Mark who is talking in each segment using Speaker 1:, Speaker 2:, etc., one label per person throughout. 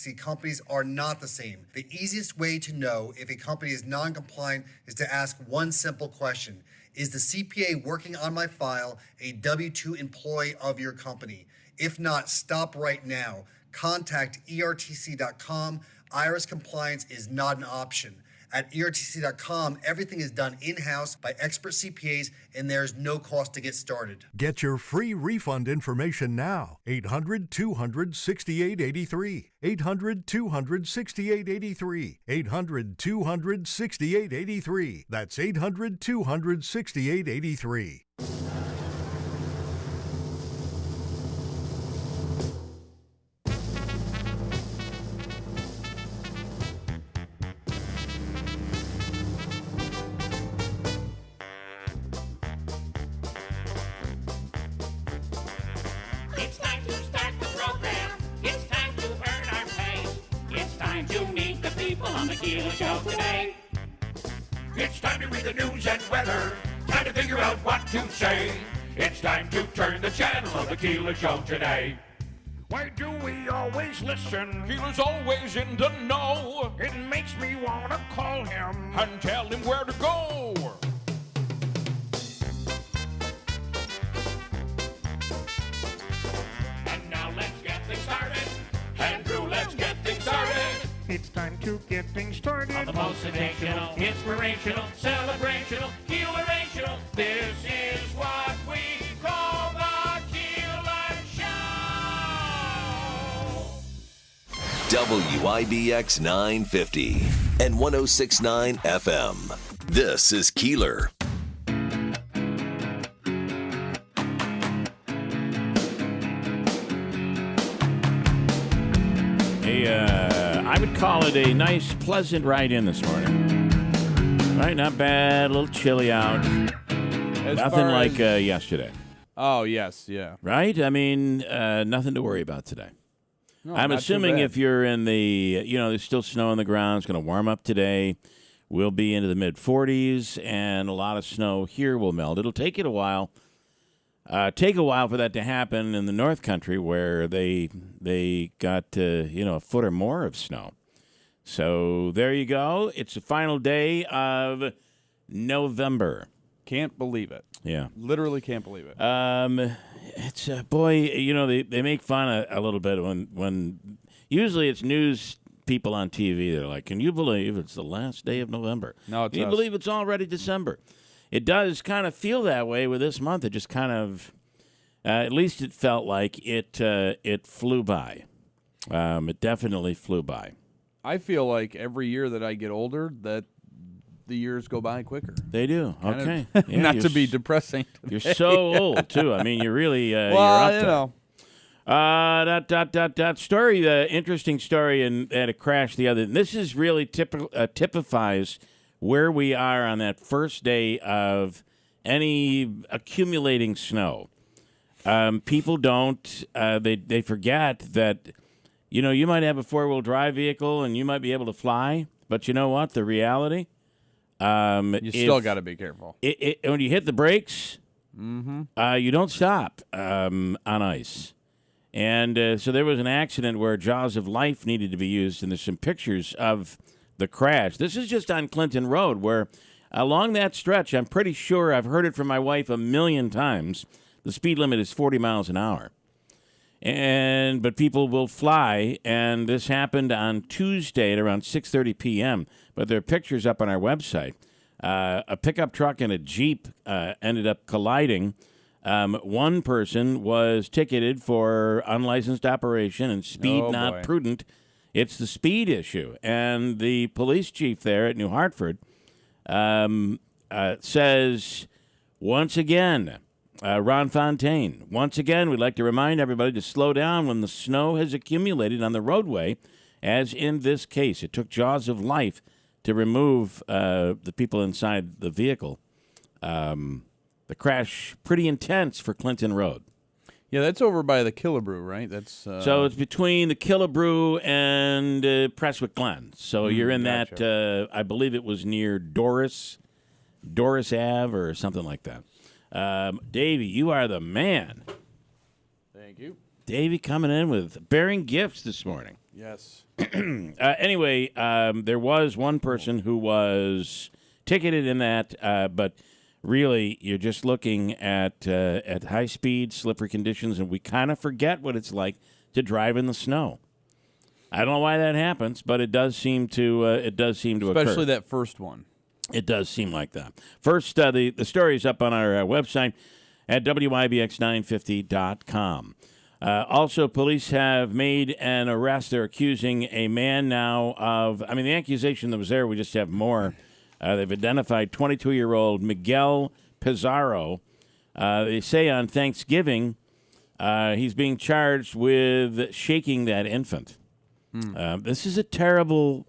Speaker 1: See, companies are not the same. The easiest way to know if a company is non-compliant is to ask one simple question. Is the CPA working on my file a W-2 employee of your company? If not, stop right now. Contact ERTC.com. IRS compliance is not an option. At ERTC.com, everything is done in-house by expert CPAs, and there's no cost to get started.
Speaker 2: Get your free refund information now. 800-200-6883. 800-200-6883. 800-200-6883. That's 800-200-6883.
Speaker 3: On the Keeler Show today. It's time to read the news and weather. Time to figure out what to say. It's time to turn the channel of the Keeler Show today. Why do we always listen? Keeler's always in the know. It makes me want to call him and tell him where to go. And now let's get things started. Andrew, let's get things started.
Speaker 4: It's time to get things started.
Speaker 3: On the most sensational, inspirational, celebrational, Keelerational. This is what we call the Keeler Show.
Speaker 5: WIBX 950 and 106.9 FM. This is Keeler.
Speaker 6: I would call it a nice, pleasant ride in this morning. Right, not bad. A little chilly out. Nothing like yesterday.
Speaker 7: Oh, yes, yeah.
Speaker 6: Right? I mean, nothing to worry about today.
Speaker 7: No,
Speaker 6: I'm
Speaker 7: not
Speaker 6: assuming
Speaker 7: too bad.
Speaker 6: if you're in the, there's still snow on the ground. It's going to warm up today. We'll be into the mid-40s, and a lot of snow here will melt. It'll take it a while. Take a while for that to happen in the North Country, where they got a foot or more of snow. So there you go. It's the final day of November.
Speaker 7: Can't believe it.
Speaker 6: Yeah,
Speaker 7: Literally can't believe it.
Speaker 6: It's boy. They make fun a little bit when usually it's news people on TV. They're like, "Can you believe it's the last day of November?
Speaker 7: No, it's
Speaker 6: Can you
Speaker 7: us.
Speaker 6: believe it's already December?" It does kind of feel that way with this month. It just kind of, at least it felt like it flew by. It definitely flew by.
Speaker 7: I feel like every year that I get older, that the years go by quicker.
Speaker 6: They do.
Speaker 7: Kind
Speaker 6: Okay.
Speaker 7: of-
Speaker 6: Yeah,
Speaker 7: not
Speaker 6: you're
Speaker 7: to be depressing.
Speaker 6: You're so old, too. I mean, you're really, you're
Speaker 7: well,
Speaker 6: up
Speaker 7: you
Speaker 6: there.
Speaker 7: know.
Speaker 6: That story, the interesting story, and had a crash the other. This is really typifies where we are on that first day of any accumulating snow. People don't. They forget that. You might have a 4-wheel drive vehicle and you might be able to fly, but you know what? The reality.
Speaker 7: You still got to be careful.
Speaker 6: When you hit the brakes, you don't stop on ice. And so there was an accident where jaws of life needed to be used, and there's some pictures of the crash. This is just on Clinton Road, where along that stretch, I'm pretty sure I've heard it from my wife a million times, the speed limit is 40 miles an hour. But people will fly, and this happened on Tuesday at around 6:30 p.m., but there are pictures up on our website. A pickup truck and a Jeep ended up colliding. One person was ticketed for unlicensed operation and speed not prudent. It's the speed issue. And the police chief there at New Hartford says, once again, Ron Fontaine, once again, we'd like to remind everybody to slow down when the snow has accumulated on the roadway, as in this case. It took jaws of life to remove the people inside the vehicle. The crash, pretty intense for Clinton Road.
Speaker 7: Yeah, that's over by the Killebrew, right? That's
Speaker 6: So it's between the Killebrew and Prestwick Glen. So you're in that, I believe it was near Doris Ave or something like that. Davey, you are the man.
Speaker 7: Thank you.
Speaker 6: Davey coming in with bearing gifts this morning.
Speaker 7: Yes.
Speaker 6: Anyway, there was one person who was ticketed in that, but really, you're just looking at high speed, slippery conditions, and we kind of forget what it's like to drive in the snow. I don't know why that happens, but it does seem to occur.
Speaker 7: Especially that first one.
Speaker 6: It does seem like that. First, the story is up on our website at WIBX950.com. Also, police have made an arrest. They're accusing a man now of, the accusation that was there, we just have more. They've identified 22-year-old Miguel Pizarro. They say on Thanksgiving, he's being charged with shaking that infant. This is a terrible...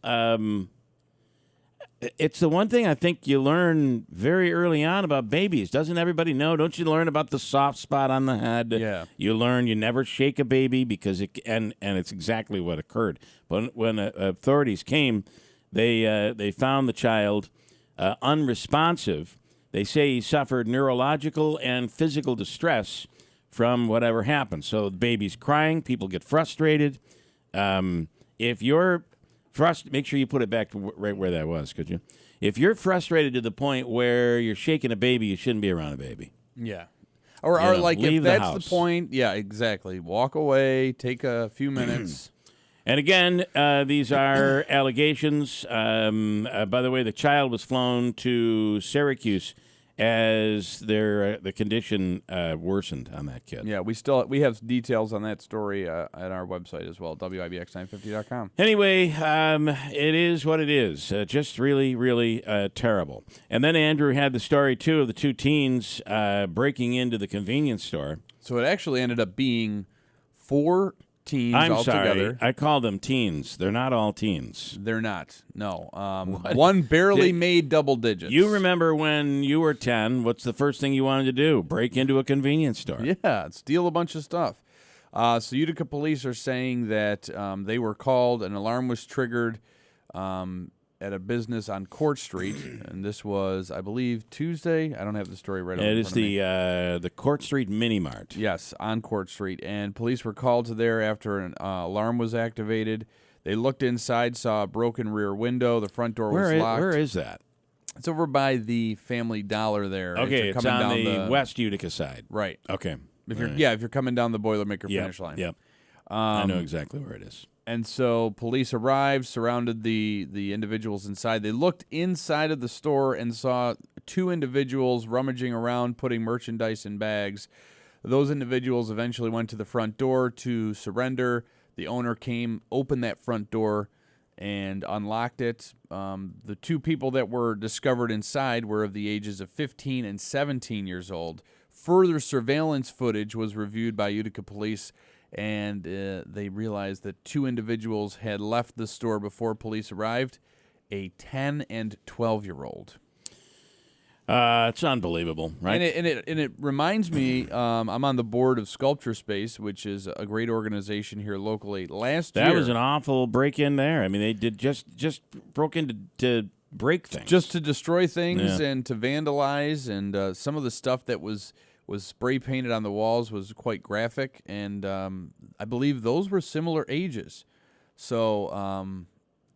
Speaker 6: it's the one thing I think you learn very early on about babies. Doesn't everybody know? Don't you learn about the soft spot on the head?
Speaker 7: Yeah.
Speaker 6: You learn you never shake a baby because and it's exactly what occurred. But when authorities came, they found the child unresponsive. They say he suffered neurological and physical distress from whatever happened. So the baby's crying. People get frustrated. If you're make sure you put it back to right where that was, could you? If you're frustrated to the point where you're shaking a baby, you shouldn't be around a baby.
Speaker 7: Yeah. Or like
Speaker 6: leave
Speaker 7: if
Speaker 6: the
Speaker 7: that's
Speaker 6: house.
Speaker 7: the point, yeah, exactly. Walk away, take a few minutes.
Speaker 6: And again, these are allegations. By the way, the child was flown to Syracuse as the condition worsened on that kid.
Speaker 7: Yeah, we have details on that story at our website as well, WIBX950.com.
Speaker 6: Anyway, it is what it is. Just really, really terrible. And then Andrew had the story, too, of the two teens breaking into the convenience store.
Speaker 7: So it actually ended up being 4 teens
Speaker 6: I'm
Speaker 7: altogether.
Speaker 6: sorry. I call them teens. They're not all teens.
Speaker 7: They're not. No. One barely made double digits.
Speaker 6: You remember when you were 10, what's the first thing you wanted to do? Break into a convenience store.
Speaker 7: Yeah, steal a bunch of stuff. So Utica police are saying that they were called, an alarm was triggered at a business on Court Street, and this was, I believe, Tuesday. I don't have the story right over
Speaker 6: It
Speaker 7: in
Speaker 6: is
Speaker 7: front of me.
Speaker 6: the Court Street Mini Mart.
Speaker 7: Yes, on Court Street. And police were called to there after an alarm was activated. They looked inside, saw a broken rear window. The front door was locked.
Speaker 6: Where is that?
Speaker 7: It's over by the Family Dollar there.
Speaker 6: Okay,
Speaker 7: If
Speaker 6: it's
Speaker 7: you're
Speaker 6: on
Speaker 7: coming
Speaker 6: the
Speaker 7: down
Speaker 6: West Utica side.
Speaker 7: Right.
Speaker 6: Okay.
Speaker 7: If you're coming down the Boilermaker finish line.
Speaker 6: Yep. I know exactly where it is.
Speaker 7: And so police arrived, surrounded the individuals inside. They looked inside of the store and saw 2 individuals rummaging around, putting merchandise in bags. Those individuals eventually went to the front door to surrender. The owner came, opened that front door, and unlocked it. The 2 people that were discovered inside were of the ages of 15 and 17 years old. Further surveillance footage was reviewed by Utica police, and they realized that 2 individuals had left the store before police arrived, a 10 and 12-year-old.
Speaker 6: It's unbelievable, right?
Speaker 7: And it reminds me, I'm on the board of Sculpture Space, which is a great organization here locally. Last year,
Speaker 6: that was an awful break-in there. I mean, they did just broke into to break things.
Speaker 7: Just to destroy things
Speaker 6: Yeah.
Speaker 7: and to vandalize, and some of the stuff that was spray painted on the walls was quite graphic, and I believe those were similar ages. So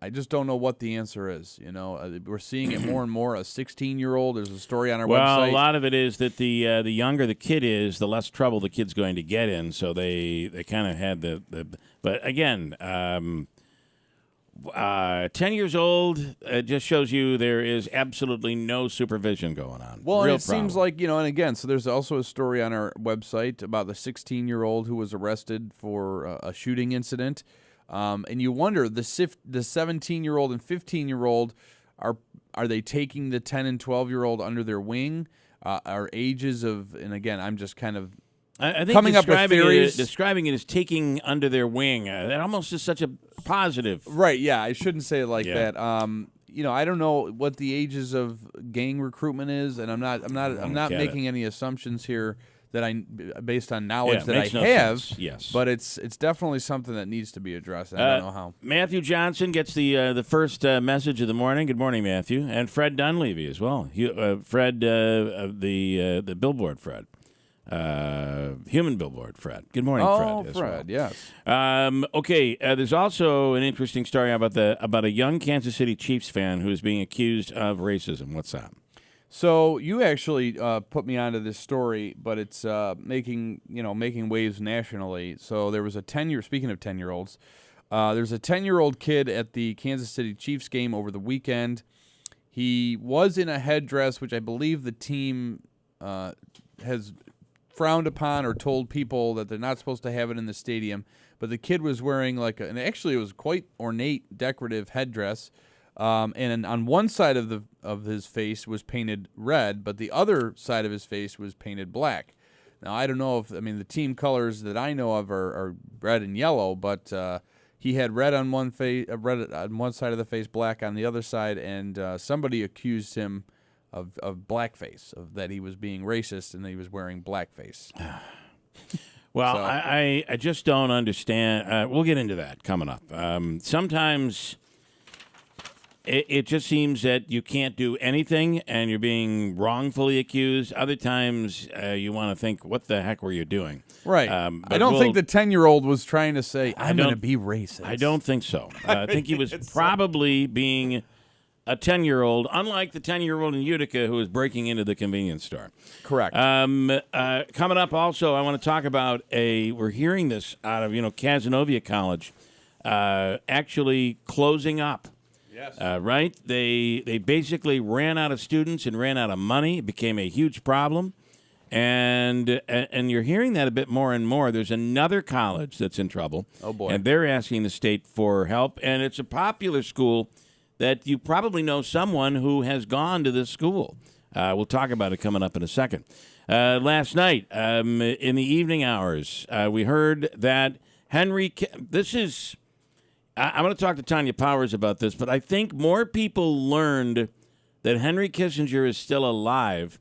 Speaker 7: I just don't know what the answer is. You know, we're seeing it more and more. A 16-year-old. There's a story on our
Speaker 6: well,
Speaker 7: website.
Speaker 6: a lot of it is that the younger the kid is, the less trouble the kid's going to get in. So they kind of had the. But again, 10 years old just shows you there is absolutely no supervision going on.
Speaker 7: Well,
Speaker 6: Real
Speaker 7: and it seems like, you know, and again, so there's also a story on our website about the 16-year-old who was arrested for a shooting incident. And you wonder, the 17-year-old and 15-year-old, are they taking the 10 and 12-year-old under their wing? Are ages of, and again, I'm just kind of
Speaker 6: I think
Speaker 7: coming up with theories.
Speaker 6: describing it as taking under their wing. That almost is such a positive.
Speaker 7: Right, yeah, I shouldn't say it like
Speaker 6: Yeah.
Speaker 7: that. You know, I don't know what the ages of gang recruitment is, and I'm not
Speaker 6: get
Speaker 7: making any assumptions here that based on knowledge that I
Speaker 6: makes no
Speaker 7: have.
Speaker 6: sense. Yes.
Speaker 7: But it's definitely something that needs to be addressed. I don't know how.
Speaker 6: Matthew Johnson gets the first message of the morning. Good morning, Matthew, and Fred Dunleavy as well. Fred, the Billboard Fred. Human billboard, Fred. Good morning,
Speaker 7: Oh,
Speaker 6: Fred.
Speaker 7: Fred, yes.
Speaker 6: Okay, there's also an interesting story about a young Kansas City Chiefs fan who is being accused of racism. What's that?
Speaker 7: So you actually put me onto this story, but it's making waves nationally. So there was a 10-year. Speaking of 10-year-olds, there's a 10-year-old kid at the Kansas City Chiefs game over the weekend. He was in a headdress, which I believe the team has frowned upon or told people that they're not supposed to have it in the stadium. But the kid was wearing and actually it was quite ornate, decorative headdress. And on one side of his face was painted red, but the other side of his face was painted black. Now I don't know the team colors that I know of are red and yellow, but he had red on one red on one side of the face, black on the other side, and somebody accused him of blackface, of that he was being racist and that he was wearing blackface.
Speaker 6: Well,
Speaker 7: So-
Speaker 6: I just don't understand. We'll get into that coming up. Sometimes it just seems that you can't do anything and you're being wrongfully accused. Other times you want to think, what the heck were you doing?
Speaker 7: Right.
Speaker 6: But
Speaker 7: I don't think the 10-year-old was trying to say, I'm going to
Speaker 6: don't-
Speaker 7: be racist.
Speaker 6: I don't think so. I think he was probably being a 10-year-old, unlike the 10-year-old in Utica who was breaking into the convenience store.
Speaker 7: Correct.
Speaker 6: Coming up also, I want to talk about we're hearing this out of, Cazenovia College actually closing up.
Speaker 7: Yes.
Speaker 6: Right? They basically ran out of students and ran out of money. It became a huge problem. And you're hearing that a bit more and more. There's another college that's in trouble.
Speaker 7: Oh, boy.
Speaker 6: And they're asking the state for help. And it's a popular school that you probably know someone who has gone to this school. We'll talk about it coming up in a second. Last night, in the evening hours, we heard that I'm going to talk to Tanya Powers about this, but I think more people learned that Henry Kissinger is still alive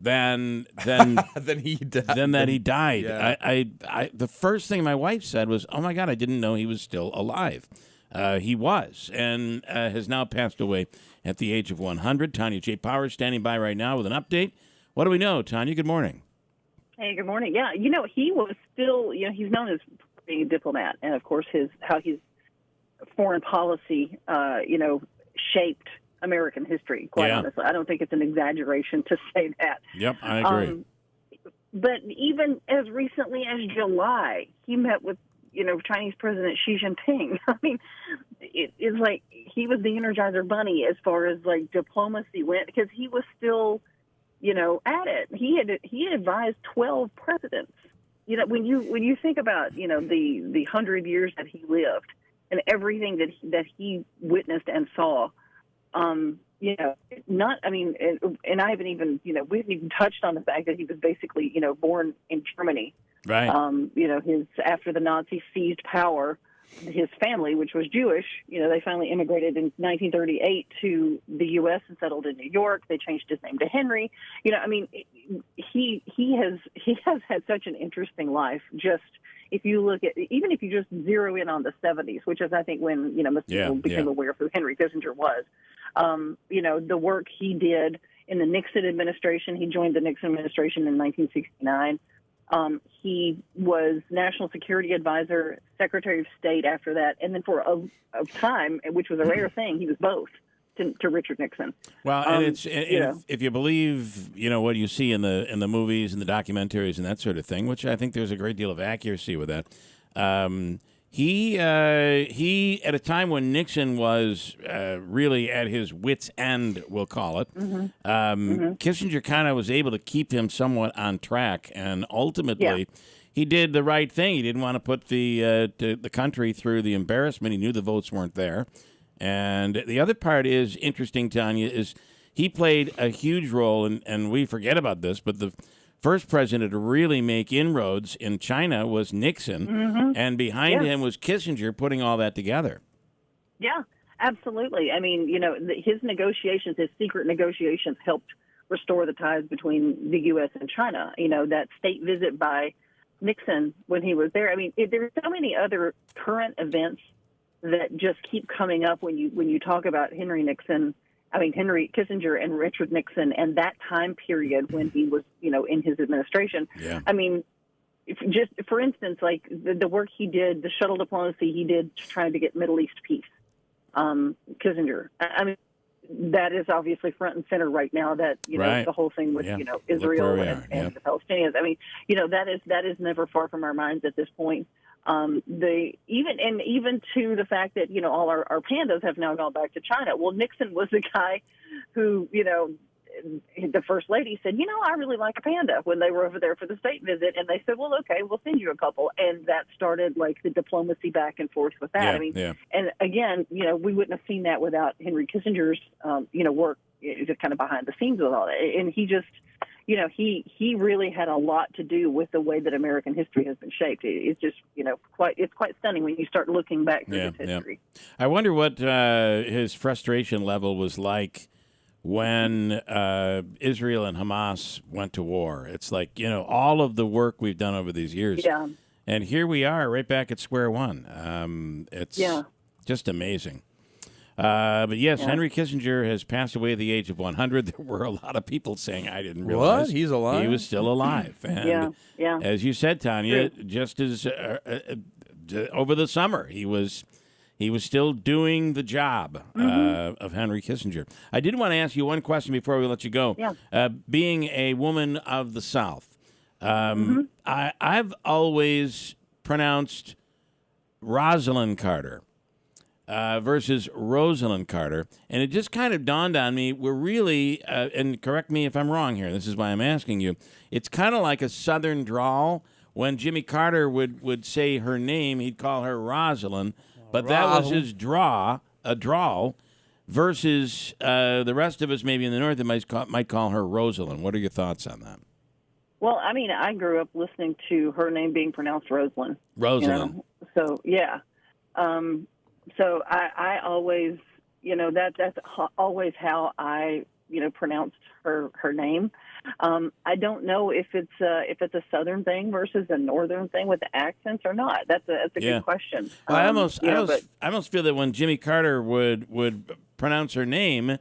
Speaker 6: than
Speaker 7: Then he died.
Speaker 6: than that he died.
Speaker 7: Yeah.
Speaker 6: I the first thing my wife said was, "Oh my God, I didn't know he was still alive." He was, and has now passed away at the age of 100. Tanya J. Powers standing by right now with an update. What do we know, Tanya? Good morning.
Speaker 8: Hey, good morning. Yeah, he was still, he's known as being a diplomat, and of course how his foreign policy, shaped American history. Quite honestly, I don't think it's an exaggeration to say that.
Speaker 6: Yep, I agree.
Speaker 8: But even as recently as July, he met with Chinese President Xi Jinping. I mean, it's like he was the Energizer Bunny as far as like diplomacy went, because he was still, at it. He advised 12 presidents. When you think about the 100 years that he lived and everything that he witnessed and saw, and I haven't even we haven't even touched on the fact that he was basically born in Germany.
Speaker 6: Right.
Speaker 8: His after the Nazis seized power, his family, which was Jewish, they finally immigrated in 1938 to the U.S. and settled in New York. They changed his name to Henry. He has had such an interesting life. Just if you look at, even if you just zero in on the 70s, which is I think when most people became aware of who Henry Kissinger was. The work he did in the Nixon administration. He joined the Nixon administration in 1969. He was National Security Advisor, Secretary of State after that, and then for a time, which was a rare thing, he was both to Richard Nixon.
Speaker 6: Well, and if you believe what you see in the movies and the documentaries and that sort of thing, which I think there's a great deal of accuracy with that. He at a time when Nixon was really at his wit's end, we'll call it, Kissinger kind of was able to keep him somewhat on track, and ultimately he did the right thing. He didn't want to put the country through the embarrassment. He knew the votes weren't there. And the other part is interesting, Tanya, is he played a huge role, and we forget about this, but the first president to really make inroads in China was Nixon, and behind him was Kissinger putting all that together.
Speaker 8: Yeah, absolutely. I mean, his negotiations, his secret negotiations helped restore the ties between the U.S. and China. That state visit by Nixon when he was there. I mean, there's so many other current events that just keep coming up when you talk about Henry Nixon. I mean, Henry Kissinger and Richard Nixon, and that time period when he was, in his administration.
Speaker 6: Yeah.
Speaker 8: I mean, just for instance, like the work he did, the shuttle diplomacy he did trying to get Middle East peace. Kissinger. I mean, that is obviously front and center right now. That
Speaker 6: Right.
Speaker 8: the whole thing with
Speaker 6: Yeah.
Speaker 8: Israel
Speaker 6: Look where we
Speaker 8: and
Speaker 6: are.
Speaker 8: the Palestinians. I mean, that is never far from our minds at this point. Even to the fact that all our pandas have now gone back to China. Well, Nixon was the guy who the first lady said, I really like a panda when they were over there for the state visit, and they said, well, okay, we'll send you a couple, and that started like the diplomacy back and forth with that.
Speaker 6: Yeah,
Speaker 8: I mean,
Speaker 6: yeah.
Speaker 8: and again, we wouldn't have seen that without Henry Kissinger's work, just kind of behind the scenes with all that, and he just. He really had a lot to do with the way that American history has been shaped. It's just, it's quite stunning when you start looking back through this history.
Speaker 6: I wonder what his frustration level was like when Israel and Hamas went to war. It's like, all of the work we've done over these years.
Speaker 8: Yeah.
Speaker 6: And here we are right back at square one. It's just amazing. But yes, Henry Kissinger has passed away at the age of 100. There were a lot of people saying, I didn't realize.
Speaker 7: What? He's alive?
Speaker 6: He was still alive. And
Speaker 8: yeah.
Speaker 6: as you said, Tanya, just as over the summer, he was still doing the job of Henry Kissinger. I did want to ask you one question before we let you go.
Speaker 8: Yeah.
Speaker 6: Being a woman of the South, I've always pronounced Rosalind Carter versus Rosalind Carter, and it just kind of dawned on me, we're really, and correct me if I'm wrong here, this is why I'm asking you, it's kind of like a Southern drawl. When Jimmy Carter would say her name, he'd call her Rosalind, but that was his drawl, versus the rest of us maybe in the North that might call her Rosalind. What are your thoughts on that?
Speaker 8: Well, I mean, I grew up listening to her name being pronounced Rosalind.
Speaker 6: Rosalind.
Speaker 8: So, yeah. So I always, that's always how I, pronounced her name. I don't know if it's a Southern thing versus a Northern thing with the accents or not. That's a good question.
Speaker 6: Well, I almost feel that when Jimmy Carter would pronounce her name,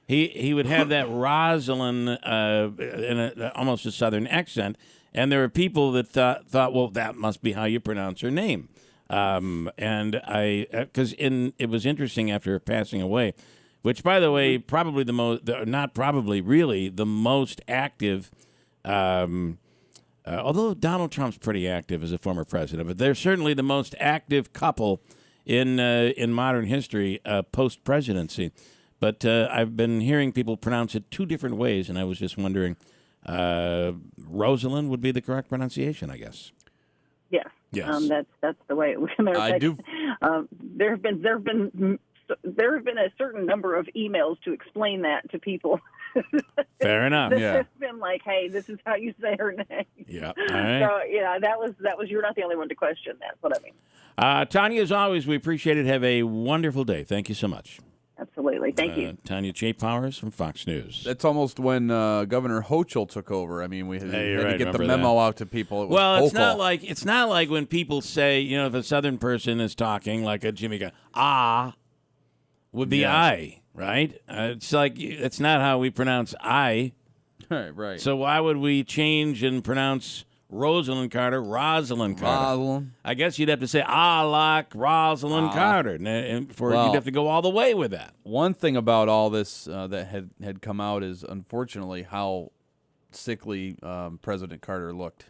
Speaker 6: he would have that Rosalind in almost a Southern accent, and there were people that thought, well, that must be how you pronounce her name. And it was interesting after her passing away, which, by the way, probably really the most active, although Donald Trump's pretty active as a former president, but they're certainly the most active couple in modern history post-presidency. But I've been hearing people pronounce it two different ways, and I was just wondering, Rosalind would be the correct pronunciation, I guess.
Speaker 8: Yes.
Speaker 6: Yes.
Speaker 8: That's the way it was.
Speaker 7: I do.
Speaker 8: There have been a certain number of emails to explain that to people.
Speaker 6: Fair enough.
Speaker 8: It's been like, hey, this is how you say her name.
Speaker 6: Yeah. All right.
Speaker 8: So that was you're not the only one to question that. That's what I mean.
Speaker 6: Tanya, as always, we appreciate it. Have a wonderful day. Thank you so much.
Speaker 8: Absolutely. Thank you.
Speaker 6: Tanya J. Powers from Fox News.
Speaker 7: That's almost when Governor Hochul took over. I mean, we had to get
Speaker 6: Remember
Speaker 7: the memo out to people. It was
Speaker 6: well,
Speaker 7: Hochul.
Speaker 6: it's not like when people say, if a Southern person is talking like a Jimmy guy, would be I, right? It's like it's not how we pronounce I.
Speaker 7: Right.
Speaker 6: So why would we change and pronounce Rosalind Carter, Rosalind Carter?
Speaker 7: Rosalind.
Speaker 6: I guess you'd have to say, like Rosalind Carter. And you'd have to go all the way with that.
Speaker 7: One thing about all this that had come out is, unfortunately, how sickly President Carter looked.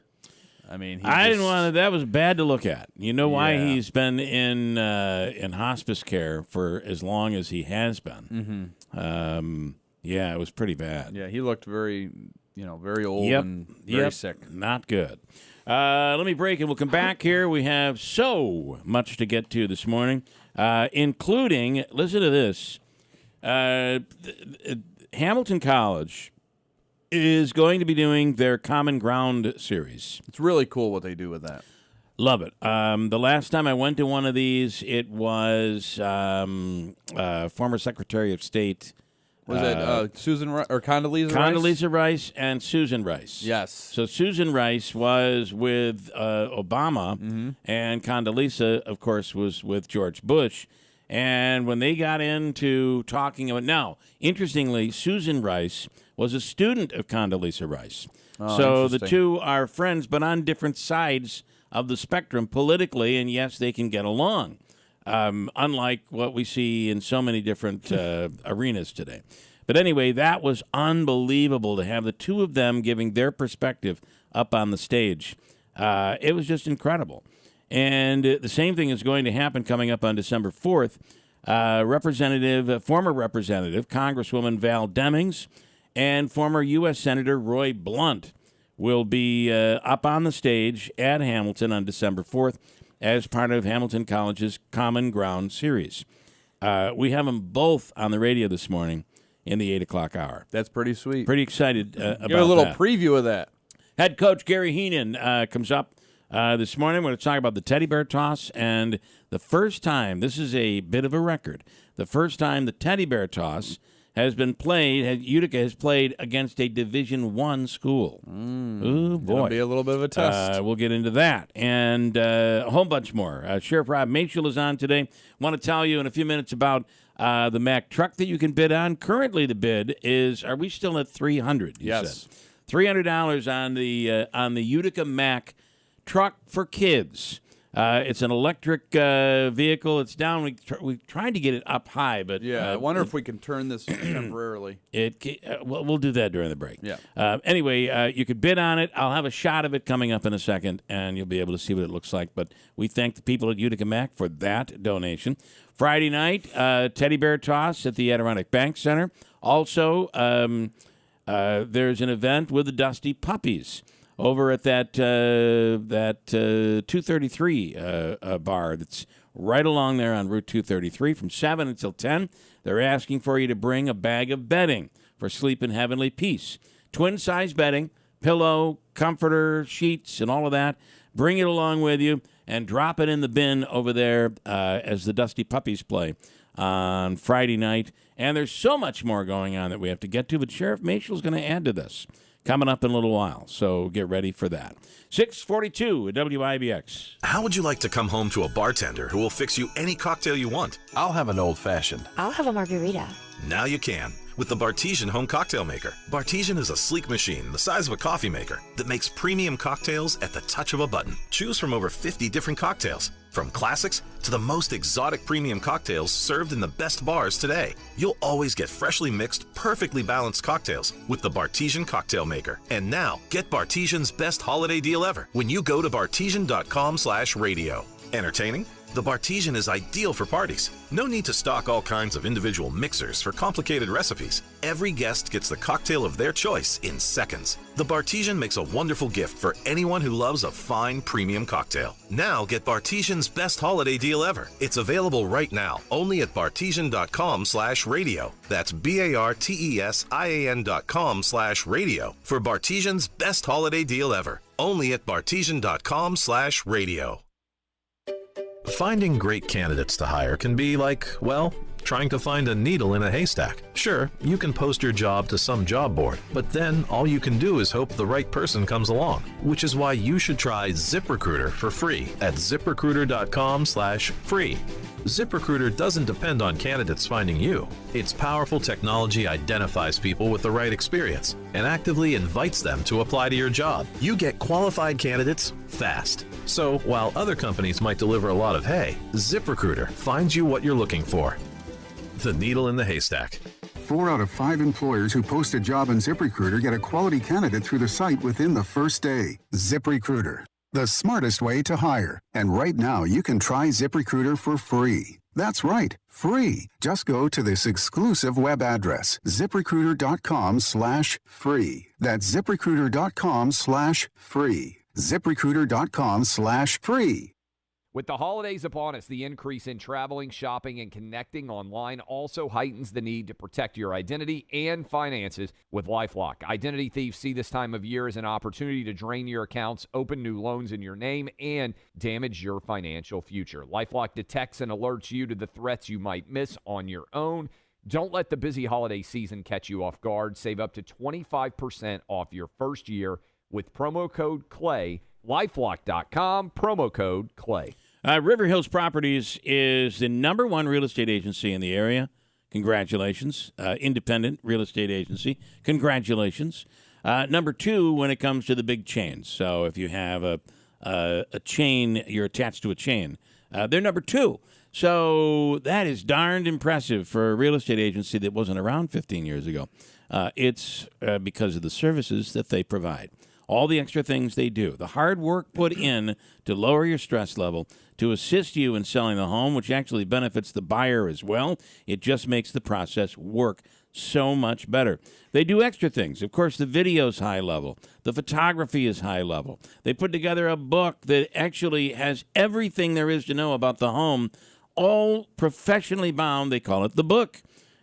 Speaker 7: I mean, that was bad to look at. You know why he's been in hospice care for as long as he has been. Mm-hmm. It was pretty bad. Yeah, he looked very old and very sick.
Speaker 6: Not good. Let me break and we'll come back here. We have so much to get to this morning, including, listen to this, Hamilton College is going to be doing their Common Ground series.
Speaker 7: It's really cool what they do with that.
Speaker 6: Love it. The last time I went to one of these, it was former Secretary of State.
Speaker 7: Was it Susan or Condoleezza Rice?
Speaker 6: Condoleezza Rice and Susan Rice.
Speaker 7: Yes.
Speaker 6: So Susan Rice was with Obama, and Condoleezza, of course, was with George Bush. And when they got into talking about, now, interestingly, Susan Rice was a student of Condoleezza Rice. So the two are friends, but on different sides of the spectrum politically, and yes, they can get along, unlike what we see in so many different arenas today. But anyway, that was unbelievable to have the two of them giving their perspective up on the stage. It was just incredible. And the same thing is going to happen coming up on December 4th. Former Representative Congresswoman Val Demings and former U.S. Senator Roy Blunt will be up on the stage at Hamilton on December 4th as part of Hamilton College's Common Ground series. We have them both on the radio this morning in the 8 o'clock hour.
Speaker 7: That's pretty sweet.
Speaker 6: Pretty excited about
Speaker 7: Give a little
Speaker 6: that.
Speaker 7: preview of that.
Speaker 6: Head coach Gary Heenan comes up this morning. We're going to talk about the teddy bear toss, and the first time, this is a bit of a record, the first time the teddy bear toss has been played, Utica has played against a Division I school. Ooh, boy.
Speaker 7: It'll be a little bit of a test.
Speaker 6: We'll get into that and a whole bunch more. Sheriff Rob Machel is on today. Want to tell you in a few minutes about the Mack truck that you can bid on. Currently, the bid is, are we still at $300?
Speaker 7: Yes.
Speaker 6: Said. $300 on the Utica Mack truck for kids. It's an electric vehicle. It's down. We tried to get it up high, but
Speaker 7: I wonder if we can turn this temporarily.
Speaker 6: We'll do that during the break.
Speaker 7: Yeah.
Speaker 6: Anyway, you could bid on it. I'll have a shot of it coming up in a second, and you'll be able to see what it looks like. But we thank the people at Utica Mack for that donation. Friday night, teddy bear toss at the Adirondack Bank Center. Also, there's an event with the Dusty Puppies over at that 233 bar that's right along there on Route 233 from 7 until 10. They're asking for you to bring a bag of bedding for sleep in heavenly peace. Twin-size bedding, pillow, comforter, sheets, and all of that. Bring it along with you and drop it in the bin over there as the Dusty Puppies play on Friday night. And there's so much more going on that we have to get to, but Sheriff Machel's going to add to this coming up in a little while, so get ready for that. 642 at WIBX.
Speaker 9: How would you like to come home to a bartender who will fix you any cocktail you want?
Speaker 10: I'll have an old-fashioned.
Speaker 11: I'll have a margarita.
Speaker 9: Now you can with the Bartesian Home Cocktail Maker. Bartesian is a sleek machine the size of a coffee maker that makes premium cocktails at the touch of a button. Choose from over 50 different cocktails, from classics to the most exotic premium cocktails served in the best bars today. You'll always get freshly mixed, perfectly balanced cocktails with the Bartesian Cocktail Maker. And now, get Bartesian's best holiday deal ever when you go to bartesian.com/radio. Entertaining? The Bartesian is ideal for parties. No need to stock all kinds of individual mixers for complicated recipes. Every guest gets the cocktail of their choice in seconds. The Bartesian makes a wonderful gift for anyone who loves a fine premium cocktail. Now get Bartesian's best holiday deal ever. It's available right now only at bartesian.com/radio. That's BARTESIAN.com/radio for Bartesian's best holiday deal ever. Only at bartesian.com/radio. Finding great candidates to hire can be like, well, trying to find a needle in a haystack. Sure, you can post your job to some job board, but then all you can do is hope the right person comes along, which is why you should try ZipRecruiter for free at ziprecruiter.com/free. ZipRecruiter doesn't depend on candidates finding you. Its powerful technology identifies people with the right experience and actively invites them to apply to your job. You get qualified candidates fast. So while other companies might deliver a lot of hay, ZipRecruiter finds you what you're looking for. The needle in the haystack.
Speaker 12: 4 out of 5 employers who post a job on ZipRecruiter get a quality candidate through the site within the first day. ZipRecruiter, the smartest way to hire. And right now, you can try ZipRecruiter for free. That's right, free. Just go to this exclusive web address, ziprecruiter.com/free. That's ziprecruiter.com/free. ZipRecruiter.com/free.
Speaker 13: With the holidays upon us, the increase in traveling, shopping, and connecting online also heightens the need to protect your identity and finances with LifeLock. Identity thieves see this time of year as an opportunity to drain your accounts, open new loans in your name, and damage your financial future. LifeLock detects and alerts you to the threats you might miss on your own. Don't let the busy holiday season catch you off guard. Save up to 25% off your first year with promo code CLAY. LifeLock.com, promo code CLAY.
Speaker 6: River Hills Properties is the #1 real estate agency in the area. Congratulations. Independent real estate agency. Congratulations. #2 when it comes to the big chains. So if you have a chain, you're attached to a chain. They're #2. So that is darned impressive for a real estate agency that wasn't around 15 years ago. It's because of the services that they provide. All the extra things they do. The hard work put in to lower your stress level, to assist you in selling the home, which actually benefits the buyer as well. It just makes the process work so much better. They do extra things. Of course, the video's high level. The photography is high level. They put together a book that actually has everything there is to know about the home, all professionally bound. They call it the book.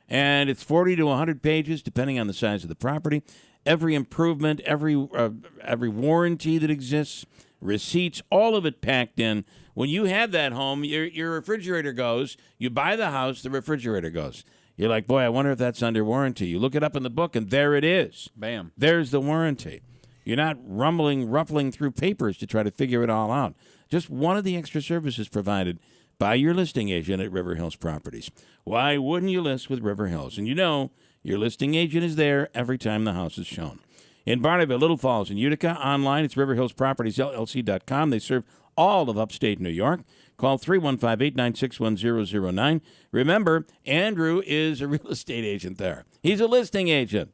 Speaker 6: And it's 40 to 100 pages, depending on the size of the property. Every improvement, every warranty that exists, receipts, all of it packed in. When you have that home, your refrigerator goes. You buy the house, the refrigerator goes. You're like, boy, I wonder if that's under warranty. You look it up in the book, and there it is.
Speaker 7: Bam.
Speaker 6: There's the warranty. You're not ruffling through papers to try to figure it all out. Just one of the extra services provided by your listing agent at River Hills Properties. Why wouldn't you list with River Hills? And you know your listing agent is there every time the house is shown. In Barnabas, Little Falls, and Utica, online, it's riverhillspropertiesllc.com. They serve all of upstate New York. Call 315-896-1009. Remember, Andrew is a real estate agent there. He's a listing agent.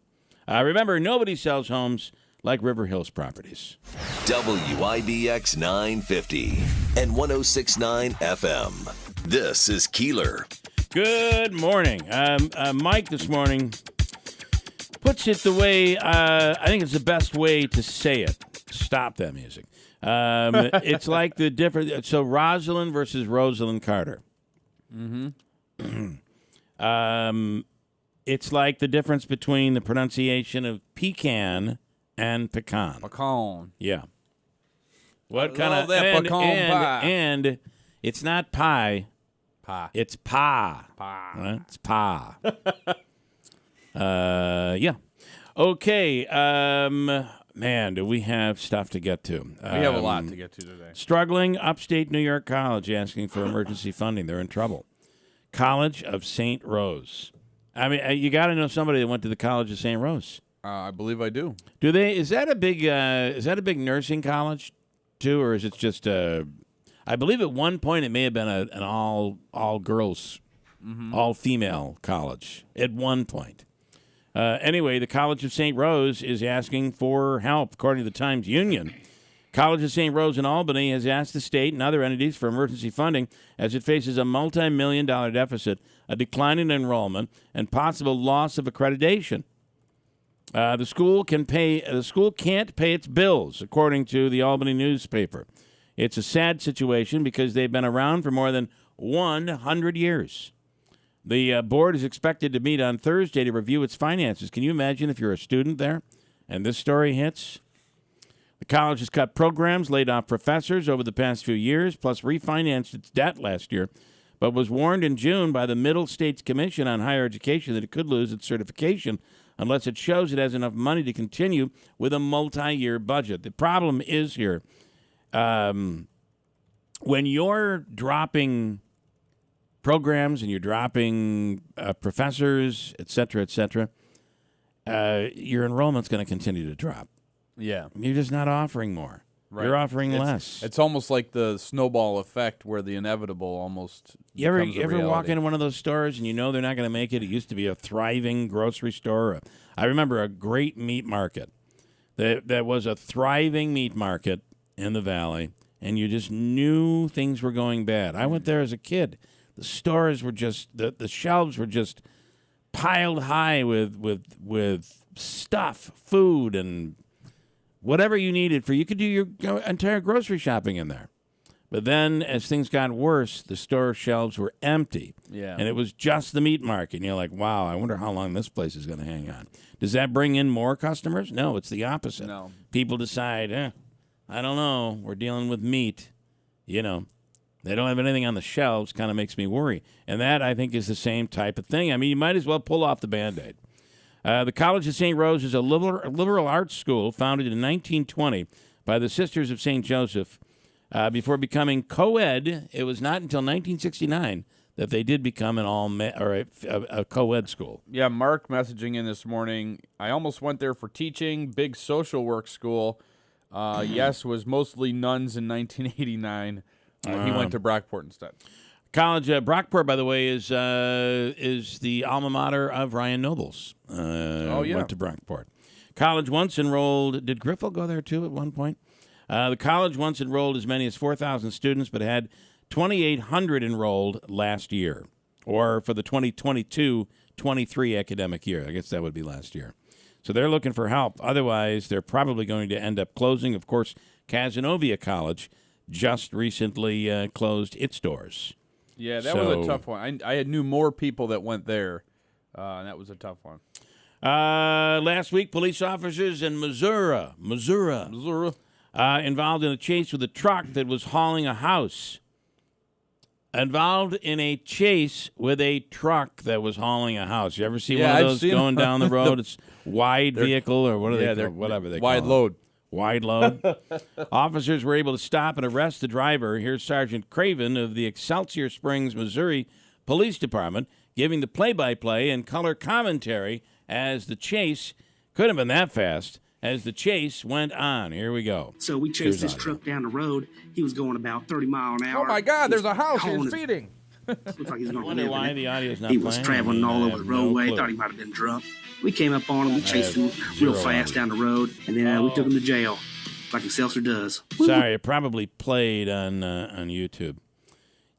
Speaker 6: Remember, nobody sells homes like River Hills Properties.
Speaker 5: WIBX 950 and 106.9 FM. This is Keeler.
Speaker 6: Good morning. Mike this morning puts it the way I think it's the best way to say it. Stop that music. It's like the different. So Rosalind versus Rosalind Carter. It's like the difference between the pronunciation of pecan and pecan.
Speaker 7: Pecan.
Speaker 6: Yeah. What kind of
Speaker 7: pecan pie?
Speaker 6: And it's not pie.
Speaker 7: Pie.
Speaker 6: It's pa.
Speaker 7: Pie.
Speaker 6: Right? It's pa. Yeah. Okay. Man, do we have stuff to get to?
Speaker 7: We have a lot to get to today.
Speaker 6: Struggling upstate New York College asking for emergency funding. They're in trouble. College of St. Rose. I mean, you got to know somebody that went to the College of St. Rose.
Speaker 7: I believe I do.
Speaker 6: Do they? Is that a big nursing college too, or is it just a? I believe at one point it may have been an all girls, all female college at one point. Anyway, the College of St. Rose is asking for help, according to the Times Union. College of St. Rose in Albany has asked the state and other entities for emergency funding as it faces a multi-million-dollar deficit, a decline in enrollment, and possible loss of accreditation. The school can't pay its bills, according to the Albany newspaper. It's a sad situation because they've been around for more than 100 years. The board is expected to meet on Thursday to review its finances. Can you imagine if you're a student there and this story hits? The college has cut programs, laid off professors over the past few years, plus refinanced its debt last year, but was warned in June by the Middle States Commission on Higher Education that it could lose its certification unless it shows it has enough money to continue with a multi-year budget. The problem is here, when you're dropping programs and you're dropping professors, et cetera, your enrollment's going to continue to drop.
Speaker 7: Yeah.
Speaker 6: You're just not offering more.
Speaker 7: Right.
Speaker 6: You're offering less.
Speaker 7: It's almost like the snowball effect where the inevitable almost
Speaker 6: You ever
Speaker 7: becomes a reality.
Speaker 6: walk into one of those stores and you know they're not going to make it? It used to be a thriving grocery store. I remember a great meat market. That was a thriving meat market in the valley, and you just knew things were going bad. I went there as a kid. The stores were just the shelves were just piled high with stuff, food, and whatever you needed you could do your entire grocery shopping in there. But then as things got worse, the store shelves were empty.
Speaker 7: Yeah.
Speaker 6: And it was just the meat market. And you're like, wow, I wonder how long this place is going to hang on. Does that bring in more customers? No, it's the opposite.
Speaker 7: No.
Speaker 6: People decide, I don't know, we're dealing with meat. You know, they don't have anything on the shelves, kind of makes me worry. And that, I think, is the same type of thing. I mean, you might as well pull off the Band-Aid. The College of St. Rose is a liberal arts school founded in 1920 by the Sisters of St. Joseph. Before becoming co-ed, it was not until 1969 that they did become an a co-ed school.
Speaker 7: Yeah, Mark messaging in this morning. I almost went there for teaching. Big social work school. Yes, was mostly nuns in 1989. He went to Brockport instead.
Speaker 6: College Brockport, by the way, is the alma mater of Ryan Nobles. Went to Brockport. College once enrolled. Did Griffel go there too at one point? The college once enrolled as many as 4,000 students, but had 2,800 enrolled last year, or for the 2022-23 academic year. I guess that would be last year. So they're looking for help. Otherwise, they're probably going to end up closing. Of course, Cazenovia College just recently closed its doors.
Speaker 7: Yeah, that was a tough one. I knew more people that went there, and that was a tough one.
Speaker 6: Last week, police officers in Missouri involved in a chase with a truck that was hauling a house. Involved in a chase with a truck that was hauling a house. You ever see one of those going down the road? It's wide vehicle or what are they called? Whatever they call it.
Speaker 7: Wide load.
Speaker 6: Wide load. Officers were able to stop and arrest the driver. Here's Sergeant Craven of the Excelsior Springs, Missouri Police Department giving the play-by-play and color commentary as the chase, couldn't have been that fast, as the chase went on. Here we go.
Speaker 10: So we chased this truck down the road. He was going about 30 miles an hour.
Speaker 7: Oh, my God, there's a house here feeding.
Speaker 10: Looks like he's going to
Speaker 6: wonder
Speaker 10: live
Speaker 6: why
Speaker 10: in it.
Speaker 6: the audio's not
Speaker 10: He was
Speaker 6: playing.
Speaker 10: traveling all over the roadway.
Speaker 6: clue.
Speaker 10: Thought he might have been drunk. We came up on him. We chased him real fast down the road. And then we took him to jail, like Excelsior does.
Speaker 6: Sorry, it probably played on YouTube.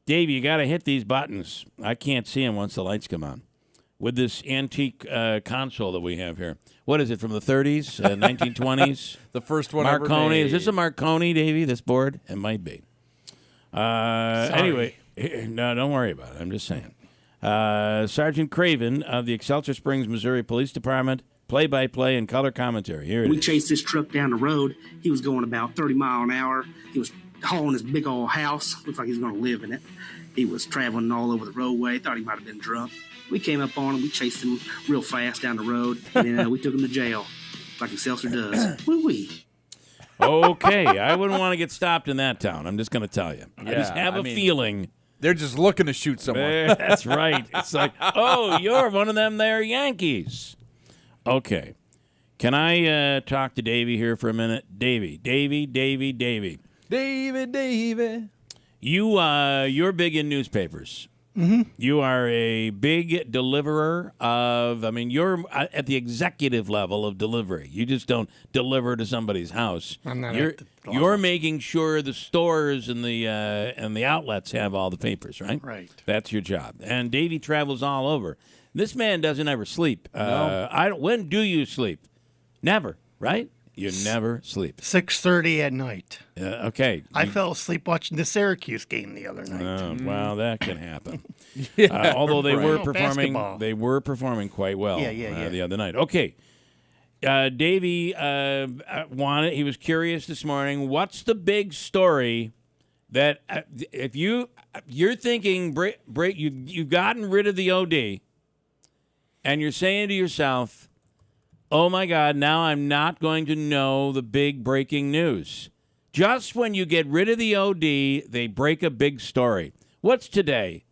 Speaker 6: Dave, you got to hit these buttons. I can't see them once the lights come on. With this antique console that we have here. What is it, from the 30s, 1920s?
Speaker 7: The first one ever
Speaker 6: Marconi.
Speaker 7: made.
Speaker 6: Is this a Marconi, Davey, this board? It might be. Anyway, no, don't worry about it. I'm just saying. Sergeant Craven of the Excelsior Springs, Missouri Police Department, play-by-play and color commentary. Here it
Speaker 10: We
Speaker 6: is.
Speaker 10: chased this truck down the road. He was going about 30 miles an hour. He was hauling this big old house. Looks like he's going to live in it. He was traveling all over the roadway. Thought he might have been drunk. We came up on him. We chased him real fast down the road. And then we took him to jail, like Excelsior does. Woo-wee.
Speaker 6: Okay, I wouldn't want to get stopped in that town. I'm just going to tell you. I just have a feeling.
Speaker 7: They're just looking to shoot someone.
Speaker 6: That's right. It's like, oh, you're one of them there Yankees. Okay. Can I talk to Davey here for a minute? Davey.
Speaker 7: David.
Speaker 6: You're big in newspapers.
Speaker 4: Mm-hmm.
Speaker 6: You are a big deliverer of, you're at the executive level of delivery. You just don't deliver to somebody's house.
Speaker 4: I'm not
Speaker 6: You're making sure the stores and the outlets have all the papers, right?
Speaker 4: Right.
Speaker 6: That's your job. And Davey travels all over. This man doesn't ever sleep.
Speaker 7: No.
Speaker 6: When do you sleep? Never, right? You never sleep.
Speaker 4: 6:30 at night.
Speaker 6: Okay.
Speaker 4: I fell asleep watching the Syracuse game the other night.
Speaker 6: Well, that can happen.
Speaker 7: Yeah,
Speaker 6: although they were
Speaker 4: Oh,
Speaker 6: performing,
Speaker 4: basketball.
Speaker 6: they were performing quite well.
Speaker 4: Yeah.
Speaker 6: The other night. Okay. Davey he was curious this morning. What's the big story that if you're thinking, you've gotten rid of the OD, and you're saying to yourself, oh, my God, now I'm not going to know the big breaking news. Just when you get rid of the OD, they break a big story. What's today?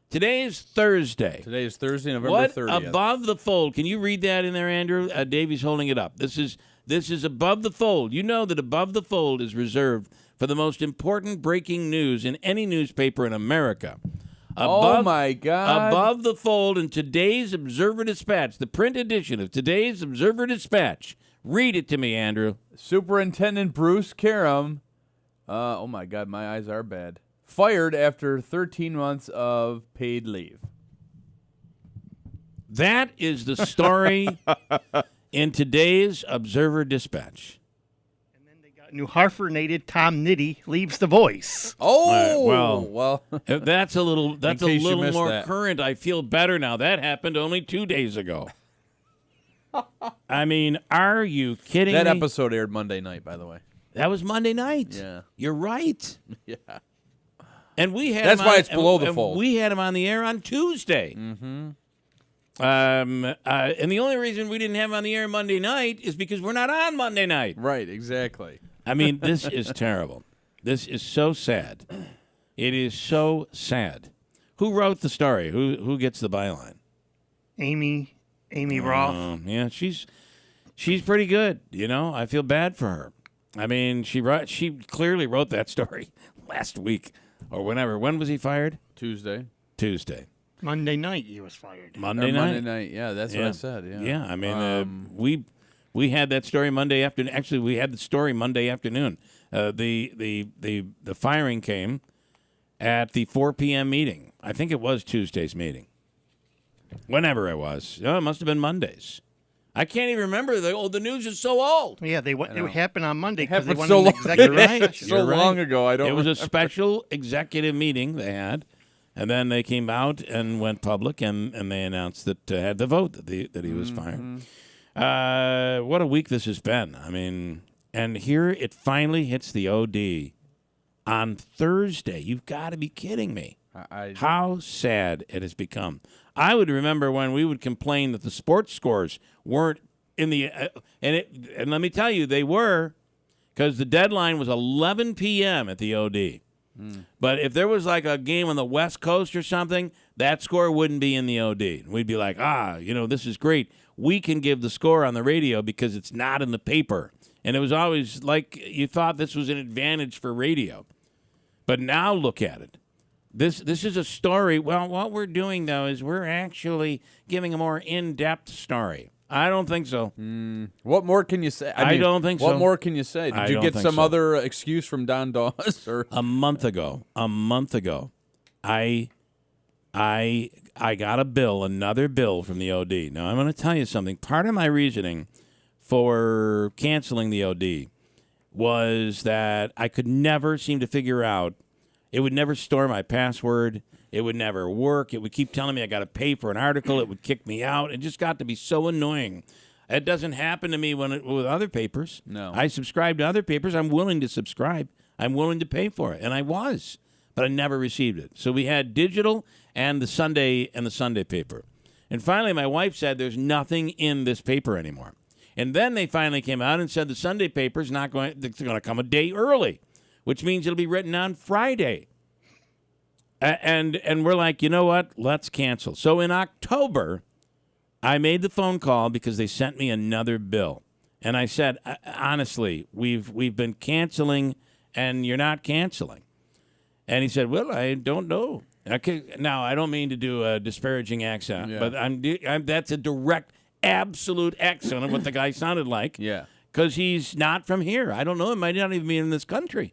Speaker 6: Today is Thursday.
Speaker 7: Today is Thursday, November
Speaker 6: What
Speaker 7: 30th.
Speaker 6: above the fold? Can you read that in there, Andrew? Davey's holding it up. This is above the fold. You know that above the fold is reserved for the most important breaking news in any newspaper in America.
Speaker 7: Oh, my God.
Speaker 6: Above the fold in today's Observer-Dispatch, the print edition of today's Observer-Dispatch. Read it to me, Andrew.
Speaker 7: Superintendent Bruce Karam, oh, my God, my eyes are bad, fired after 13 months of paid leave.
Speaker 6: That is the story in today's Observer-Dispatch.
Speaker 4: New Hartford native Tom Nitty leaves The Voice.
Speaker 7: Oh,
Speaker 6: well, that's a little
Speaker 7: case you missed
Speaker 6: more
Speaker 7: that.
Speaker 6: current. I feel better now. That happened only 2 days ago. Are you kidding
Speaker 7: That
Speaker 6: me?
Speaker 7: episode aired Monday night, by the way.
Speaker 6: That was Monday night.
Speaker 7: Yeah.
Speaker 6: You're right.
Speaker 7: Yeah.
Speaker 6: And we had
Speaker 7: That's
Speaker 6: him
Speaker 7: why
Speaker 6: on-
Speaker 7: it's below the
Speaker 6: and
Speaker 7: fold.
Speaker 6: We had him on the air on Tuesday.
Speaker 7: Mm-hmm.
Speaker 6: And the only reason we didn't have him on the air Monday night is because we're not on Monday night.
Speaker 7: Right, exactly.
Speaker 6: This is terrible. This is so sad. It is so sad. Who wrote the story? Who gets the byline?
Speaker 4: Amy Roth.
Speaker 6: Yeah, she's pretty good. I feel bad for her. I mean, she clearly wrote that story last week or whenever. When was he fired?
Speaker 7: Tuesday.
Speaker 4: Monday night he was fired.
Speaker 6: Monday night.
Speaker 7: Yeah, that's what I said. Yeah.
Speaker 6: Yeah, I mean, we had that story Monday afternoon. Actually, we had the story Monday afternoon. The firing came at the 4 p.m. meeting. I think it was Tuesday's meeting. Whenever it was. It must have been Mondays. I can't even remember. The news is so old.
Speaker 4: Yeah, it happened on Monday because they
Speaker 7: Happened
Speaker 4: went
Speaker 7: so
Speaker 4: on
Speaker 7: long-
Speaker 4: executive
Speaker 6: Right.
Speaker 4: session.
Speaker 7: So long ago, I don't.
Speaker 6: It was a
Speaker 7: remember.
Speaker 6: special executive meeting they had, and then they came out and went public, and they announced that had the vote that he was fired. What a week this has been. I mean, and here it finally hits the OD on Thursday. You've got to be kidding me. How sad it has become. I would remember when we would complain that the sports scores weren't in the and let me tell you, they were, because the deadline was 11 p.m. at the OD. But if there was like a game on the West Coast or something, that score wouldn't be in the OD. We'd be like, this is great. We can give the score on the radio because it's not in the paper. And it was always like you thought this was an advantage for radio. But now look at it. This is a story. Well, what we're doing, though, is we're actually giving a more in-depth story. I don't think so.
Speaker 7: What more can you say?
Speaker 6: I don't think so.
Speaker 7: What more can you say? Did
Speaker 6: I
Speaker 7: you
Speaker 6: don't
Speaker 7: get
Speaker 6: think
Speaker 7: some
Speaker 6: so.
Speaker 7: other excuse from Don Dawes? Or
Speaker 6: A month ago, I got a bill, another bill from the OD. Now, I'm going to tell you something. Part of my reasoning for canceling the OD was that I could never seem to figure out. It would never store my password. It would never work. It would keep telling me I got to pay for an article. It would kick me out. It just got to be so annoying. It doesn't happen to me with other papers.
Speaker 7: No.
Speaker 6: I subscribe to other papers. I'm willing to subscribe. I'm willing to pay for it, and I was, but I never received it. So we had digital and the Sunday paper. And finally, my wife said there's nothing in this paper anymore. And then they finally came out and said the Sunday paper is not going. It's going to come a day early, which means it'll be written on Friday. And we're like, you know what? Let's cancel. So in October, I made the phone call because they sent me another bill, and I said, honestly, we've been canceling, and you're not canceling. And he said, well, I don't know. Okay, now I don't mean to do a disparaging accent, but that's a direct, absolute accent of what the guy sounded like.
Speaker 7: Yeah,
Speaker 6: because he's not from here. I don't know. It might not even be in this country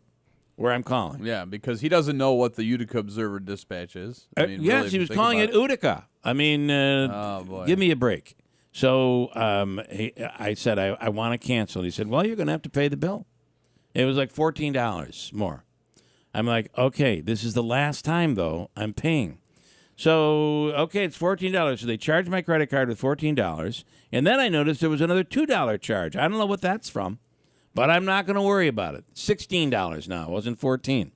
Speaker 6: where I'm calling.
Speaker 7: Yeah, because he doesn't know what the Utica Observer Dispatch is. I mean,
Speaker 6: yes,
Speaker 7: really,
Speaker 6: he was calling it Utica. I mean,
Speaker 7: oh, boy.
Speaker 6: Give me a break. So I said, I want to cancel. He said, well, you're going to have to pay the bill. It was like $14 more. I'm like, okay, this is the last time, though, I'm paying. So, okay, it's $14. So they charged my credit card with $14. And then I noticed there was another $2 charge. I don't know what that's from. But I'm not going to worry about it. $16 now. It wasn't $14.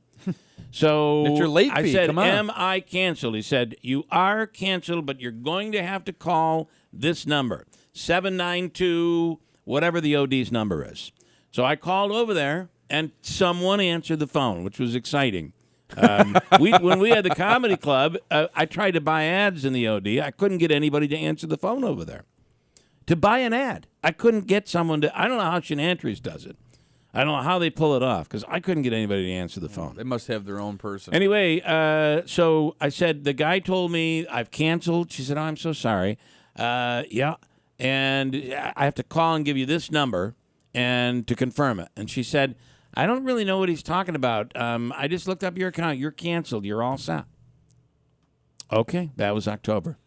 Speaker 6: So
Speaker 7: it's your late fee.
Speaker 6: I said,
Speaker 7: Come on.
Speaker 6: am I canceled? He said, you are canceled, but you're going to have to call this number, 792, whatever the OD's number is. So I called over there, and someone answered the phone, which was exciting. When we had the comedy club, I tried to buy ads in the OD. I couldn't get anybody to answer the phone over there. To buy an ad. I couldn't get someone to. I don't know how Shenantries does it. I don't know how they pull it off because I couldn't get anybody to answer the phone.
Speaker 7: They must have their own person.
Speaker 6: Anyway, so I said, the guy told me I've canceled. She said, oh, I'm so sorry. Yeah. And I have to call and give you this number and to confirm it. And she said, I don't really know what he's talking about. I just looked up your account. You're canceled. You're all set. Okay. That was October.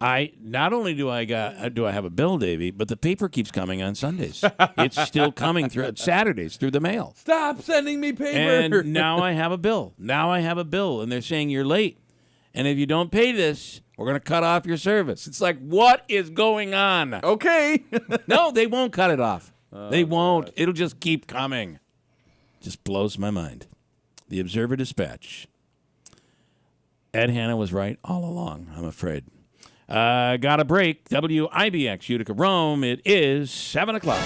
Speaker 6: Not only do I have a bill, Davey, but the paper keeps coming on Sundays. It's still coming through Saturdays through the mail.
Speaker 7: Stop sending me paper.
Speaker 6: And now I have a bill. And they're saying you're late. And if you don't pay this, we're going to cut off your service. It's like, what is going on?
Speaker 7: Okay.
Speaker 6: No, they won't cut it off. They won't. God. It'll just keep coming. Just blows my mind. The Observer Dispatch. Ed Hanna was right all along, I'm afraid. Got a break. WIBX Utica Rome. It is 7 o'clock.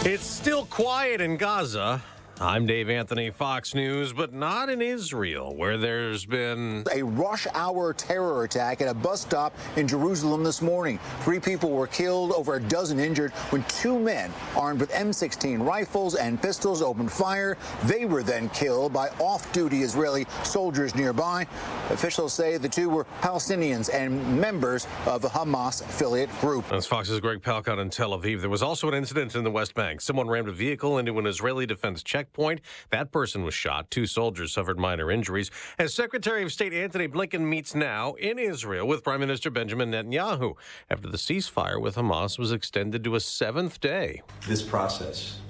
Speaker 11: It's still quiet in Gaza. I'm Dave Anthony, Fox News, but not in Israel, where there's been
Speaker 14: a rush hour terror attack at a bus stop in Jerusalem this morning. 3 people were killed, over a dozen injured, when 2 men armed with M16 rifles and pistols opened fire. They were then killed by off-duty Israeli soldiers nearby. Officials say the 2 were Palestinians and members of the Hamas affiliate group.
Speaker 11: That's Fox's Greg Palcott in Tel Aviv. There was also an incident in the West Bank. Someone rammed a vehicle into an Israeli defense checkpoint. That person was shot. 2 soldiers suffered minor injuries. As Secretary of State Antony Blinken meets now in Israel with Prime Minister Benjamin Netanyahu after the ceasefire with Hamas was extended to a 7th day.
Speaker 15: This process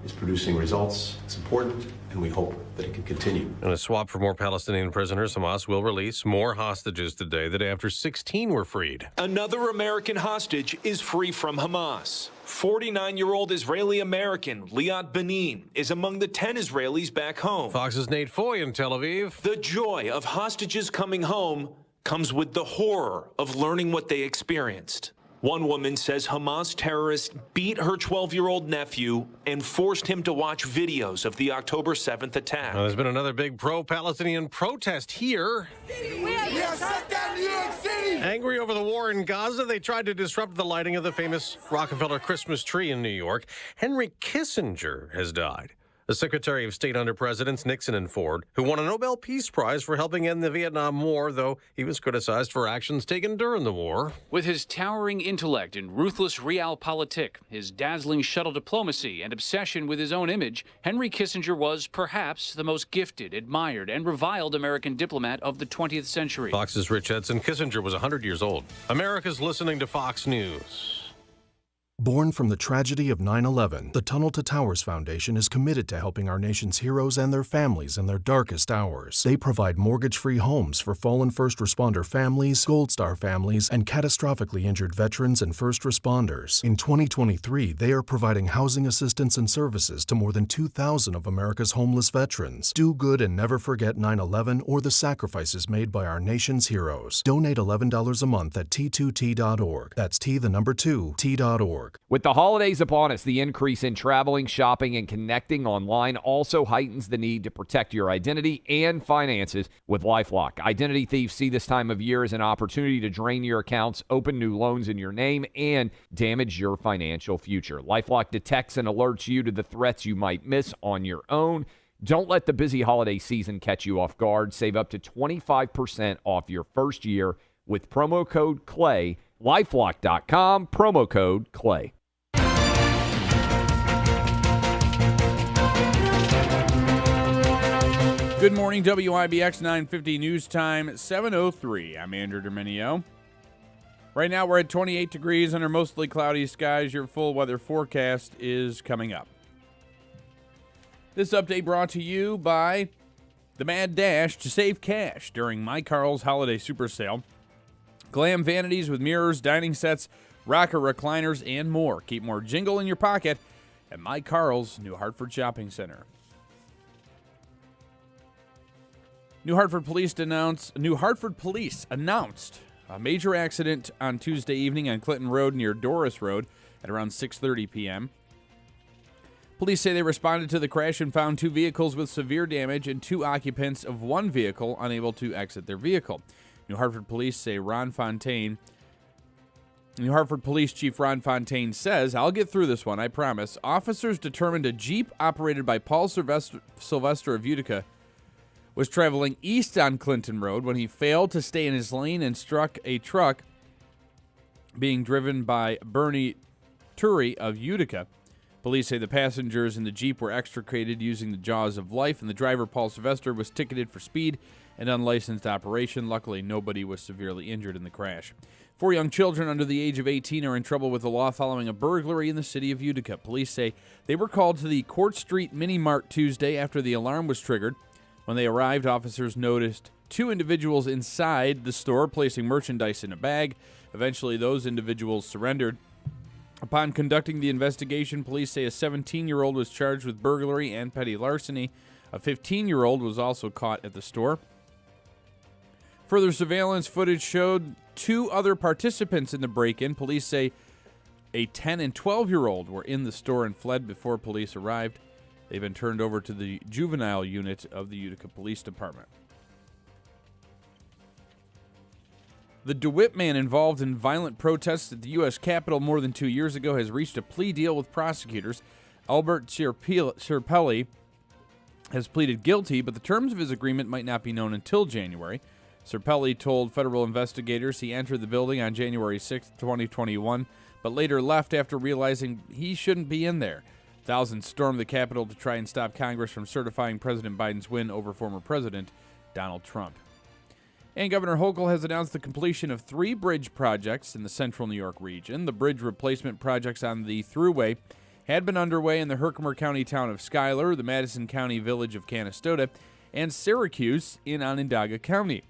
Speaker 15: is producing results. It's important, and we hope that it can continue.
Speaker 11: In a swap for more Palestinian prisoners, Hamas will release more hostages today, the day after 16 were freed.
Speaker 16: Another American hostage is free from Hamas. 49-year-old Israeli-American Liat Benin is among the 10 Israelis back home.
Speaker 11: Fox's Nate Foy in Tel Aviv.
Speaker 16: The joy of hostages coming home comes with the horror of learning what they experienced. One woman says Hamas terrorists beat her 12-year-old nephew and forced him to watch videos of the October 7th attack.
Speaker 11: Now, there's been another big pro-Palestinian protest here.
Speaker 17: We are shut down New York City!
Speaker 11: Angry over the war in Gaza, they tried to disrupt the lighting of the famous Rockefeller Christmas tree in New York. Henry Kissinger has died. The Secretary of State under Presidents Nixon and Ford, who won a Nobel Peace Prize for helping end the Vietnam War, though he was criticized for actions taken during the war.
Speaker 18: With his towering intellect and ruthless realpolitik, his dazzling shuttle diplomacy, and obsession with his own image, Henry Kissinger was perhaps the most gifted, admired, and reviled American diplomat of the 20th century.
Speaker 11: Fox's Rich Edson. Kissinger was 100 years old. America's listening to Fox News.
Speaker 19: Born from the tragedy of 9/11, the Tunnel to Towers Foundation is committed to helping our nation's heroes and their families in their darkest hours. They provide mortgage-free homes for fallen first responder families, Gold Star families, and catastrophically injured veterans and first responders. In 2023, they are providing housing assistance and services to more than 2,000 of America's homeless veterans. Do good and never forget 9/11 or the sacrifices made by our nation's heroes. Donate $11 a month at T2T.org. That's T2T.org.
Speaker 13: With the holidays upon us, the increase in traveling, shopping, and connecting online also heightens the need to protect your identity and finances with LifeLock. Identity thieves see this time of year as an opportunity to drain your accounts, open new loans in your name, and damage your financial future. LifeLock detects and alerts you to the threats you might miss on your own. Don't let the busy holiday season catch you off guard. Save up to 25% off your first year with promo code CLAY. LifeLock.com, promo code CLAY.
Speaker 7: Good morning, WIBX 950 News Time, 7:03. I'm Andrew Dominio. Right now we're at 28 degrees under mostly cloudy skies. Your full weather forecast is coming up. This update brought to you by the Mad Dash to save cash during My Carl's Holiday Super Sale. Glam vanities with mirrors, dining sets, rocker recliners, and more. Keep more jingle in your pocket at My Carl's New Hartford Shopping Center. New Hartford Police announced a major accident on Tuesday evening on Clinton Road near Doris Road at around 6:30 p.m. Police say they responded to the crash and found 2 vehicles with severe damage and 2 occupants of one vehicle unable to exit their vehicle. New Hartford Police Chief Ron Fontaine says, "I'll get through this one, I promise." Officers determined a Jeep operated by Paul Sylvester of Utica was traveling east on Clinton Road when he failed to stay in his lane and struck a truck being driven by Bernie Turi of Utica. Police say the passengers in the Jeep were extricated using the jaws of life, and the driver, Paul Sylvester, was ticketed for speed and unlicensed operation. Luckily, nobody was severely injured in the crash. 4 young children under the age of 18 are in trouble with the law following a burglary in the city of Utica. Police say they were called to the Court Street Mini Mart Tuesday after the alarm was triggered. When they arrived, officers noticed 2 individuals inside the store placing merchandise in a bag. Eventually, those individuals surrendered. Upon conducting the investigation, police say a 17-year-old was charged with burglary and petty larceny. A 15-year-old was also caught at the store. Further surveillance footage showed 2 other participants in the break-in. Police say a 10 and 12-year-old were in the store and fled before police arrived. They've been turned over to the juvenile unit of the Utica Police Department. The DeWitt man involved in violent protests at the U.S. Capitol more than 2 years ago has reached a plea deal with prosecutors. Albert Sierpelli has pleaded guilty, but the terms of his agreement might not be known until January. Sierpelli told federal investigators he entered the building on January 6, 2021, but later left after realizing he shouldn't be in there. Thousands stormed the Capitol to try and stop Congress from certifying President Biden's win over former President Donald Trump. And Governor Hochul has announced the completion of 3 bridge projects in the central New York region. The bridge replacement projects on the Thruway had been underway in the Herkimer County town of Schuyler, the Madison County village of Canastota, and Syracuse in Onondaga County.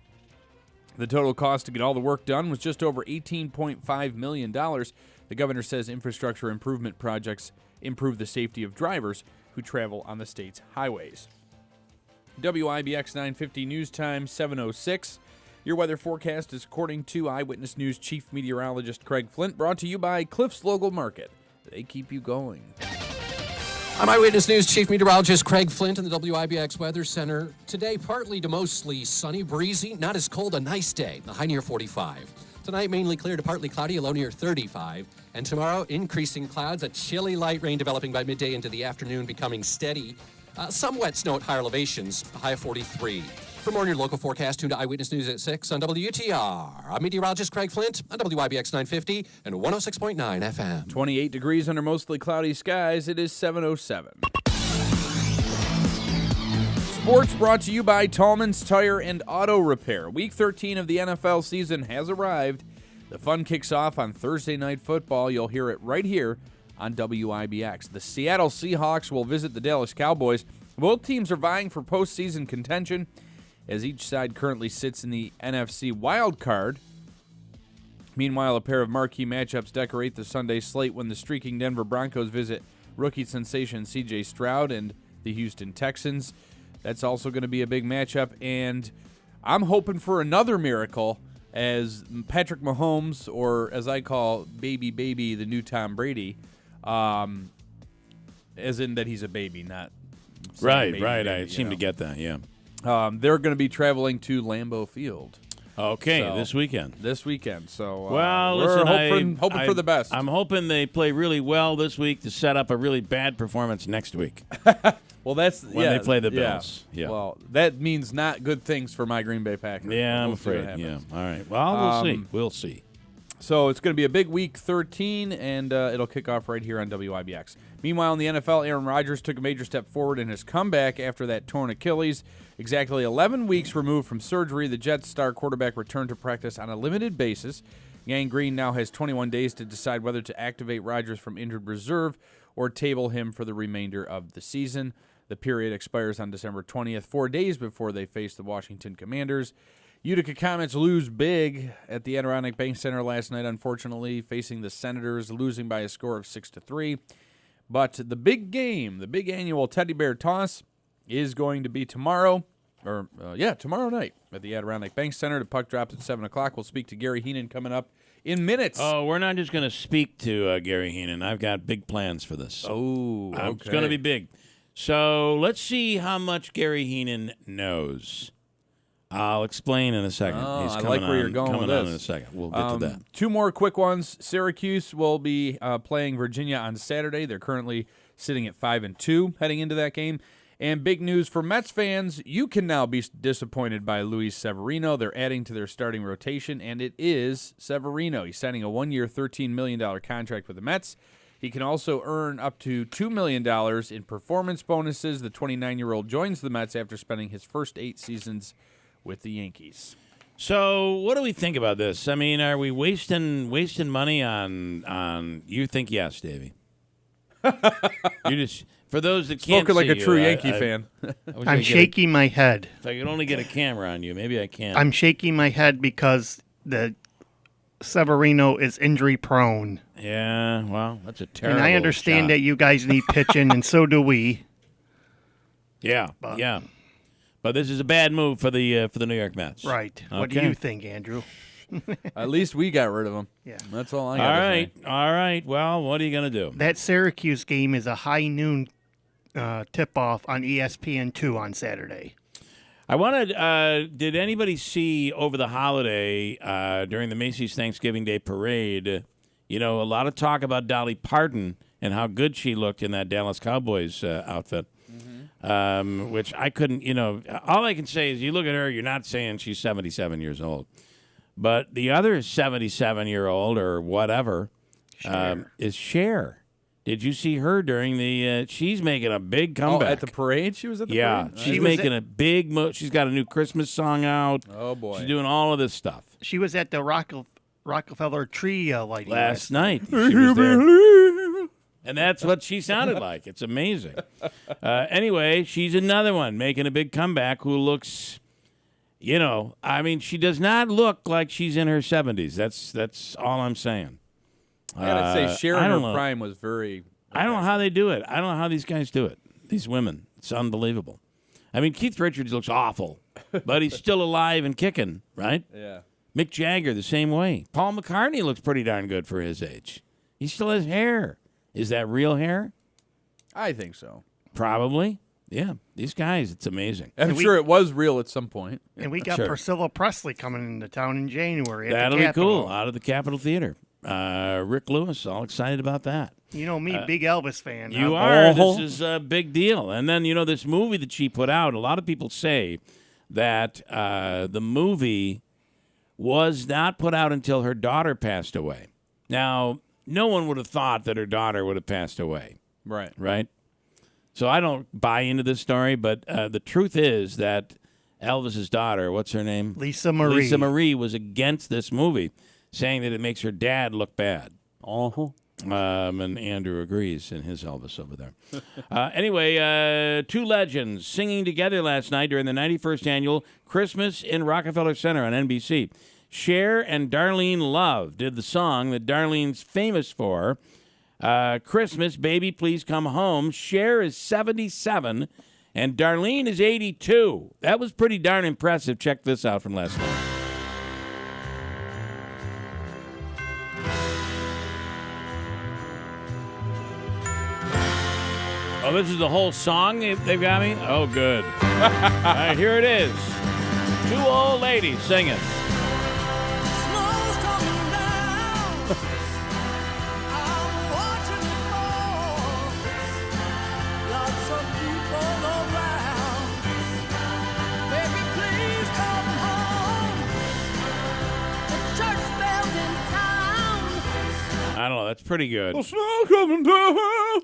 Speaker 7: The total cost to get all the work done was just over $18.5 million. The governor says infrastructure improvement projects improve the safety of drivers who travel on the state's highways. WIBX 950 News Time, 7:06. Your weather forecast is according to Eyewitness News Chief Meteorologist Craig Flint, brought to you by Cliff's Local Market. They keep you going.
Speaker 20: I'm Eyewitness News Chief Meteorologist Craig Flint in the WIBX Weather Center. Today, partly to mostly sunny, breezy, not as cold, a nice day. The high near 45. Tonight, mainly clear to partly cloudy, a low near 35. And tomorrow, increasing clouds, a chilly light rain developing by midday into the afternoon, becoming steady. Some wet snow at higher elevations, a high of 43. For more on your local forecast, tune to Eyewitness News at 6 on WTR. I'm meteorologist Craig Flint on WIBX 950 and 106.9 FM.
Speaker 7: 28 degrees under mostly cloudy skies. It is 7:07. Sports brought to you by Tallman's Tire and Auto Repair. Week 13 of the NFL season has arrived. The fun kicks off on Thursday Night Football. You'll hear it right here on WIBX. The Seattle Seahawks will visit the Dallas Cowboys. Both teams are vying for postseason contention, as each side currently sits in the NFC wild card. Meanwhile, a pair of marquee matchups decorate the Sunday slate when the streaking Denver Broncos visit rookie sensation C.J. Stroud and the Houston Texans. That's also going to be a big matchup, and I'm hoping for another miracle as Patrick Mahomes, or as I call Baby, the new Tom Brady, as in that he's a baby, not
Speaker 6: Right.
Speaker 7: baby,
Speaker 6: I seem
Speaker 7: you
Speaker 6: to
Speaker 7: know.
Speaker 6: get that, yeah.
Speaker 7: They're going to be traveling to Lambeau Field.
Speaker 6: Okay,
Speaker 7: So,
Speaker 6: this weekend.
Speaker 7: So,
Speaker 6: well,
Speaker 7: we're
Speaker 6: listen,
Speaker 7: hoping for the best.
Speaker 6: I'm hoping they play really well this week to set up a really bad performance next week.
Speaker 7: Well, that's
Speaker 6: when they play the Bills. Yeah.
Speaker 7: Well, that means not good things for my Green Bay Packers.
Speaker 6: Yeah, I'm
Speaker 7: We'll see what
Speaker 6: afraid. Yeah.
Speaker 7: happens.
Speaker 6: All right. Well, we'll see. We'll see.
Speaker 7: So it's going to be a big week 13, and it'll kick off right here on WIBX. Meanwhile, in the NFL, Aaron Rodgers took a major step forward in his comeback after that torn Achilles. Exactly 11 weeks removed from surgery, the Jets' star quarterback returned to practice on a limited basis. Gang Green now has 21 days to decide whether to activate Rodgers from injured reserve or table him for the remainder of the season. The period expires on December 20th, 4 days before they face the Washington Commanders. Utica Comets lose big at the Adirondack Bank Center last night, unfortunately, facing the Senators, losing by a score of 6-3. But the big game, the big annual Teddy Bear Toss, is going to be tomorrow night at the Adirondack Bank Center. The puck drops at 7 o'clock. We'll speak to Gary Heenan coming up in minutes.
Speaker 6: Oh, we're not just going to speak to Gary Heenan. I've got big plans for this.
Speaker 7: Oh, okay.
Speaker 6: It's going to be big. So let's see how much Gary Heenan knows. I'll explain in a second.
Speaker 7: Oh,
Speaker 6: He's
Speaker 7: I
Speaker 6: coming
Speaker 7: like where you're going
Speaker 6: coming
Speaker 7: with
Speaker 6: on
Speaker 7: this.
Speaker 6: in a second. We'll get to that.
Speaker 7: Two more quick ones. Syracuse will be playing Virginia on Saturday. They're currently sitting at 5-2 heading into that game. And big news for Mets fans, you can now be disappointed by Luis Severino. They're adding to their starting rotation, and it is Severino. He's signing a 1-year, $13 million contract with the Mets. He can also earn up to $2 million in performance bonuses. The 29-year-old joins the Mets after spending his first 8 seasons with the Yankees.
Speaker 6: So what do we think about this? I mean, are we wasting money on you think yes, Davey? You just, for those that can't
Speaker 7: Spoken like
Speaker 6: see
Speaker 7: a true
Speaker 6: you,
Speaker 7: Yankee fan.
Speaker 4: I'm shaking my head.
Speaker 6: If I could only get a camera on you, maybe I can.
Speaker 4: I'm shaking my head because the Severino is injury prone.
Speaker 6: Yeah, well, that's a terrible
Speaker 4: And I understand
Speaker 6: shot.
Speaker 4: that you guys need pitching, and so do we.
Speaker 6: Yeah, But this is a bad move for the New York Mets.
Speaker 4: Right.
Speaker 6: Okay.
Speaker 4: What do you think, Andrew?
Speaker 7: At least we got rid of him.
Speaker 4: Yeah.
Speaker 7: That's all I got to say.
Speaker 6: All right. Well, what are you going to do?
Speaker 4: That Syracuse game is a high noon tip-off on ESPN2 on Saturday.
Speaker 6: I wanted. Did anybody see over the holiday during the Macy's Thanksgiving Day Parade? A lot of talk about Dolly Parton and how good she looked in that Dallas Cowboys outfit. Which I couldn't. All I can say is, you look at her. You're not saying she's 77 years old, but the other 77-year-old or whatever is Cher. Did you see her during the? She's making a big comeback
Speaker 7: at the parade. She was at the parade.
Speaker 6: Yeah, she's making a big. She's got a new Christmas song out.
Speaker 7: Oh boy,
Speaker 6: she's doing all of this stuff.
Speaker 4: She was at the Rockefeller tree lighting
Speaker 6: last night. She was there, and that's what she sounded like. It's amazing. Anyway, she's another one making a big comeback. Who looks, she does not look like she's in her 70s. That's all I'm saying.
Speaker 7: I gotta say, Cher in her prime was very.
Speaker 6: I don't know how they do it. I don't know how these guys do it. These women, it's unbelievable. Keith Richards looks awful, but he's still alive and kicking, right?
Speaker 7: Yeah.
Speaker 6: Mick Jagger the same way. Paul McCartney looks pretty darn good for his age. He still has hair. Is that real hair?
Speaker 7: I think so.
Speaker 6: Probably. Yeah. These guys, it's amazing.
Speaker 7: I'm sure it was real at some point.
Speaker 4: And we got Priscilla Presley coming into town in January.
Speaker 6: That'll be cool. Out of the Capitol Theater. Rick Lewis, all excited about that.
Speaker 4: You know me, big Elvis fan.
Speaker 6: You are. This is a big deal. And then, this movie that she put out, a lot of people say that the movie was not put out until her daughter passed away. Now, no one would have thought that her daughter would have passed away.
Speaker 7: Right.
Speaker 6: Right? So I don't buy into this story, but the truth is that Elvis's daughter, what's her name?
Speaker 4: Lisa Marie.
Speaker 6: Lisa Marie was against this movie, saying that it makes her dad look bad. And Andrew agrees in his Elvis over there. Anyway, two legends singing together last night during the 91st annual Christmas in Rockefeller Center on NBC. Cher and Darlene Love did the song that Darlene's famous for, Christmas, Baby Please Come Home. Cher is 77, and Darlene is 82. That was pretty darn impressive. Check this out from last night. Oh, this is the whole song they've got me? Oh, good. All right, here it is. Two old ladies singing. I don't know. That's pretty good.
Speaker 7: The snow coming down.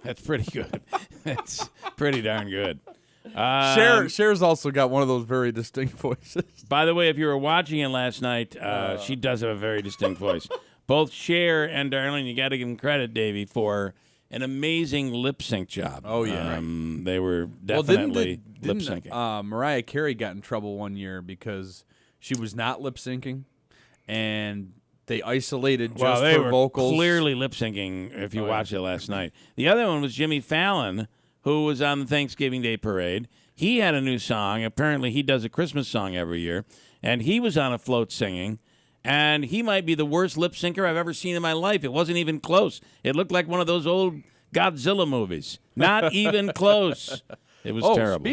Speaker 6: That's pretty good. That's pretty darn good.
Speaker 7: Cher's also got one of those very distinct voices.
Speaker 6: By the way, if you were watching it last night, she does have a very distinct voice. Both Cher and Darlene, you got to give them credit, Davey, for an amazing lip sync job.
Speaker 7: Oh, yeah.
Speaker 6: They were definitely lip syncing.
Speaker 7: Mariah Carey got in trouble one year because she was not lip syncing, and they isolated just
Speaker 6: they
Speaker 7: her
Speaker 6: were
Speaker 7: vocals.
Speaker 6: Clearly lip syncing if you watched it last night. The other one was Jimmy Fallon, who was on the Thanksgiving Day Parade. He had a new song. Apparently, he does a Christmas song every year, and he was on a float singing. And he might be the worst lip syncer I've ever seen in my life. It wasn't even close. It looked like one of those old Godzilla movies. Not even close. It was terrible.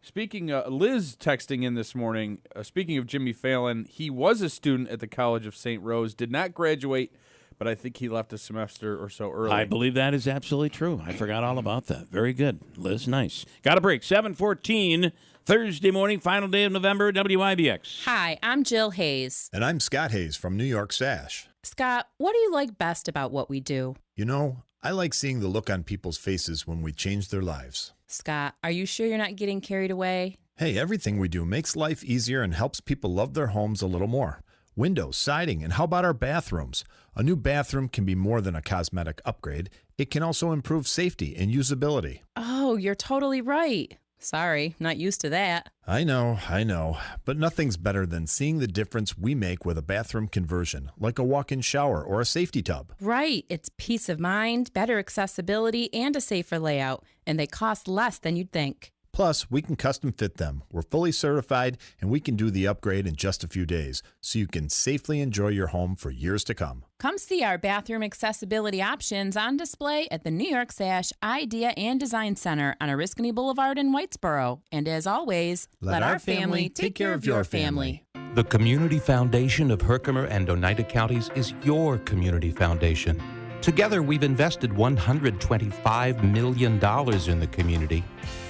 Speaker 7: Speaking of Liz texting in this morning, speaking of Jimmy Fallon, he was a student at the College of St. Rose, did not graduate, but I think he left a semester or so early.
Speaker 6: I believe that is absolutely true. I forgot all about that. Very good. Liz, nice. Got a break. 7:14, Thursday morning, final day of November, WIBX.
Speaker 21: Hi, I'm Jill Hayes.
Speaker 22: And I'm Scott Hayes from New York Sash.
Speaker 21: Scott, what do you like best about what we do?
Speaker 22: You know, I like seeing the look on people's faces when we change their lives.
Speaker 21: Scott, are you sure you're not getting carried away?
Speaker 22: Hey, everything we do makes life easier and helps people love their homes a little more. Windows, siding, and how about our bathrooms? A new bathroom can be more than a cosmetic upgrade. It can also improve safety and usability.
Speaker 21: Oh, you're totally right. Sorry, not used to that.
Speaker 22: I know. But nothing's better than seeing the difference we make with a bathroom conversion, like a walk-in shower or a safety tub.
Speaker 21: Right. It's peace of mind, better accessibility, and a safer layout, and they cost less than you'd think.
Speaker 22: Plus, we can custom fit them. We're fully certified, and we can do the upgrade in just a few days, so you can safely enjoy your home for years to come.
Speaker 1: Come see our bathroom accessibility options on display at the New York Sash Idea and Design Center on Oriskany Boulevard in Whitesboro. And as always, let our family take care of your family.
Speaker 2: The Community Foundation of Herkimer and Oneida Counties is your community foundation. Together, we've invested $125 million in the community,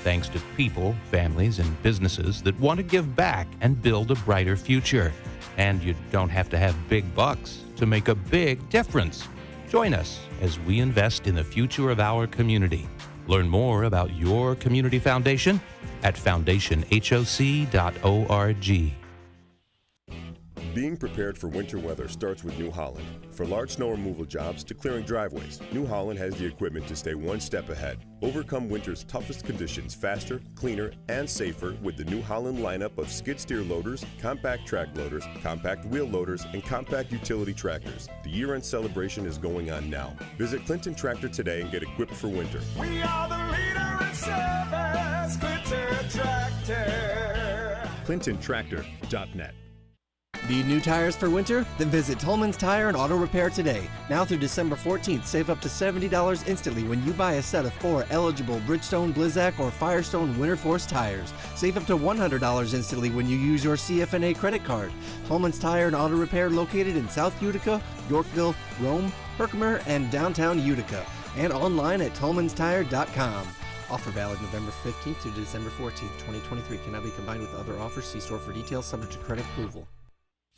Speaker 2: thanks to people, families, and businesses that want to give back and build a brighter future. And you don't have to have big bucks to make a big difference. Join us as we invest in the future of our community. Learn more about your community foundation at foundationhoc.org.
Speaker 23: Being prepared for winter weather starts with New Holland. For large snow removal jobs to clearing driveways, New Holland has the equipment to stay one step ahead. Overcome winter's toughest conditions faster, cleaner, and safer with the New Holland lineup of skid steer loaders, compact track loaders, compact wheel loaders, and compact utility tractors. The year-end celebration is going on now. Visit Clinton Tractor today and get equipped for winter.
Speaker 17: We are the leader in service, Clinton Tractor.
Speaker 23: ClintonTractor.net.
Speaker 24: Need new tires for winter? Then visit Tolman's Tire and Auto Repair today. Now through December 14th, save up to $70 instantly when you buy a set of 4 eligible Bridgestone, Blizzak, or Firestone Winter Force tires. Save up to $100 instantly when you use your CFNA credit card. Tolman's Tire and Auto Repair located in South Utica, Yorkville, Rome, Herkimer, and downtown Utica. And online at tolmanstire.com. Offer valid November 15th to December 14th, 2023. Cannot be combined with other offers. See store for details, subject to credit approval.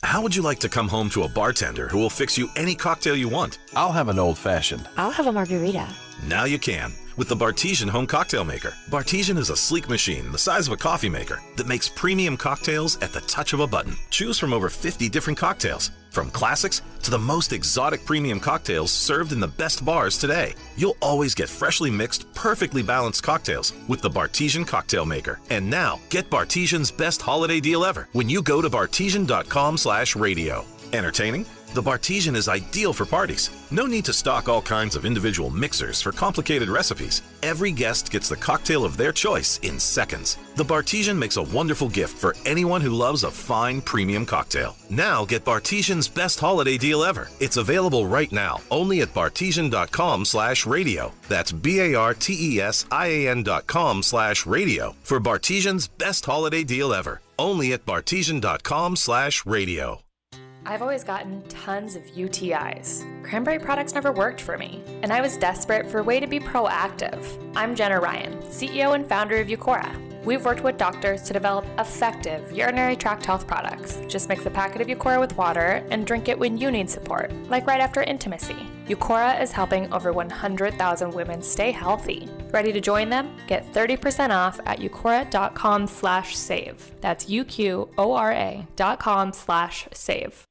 Speaker 9: How would you like to come home to a bartender who will fix you any cocktail you want?
Speaker 25: I'll have an old-fashioned.
Speaker 26: I'll have a margarita.
Speaker 9: Now you can with the Bartesian Home Cocktail Maker. Bartesian is a sleek machine the size of a coffee maker that makes premium cocktails at the touch of a button. Choose from over 50 different cocktails, from classics to the most exotic premium cocktails served in the best bars today. You'll always get freshly mixed, perfectly balanced cocktails with the Bartesian Cocktail Maker. And now, get Bartesian's best holiday deal ever when you go to bartesian.com/radio. Entertaining? The Bartesian is ideal for parties. No need to stock all kinds of individual mixers for complicated recipes. Every guest gets the cocktail of their choice in seconds. The Bartesian makes a wonderful gift for anyone who loves a fine premium cocktail. Now get Bartesian's best holiday deal ever. It's available right now, only at bartesian.com/radio. That's BARTESIAN.com/radio for Bartesian's best holiday deal ever. Only at bartesian.com/radio.
Speaker 27: I've always gotten tons of UTIs. Cranberry products never worked for me, and I was desperate for a way to be proactive. I'm Jenna Ryan, CEO and founder of Eucora. We've worked with doctors to develop effective urinary tract health products. Just mix a packet of Eucora with water and drink it when you need support, like right after intimacy. Eucora is helping over 100,000 women stay healthy. Ready to join them? Get 30% off at eucora.com/save. That's UQORA.com/save.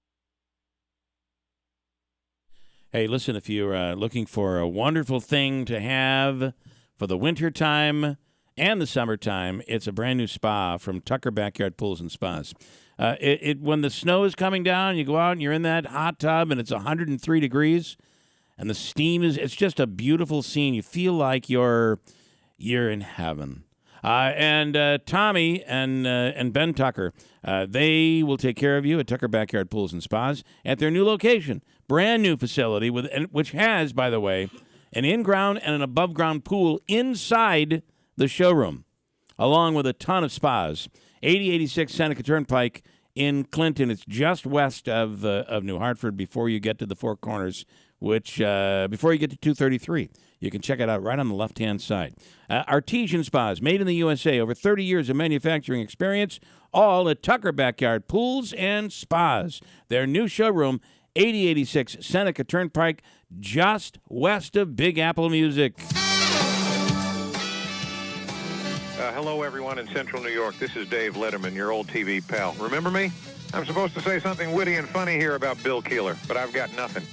Speaker 6: Hey, listen, if you're looking for a wonderful thing to have for the winter time and the summertime, it's a brand new spa from Tucker Backyard Pools and Spas. When the snow is coming down, you go out and you're in that hot tub and it's 103 degrees and the steam it's just a beautiful scene. You feel like you're in heaven. And Tommy and Ben Tucker, they will take care of you at Tucker Backyard Pools and Spas at their new location. Brand new facility, which has, by the way, an in-ground and an above-ground pool inside the showroom, along with a ton of spas. 8086 Seneca Turnpike in Clinton. It's just west of New Hartford before you get to the Four Corners, which before you get to 233. You can check it out right on the left-hand side. Artesian Spas, made in the USA, over 30 years of manufacturing experience, all at Tucker Backyard Pools and Spas. Their new showroom, 8086 Seneca Turnpike, just west of Big Apple Music.
Speaker 28: Hello, everyone in Central New York. This is Dave Letterman, your old TV pal. Remember me? I'm supposed to say something witty and funny here about Bill Keeler, but I've got nothing.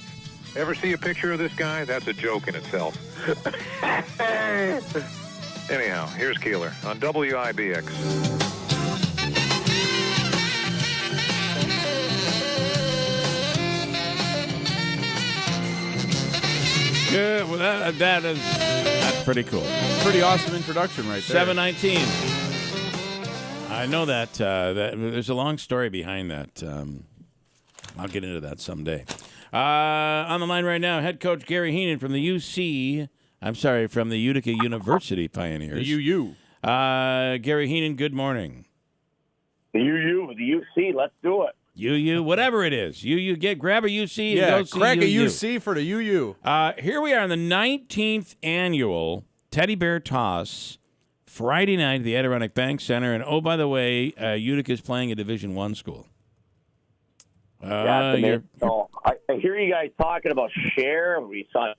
Speaker 28: Ever see a picture of this guy? That's a joke in itself. Anyhow, here's Keeler on WIBX.
Speaker 6: Yeah, well, that's pretty cool.
Speaker 7: Pretty awesome introduction right there.
Speaker 6: 7:19. I know that, there's a long story behind that. I'll get into that someday. On the line right now, head coach Gary Heenan from the Utica University Pioneers.
Speaker 7: The UU.
Speaker 6: Gary Heenan, good morning.
Speaker 3: The UC, let's do it.
Speaker 6: UU, whatever it is. Grab a UC and
Speaker 7: Yeah,
Speaker 6: go see
Speaker 7: crack a
Speaker 6: UU.
Speaker 7: UC for the UU.
Speaker 6: Here we are on the 19th annual Teddy Bear Toss, Friday night at the Adirondack Bank Center. And, oh, by the way, Utica's playing a Division I school.
Speaker 3: I hear you guys talking about share. We saw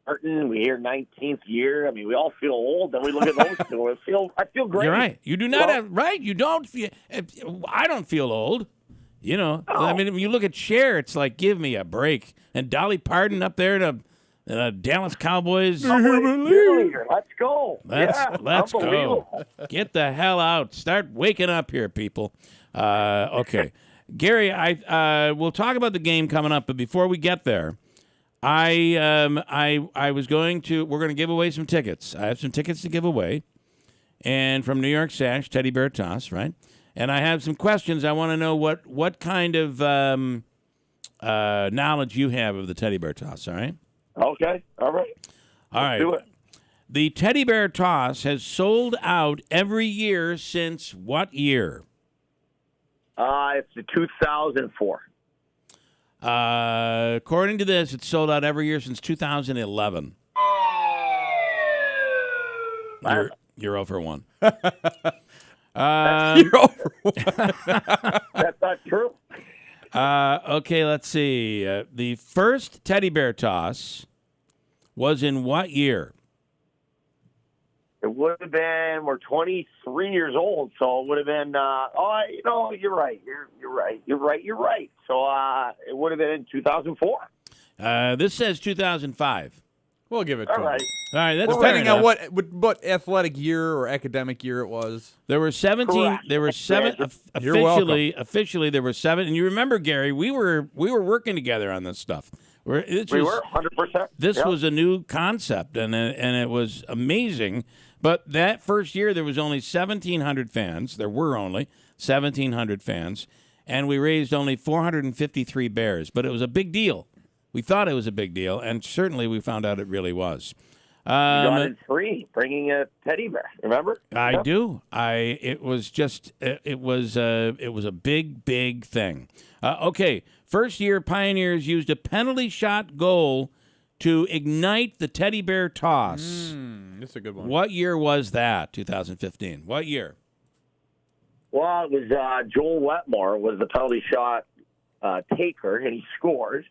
Speaker 3: Martin. We hear 19th year. I mean, we all feel old. Then we look at those two. I feel great.
Speaker 6: You're right. You do not have, right? You don't feel, I don't feel old. You know, I mean, when you look at Cher, it's like, give me a break. And Dolly Parton up there to Dallas Cowboys.
Speaker 3: Let's go.
Speaker 6: Let's go. Get the hell out. Start waking up here, people. Okay. Gary, we'll talk about the game coming up, but before we get there, we're going to give away some tickets. I have some tickets to give away. And from New York Sash, Teddy Bear Toss, right? And I have some questions. I want to know what kind of knowledge you have of the Teddy Bear Toss, all right?
Speaker 3: Okay, all right.
Speaker 6: Let's
Speaker 3: do it.
Speaker 6: The Teddy Bear Toss has sold out every year since what year?
Speaker 3: It's the 2004.
Speaker 6: According to this, it's sold out every year since 2011. You're 0 for 1.
Speaker 3: You're 0 for 1. That's not true.
Speaker 6: Okay, let's see. The first Teddy Bear Toss was in what year?
Speaker 3: It would have been, we're 23 years old, so it would have been, you're right. You're right. So it would have been in 2004.
Speaker 6: This says 2005.
Speaker 7: We'll give it to
Speaker 3: All right.
Speaker 6: All right, that's
Speaker 7: depending
Speaker 6: fair
Speaker 7: on
Speaker 6: enough.
Speaker 7: what athletic year or academic year it was.
Speaker 6: There were 17.
Speaker 3: Correct.
Speaker 6: There were 7
Speaker 7: You're welcome.
Speaker 6: Officially, there were 7. And you remember, Gary, we were working together on this stuff.
Speaker 3: We were 100%.
Speaker 6: This was a new concept, and it was amazing. But that first year, there was only 1,700 fans. There were only 1,700 fans, and we raised only 453 bears. But it was a big deal. We thought it was a big deal, and certainly we found out it really was.
Speaker 3: You got it free, bringing a teddy bear. Remember?
Speaker 6: I do. It was a big thing. Okay, first year Pioneers used a penalty shot goal to ignite the Teddy Bear Toss.
Speaker 7: That's a good one.
Speaker 6: What year was that? 2015. What year?
Speaker 3: Well, it was Joel Wetmore was the penalty shot taker, and he scored.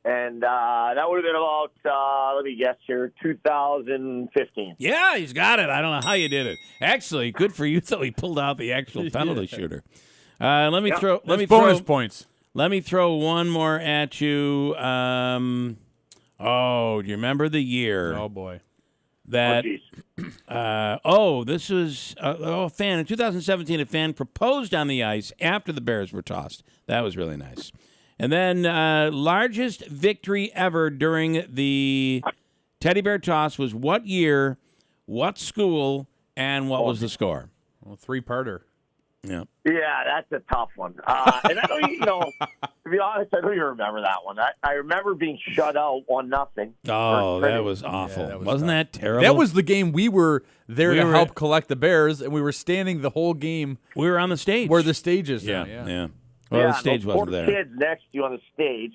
Speaker 3: And that would have been about, let me guess here, 2015.
Speaker 6: Yeah, he's got it. I don't know how you did it. Actually, good for you, though. He pulled out the actual penalty shooter. Let me throw
Speaker 7: bonus points.
Speaker 6: Let me throw one more at you. Do you remember the year?
Speaker 7: Oh boy,
Speaker 6: that. This was a fan in 2017. A fan proposed on the ice after the Bears were tossed. That was really nice. And then largest victory ever during the Teddy Bear Toss was what year, what school, and what was the score?
Speaker 7: Well, 3-parter.
Speaker 6: Yeah.
Speaker 3: Yeah, that's a tough one. And I know, to be honest, I don't even remember that one. I remember being shut out 1-0.
Speaker 6: Oh, that was awful.
Speaker 7: Yeah,
Speaker 6: Wasn't that terrible?
Speaker 7: That was the game we were there to help collect the Bears, and we were standing the whole game.
Speaker 6: We were on the stage.
Speaker 7: Where the stage is
Speaker 6: Yeah.
Speaker 7: now.
Speaker 6: Yeah. Well, the stage
Speaker 3: those
Speaker 6: wasn't
Speaker 3: poor
Speaker 6: there.
Speaker 3: kids next to you on the stage,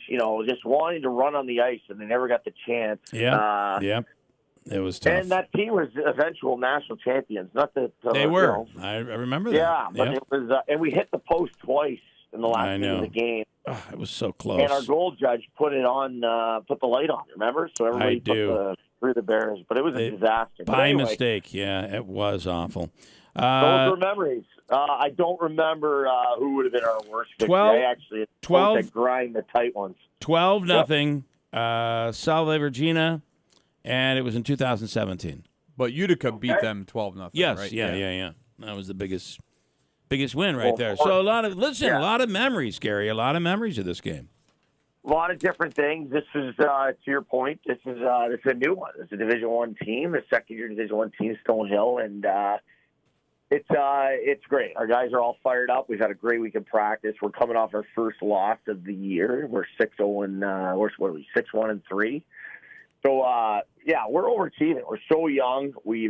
Speaker 3: just wanting to run on the ice, and they never got the chance.
Speaker 6: Yeah. It was tough.
Speaker 3: And that team was eventual national champions. Not that
Speaker 6: they were. I remember that.
Speaker 3: Yeah, but it was, and we hit the post twice in the last game of the game.
Speaker 6: Oh, it was so close.
Speaker 3: And our goal judge put it on, put the light on. Remember? So everybody threw the Bears, but it was a disaster.
Speaker 6: By mistake, yeah, it was awful.
Speaker 3: Those were memories. I don't remember who would have been our worst victory.
Speaker 6: 12
Speaker 3: grind the tight ones.
Speaker 6: 12-0, Salve Virginia, and it was in 2017.
Speaker 7: But Utica beat them 12-0.
Speaker 6: Yes,
Speaker 7: right?
Speaker 6: Yeah. That was the biggest win right there. So a lot of memories, Gary. A lot of memories of this game.
Speaker 3: A lot of different things. This is, to your point, this is a new one. It's a Division I team, a second-year Division I team, Stonehill, and it's great. Our guys are all fired up. We've had a great week of practice. We're coming off our first loss of the year. We're 6-0 and we're 6-1-3. So we're overachieving. We're so young. We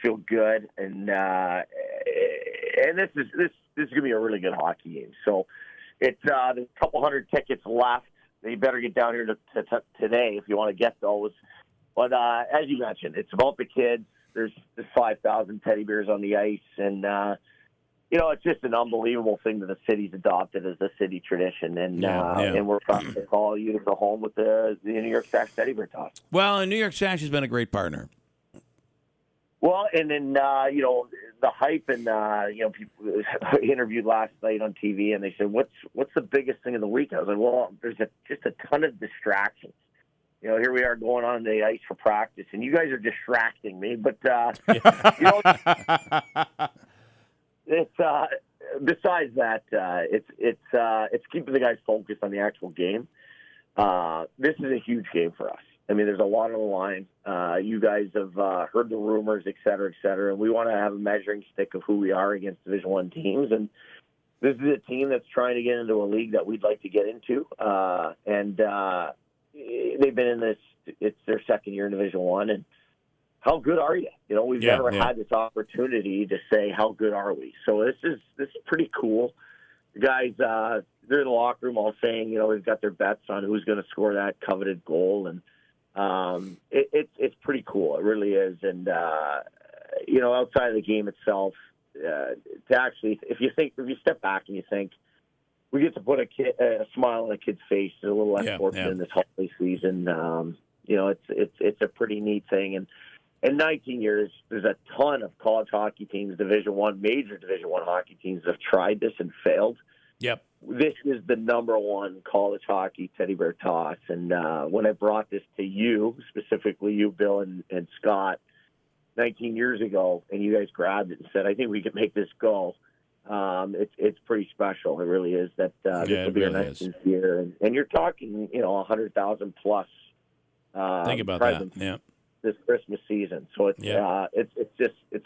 Speaker 3: feel good, and this is gonna be a really good hockey game. So it's there's a couple hundred tickets left. You better get down here today if you want to get those. But as you mentioned, it's about the kids. There's 5,000 teddy bears on the ice, and it's just an unbelievable thing that the city's adopted as a city tradition. And and we're proud to call you to go home with the New York Sash Teddy Bear Toss.
Speaker 6: Well, and New York Sash has been a great partner.
Speaker 3: Well, and then the hype, and people interviewed last night on TV, and they said, "What's the biggest thing of the week?" I was like, "Well, there's just a ton of distractions." Here we are going on the ice for practice, and you guys are distracting me. But it's besides that, it's keeping the guys focused on the actual game. This is a huge game for us. I mean, there's a lot on the line. You guys have heard the rumors, et cetera, and we want to have a measuring stick of who we are against Division I teams. And this is a team that's trying to get into a league that we'd like to get into. They've been in this; it's their second year in Division I. And how good are you? We've never had this opportunity to say how good are we. So this is pretty cool. The guys, they're in the locker room all saying, they've got their bets on who's going to score that coveted goal, and it's pretty cool. It really is. And outside of the game itself, to actually, if you step back and you think we get to put a smile on a kid's face, it's a little less fortunate in this holiday season. It's a pretty neat thing. And in 19 years, there's a ton of college hockey teams, Division I, major Division I hockey teams that have tried this and failed.
Speaker 6: Yep.
Speaker 3: This is the number one college hockey teddy bear toss. And when I brought this to you, specifically you, Bill, and Scott, 19 years ago, and you guys grabbed it and said, I think we can make this go. It's pretty special. It really is. That this will be our 19th year. And you're talking, 100,000 plus.
Speaker 6: Think about that. Yeah.
Speaker 3: This Christmas season. So it's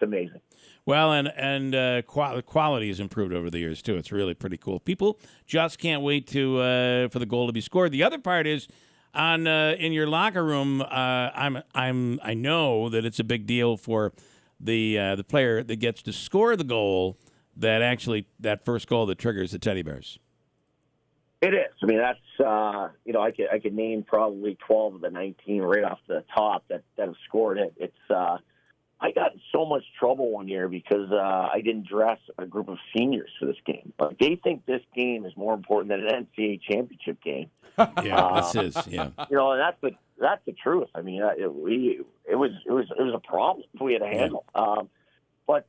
Speaker 3: amazing.
Speaker 6: Well, and quality has improved over the years too. It's really pretty cool. People just can't wait for the goal to be scored. The other part is in your locker room. I know that it's a big deal for the player that gets to score the goal. That first goal that triggers the teddy bears.
Speaker 3: It is. I mean, that's I could name probably 12 of the 19 right off the top that have scored it. It's I got in so much trouble one year because I didn't dress a group of seniors for this game. But they think this game is more important than an NCAA championship game.
Speaker 6: Yeah, this is. Yeah.
Speaker 3: And that's the truth. I mean, it was a problem we had to handle. But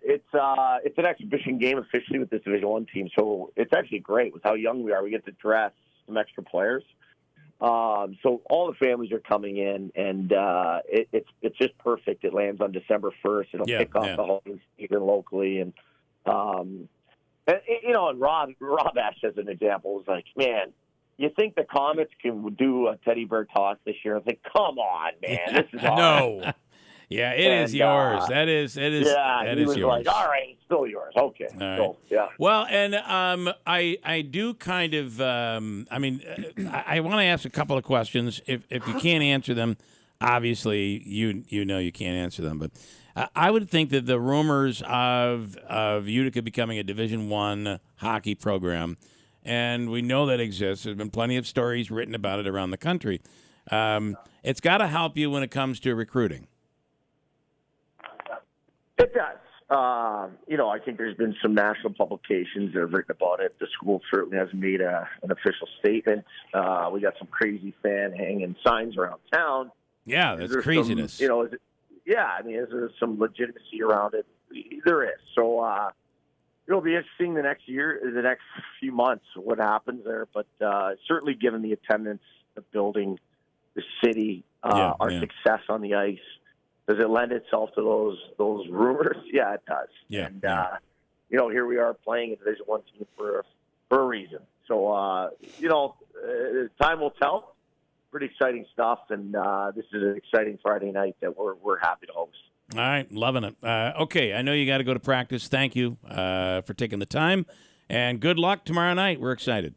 Speaker 3: it's an exhibition game officially with this Division I team, so it's actually great with how young we are. We get to dress some extra players. So all the families are coming in, and it's just perfect. It lands on December 1st. It'll kick off the holiday season locally, and Rob Ash as an example was like, man, you think the Comets can do a teddy bear toss this year? I think, come on, man, this is hard.
Speaker 6: No. Yeah, it is yours. That is
Speaker 3: Yeah, he was
Speaker 6: yours.
Speaker 3: like, all right, it's still yours. Okay.
Speaker 6: All right.
Speaker 3: So, yeah.
Speaker 6: Well, and I do kind of I want to ask a couple of questions. If you can't answer them, obviously you can't answer them. But I would think that the rumors of Utica becoming a Division I hockey program, and we know that exists. There's been plenty of stories written about it around the country. It's got to help you when it comes to recruiting.
Speaker 3: It does. I think there's been some national publications that have written about it. The school certainly hasn't made an official statement. We got some crazy fan hanging signs around town.
Speaker 6: Yeah, that's craziness.
Speaker 3: Is there some legitimacy around it? There is. So it'll be interesting the next few months, what happens there. But certainly given the attendance, the building, the city, our success on the ice, does it lend itself to those rumors? Yeah, it does.
Speaker 6: Yeah.
Speaker 3: And here we are playing a Division I team for a reason. So time will tell. Pretty exciting stuff, and this is an exciting Friday night that we're happy to host.
Speaker 6: All right, loving it. Okay, I know you got to go to practice. Thank you for taking the time, and good luck tomorrow night. We're excited.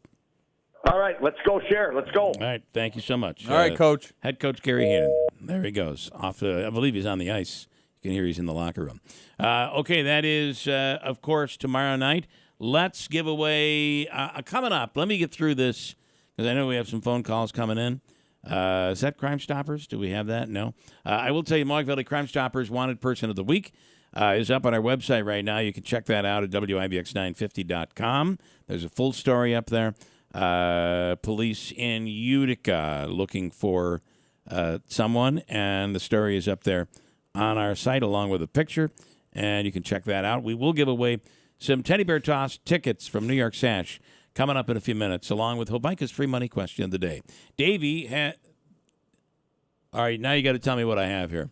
Speaker 3: All right, let's go, Share. Let's go.
Speaker 6: All right, thank you so much.
Speaker 7: All right, Coach.
Speaker 6: Head Coach Gary Hayden. There he goes. Off. I believe he's on the ice. You can hear he's in the locker room. Okay, that is, of course, tomorrow night. Let's give away, coming up, let me get through this, because I know we have some phone calls coming in. Is that Crime Stoppers? Do we have that? No. I will tell you, Mohawk Valley Crime Stoppers Wanted Person of the Week is up on our website right now. You can check that out at WIBX950.com. There's a full story up there. Police in Utica looking for someone, and the story is up there on our site along with a picture, and you can check that out. We will give away some Teddy Bear Toss tickets from New York Sash coming up in a few minutes, along with Hobica's free money question of the day. Davey, all right, now you got to tell me what I have here.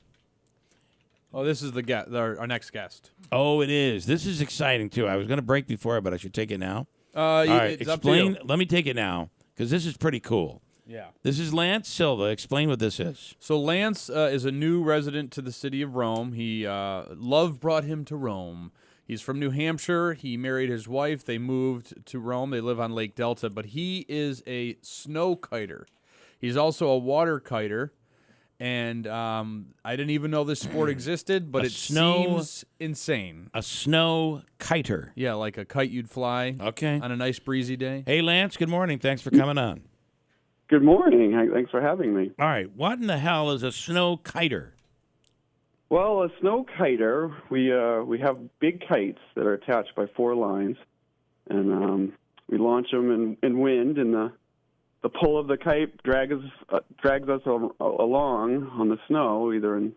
Speaker 7: Oh, this is our next guest.
Speaker 6: Oh, it is. This is exciting, too. I was going to break before, but I should take it now. All right,
Speaker 7: it's up to you.
Speaker 6: Let me take it now, because this is pretty cool.
Speaker 7: Yeah.
Speaker 6: This is Lance Silva. Explain what this is.
Speaker 7: So Lance is a new resident to the city of Rome. Love brought him to Rome. He's from New Hampshire. He married his wife. They moved to Rome. They live on Lake Delta, but he is a snow kiter. He's also a water kiter, and I didn't even know this sport existed, but seems insane.
Speaker 6: A snow kiter.
Speaker 7: Yeah, like a kite you'd fly on a nice breezy day.
Speaker 6: Hey, Lance, good morning. Thanks for coming on.
Speaker 5: Good morning. Thanks for having me.
Speaker 6: All right. What in the hell is a snow kiter?
Speaker 5: Well, a snow kiter, we have big kites that are attached by 4 lines, and we launch them in wind, and the pull of the kite drags us along on the snow, either in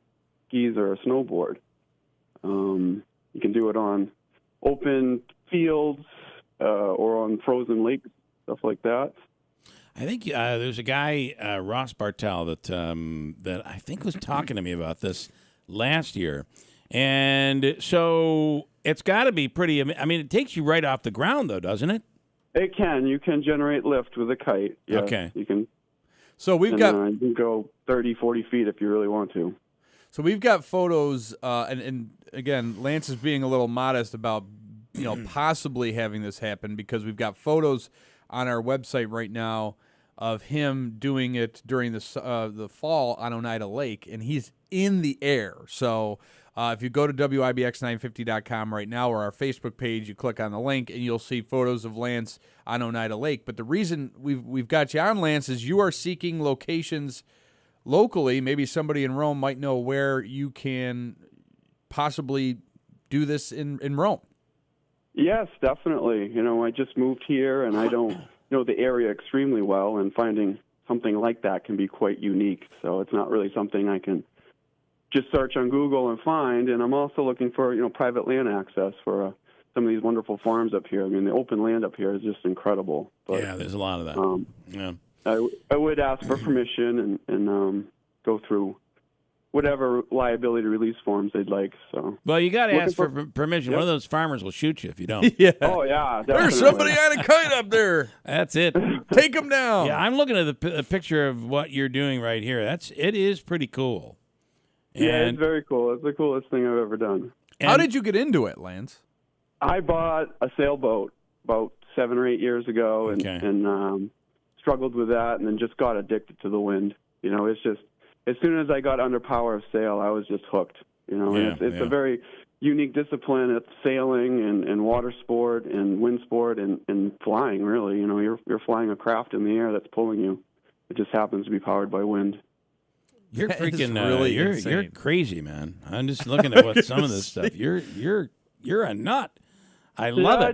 Speaker 5: skis or a snowboard. You can do it on open fields or on frozen lakes, stuff like that.
Speaker 6: I think there's a guy, Ross Bartel, that I think was talking to me about this last year. And so it's got to be pretty, I mean, it takes you right off the ground, though, doesn't it?
Speaker 5: It can. You can generate lift with a kite. Yes,
Speaker 6: okay.
Speaker 5: You can.
Speaker 7: So you
Speaker 5: can go 30, 40 feet if you really want to.
Speaker 7: So we've got photos, and again, Lance is being a little modest about, possibly having this happen, because we've got photos on our website right now of him doing it during the fall on Oneida Lake, and he's in the air. So if you go to WIBX950.com right now or our Facebook page, you click on the link, and you'll see photos of Lance on Oneida Lake. But the reason we've got you on, Lance, is you are seeking locations locally. Maybe somebody in Rome might know where you can possibly do this in Rome.
Speaker 5: Yes, definitely. I just moved here, and I don't know the area extremely well, and finding something like that can be quite unique. So it's not really something I can just search on Google and find. And I'm also looking for, private land access for some of these wonderful farms up here. I mean, the open land up here is just incredible. But,
Speaker 6: yeah, there's a lot of that. Yeah,
Speaker 5: I would ask for permission and go through whatever liability release forms they'd like. So,
Speaker 6: well, you got to ask for permission. Yep. One of those farmers will shoot you if you don't.
Speaker 7: Yeah.
Speaker 5: Oh yeah. Definitely.
Speaker 7: There's somebody on a kite up there.
Speaker 6: That's it.
Speaker 7: Take them down.
Speaker 6: Yeah, I'm looking at the picture of what you're doing right here. It is pretty cool.
Speaker 5: Yeah, it's very cool. It's the coolest thing I've ever done.
Speaker 7: How did you get into it, Lance?
Speaker 5: I bought a sailboat about 7 or 8 years ago, and struggled with that, and then just got addicted to the wind. It's just, as soon as I got under power of sail, I was just hooked. It's a very unique discipline. It's sailing and water sport and wind sport and flying. Really, you're flying a craft in the air that's pulling you. It just happens to be powered by wind.
Speaker 6: You're freaking really you're crazy, man. I'm just looking at what some of this stuff. You're a nut. I love it.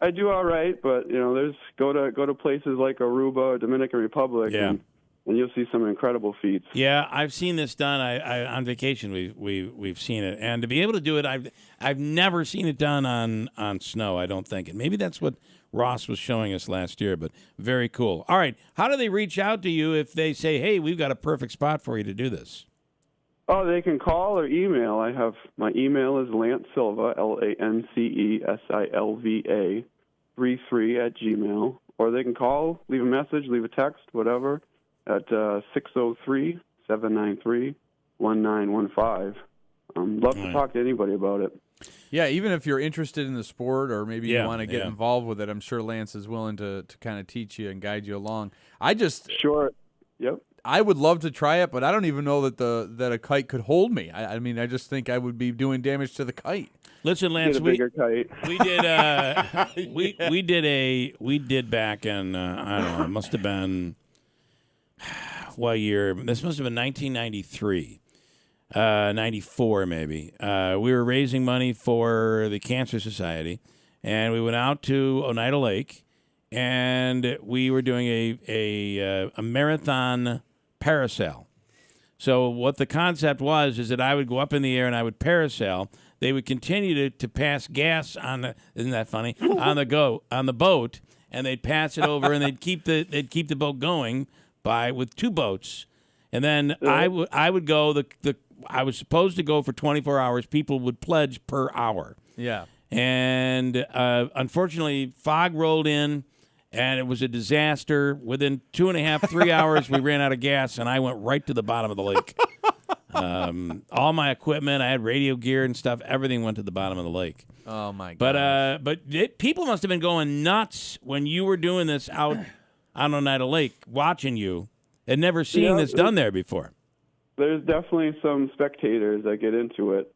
Speaker 5: I do all right, but there's go to places like Aruba or Dominican Republic.
Speaker 6: Yeah.
Speaker 5: And you'll see some incredible feats.
Speaker 6: Yeah, I've seen this done. I on vacation we've seen it, and to be able to do it, I've never seen it done on snow. I don't think, and maybe that's what Ross was showing us last year. But very cool. All right, how do they reach out to you if they say, "Hey, we've got a perfect spot for you to do this"?
Speaker 5: Oh, they can call or email. My email is Lance Silva, LanceSilva 33 @gmail, or they can call, leave a message, leave a text, whatever, at 603-793-1915. Love to talk to anybody about it.
Speaker 7: Yeah, even if you're interested in the sport or maybe you want to get
Speaker 6: yeah.
Speaker 7: involved with it, I'm sure Lance is willing to kind of teach you and guide you along.
Speaker 5: Sure. Yep.
Speaker 7: I would love to try it, but I don't even know that a kite could hold me. I mean, I just think I would be doing damage to the kite.
Speaker 6: Listen, Lance,
Speaker 5: Get a bigger kite.
Speaker 6: we did back in I don't know, it must have been what year? This must have been 1993. 94 maybe. We were raising money for the Cancer Society, and we went out to Oneida Lake, and we were doing a marathon parasail. So what the concept was is that I would go up in the air and I would parasail. They would continue to pass gas on the, isn't that funny, on the boat, and they'd pass it over, and they'd keep the boat going with two boats. And then I would go I was supposed to go for 24 hours. People would pledge per hour.
Speaker 7: Yeah.
Speaker 6: And unfortunately, fog rolled in, and it was a disaster. Within 2.5, 3 hours, we ran out of gas, and I went right to the bottom of the lake. All my equipment, I had radio gear and stuff, everything went to the bottom of the lake.
Speaker 7: Oh, my God.
Speaker 6: But people must have been going nuts when you were doing this out on Oneida Lake, watching you, and never seen this done there before.
Speaker 5: There's definitely some spectators that get into it.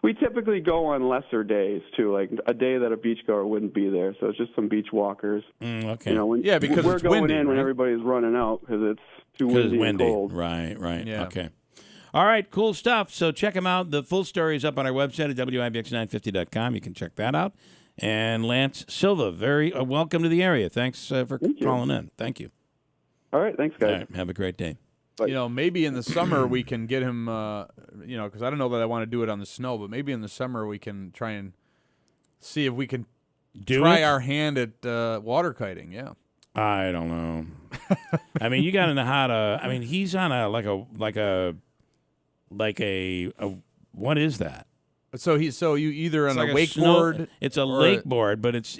Speaker 5: We typically go on lesser days, too, like a day that a beachgoer wouldn't be there. So it's just some beach walkers.
Speaker 6: Okay.
Speaker 5: You know,
Speaker 7: because
Speaker 5: we're
Speaker 7: it's
Speaker 5: going
Speaker 7: windy,
Speaker 5: in when
Speaker 7: right?
Speaker 5: everybody's running out because it's too windy and cold.
Speaker 6: Right.
Speaker 7: Yeah.
Speaker 6: Okay. All right, cool stuff. So check them out. The full story is up on our website at WIBX950.com. You can check that out. And Lance Silva, very welcome to the area. Thanks for calling in. Thank you.
Speaker 5: All right, thanks, guys.
Speaker 6: All right, have a great day.
Speaker 7: You know, maybe in the summer we can get him, because I don't know that I want to do it on the snow, but maybe in the summer we can try and see if we can try our hand at water kiting, yeah.
Speaker 6: I don't know. I mean, you got to know how to, I mean, he's on a, what is that?
Speaker 7: So you either on
Speaker 6: It's
Speaker 7: a
Speaker 6: like
Speaker 7: wakeboard.
Speaker 6: It's a lakeboard, but it's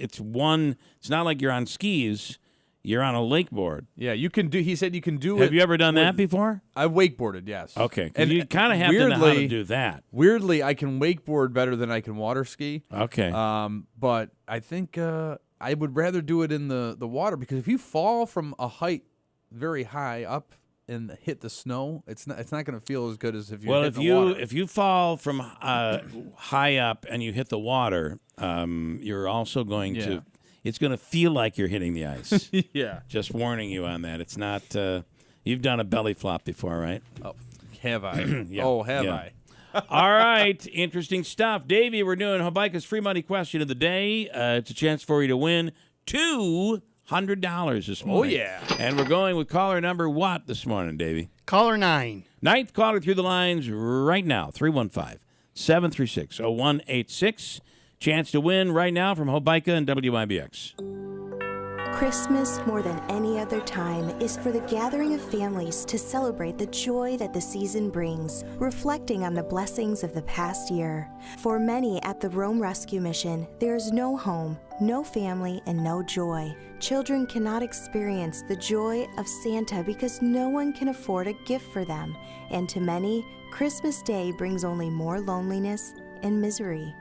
Speaker 6: not like you're on skis. You're on a lakeboard.
Speaker 7: Yeah, you can do. He said you can do it.
Speaker 6: Have you ever done that before?
Speaker 7: I've wakeboarded, yes.
Speaker 6: Okay, and you kind of have to know how to do that.
Speaker 7: Weirdly, I can wakeboard better than I can water ski.
Speaker 6: Okay.
Speaker 7: But I think I would rather do it in the water, because if you fall from a height very high up and hit the snow, it's not going to feel as good as if you hit the water.
Speaker 6: If you fall from high up and you hit the water, you're also going to. It's going to feel like you're hitting the ice.
Speaker 7: Yeah.
Speaker 6: Just warning you on that. It's not. You've done a belly flop before, right?
Speaker 7: Oh, have I?
Speaker 6: Yeah.
Speaker 7: Oh, have I?
Speaker 6: All right. Interesting stuff. Davey, we're doing Habaika's free money question of the day. It's a chance for you to win $200 this morning.
Speaker 4: Oh, yeah.
Speaker 6: And we're going with caller number what this morning, Davey?
Speaker 4: Caller 9.
Speaker 6: Ninth caller through the lines right now, 315-736-0186. Chance to win right now from Habaika and WIBX.
Speaker 8: Christmas, more than any other time, is for the gathering of families to celebrate the joy that the season brings, reflecting on the blessings of the past year. For many at the Rome Rescue Mission, there is no home, no family, and no joy. Children cannot experience the joy of Santa because no one can afford a gift for them. And to many, Christmas Day brings only more loneliness and misery.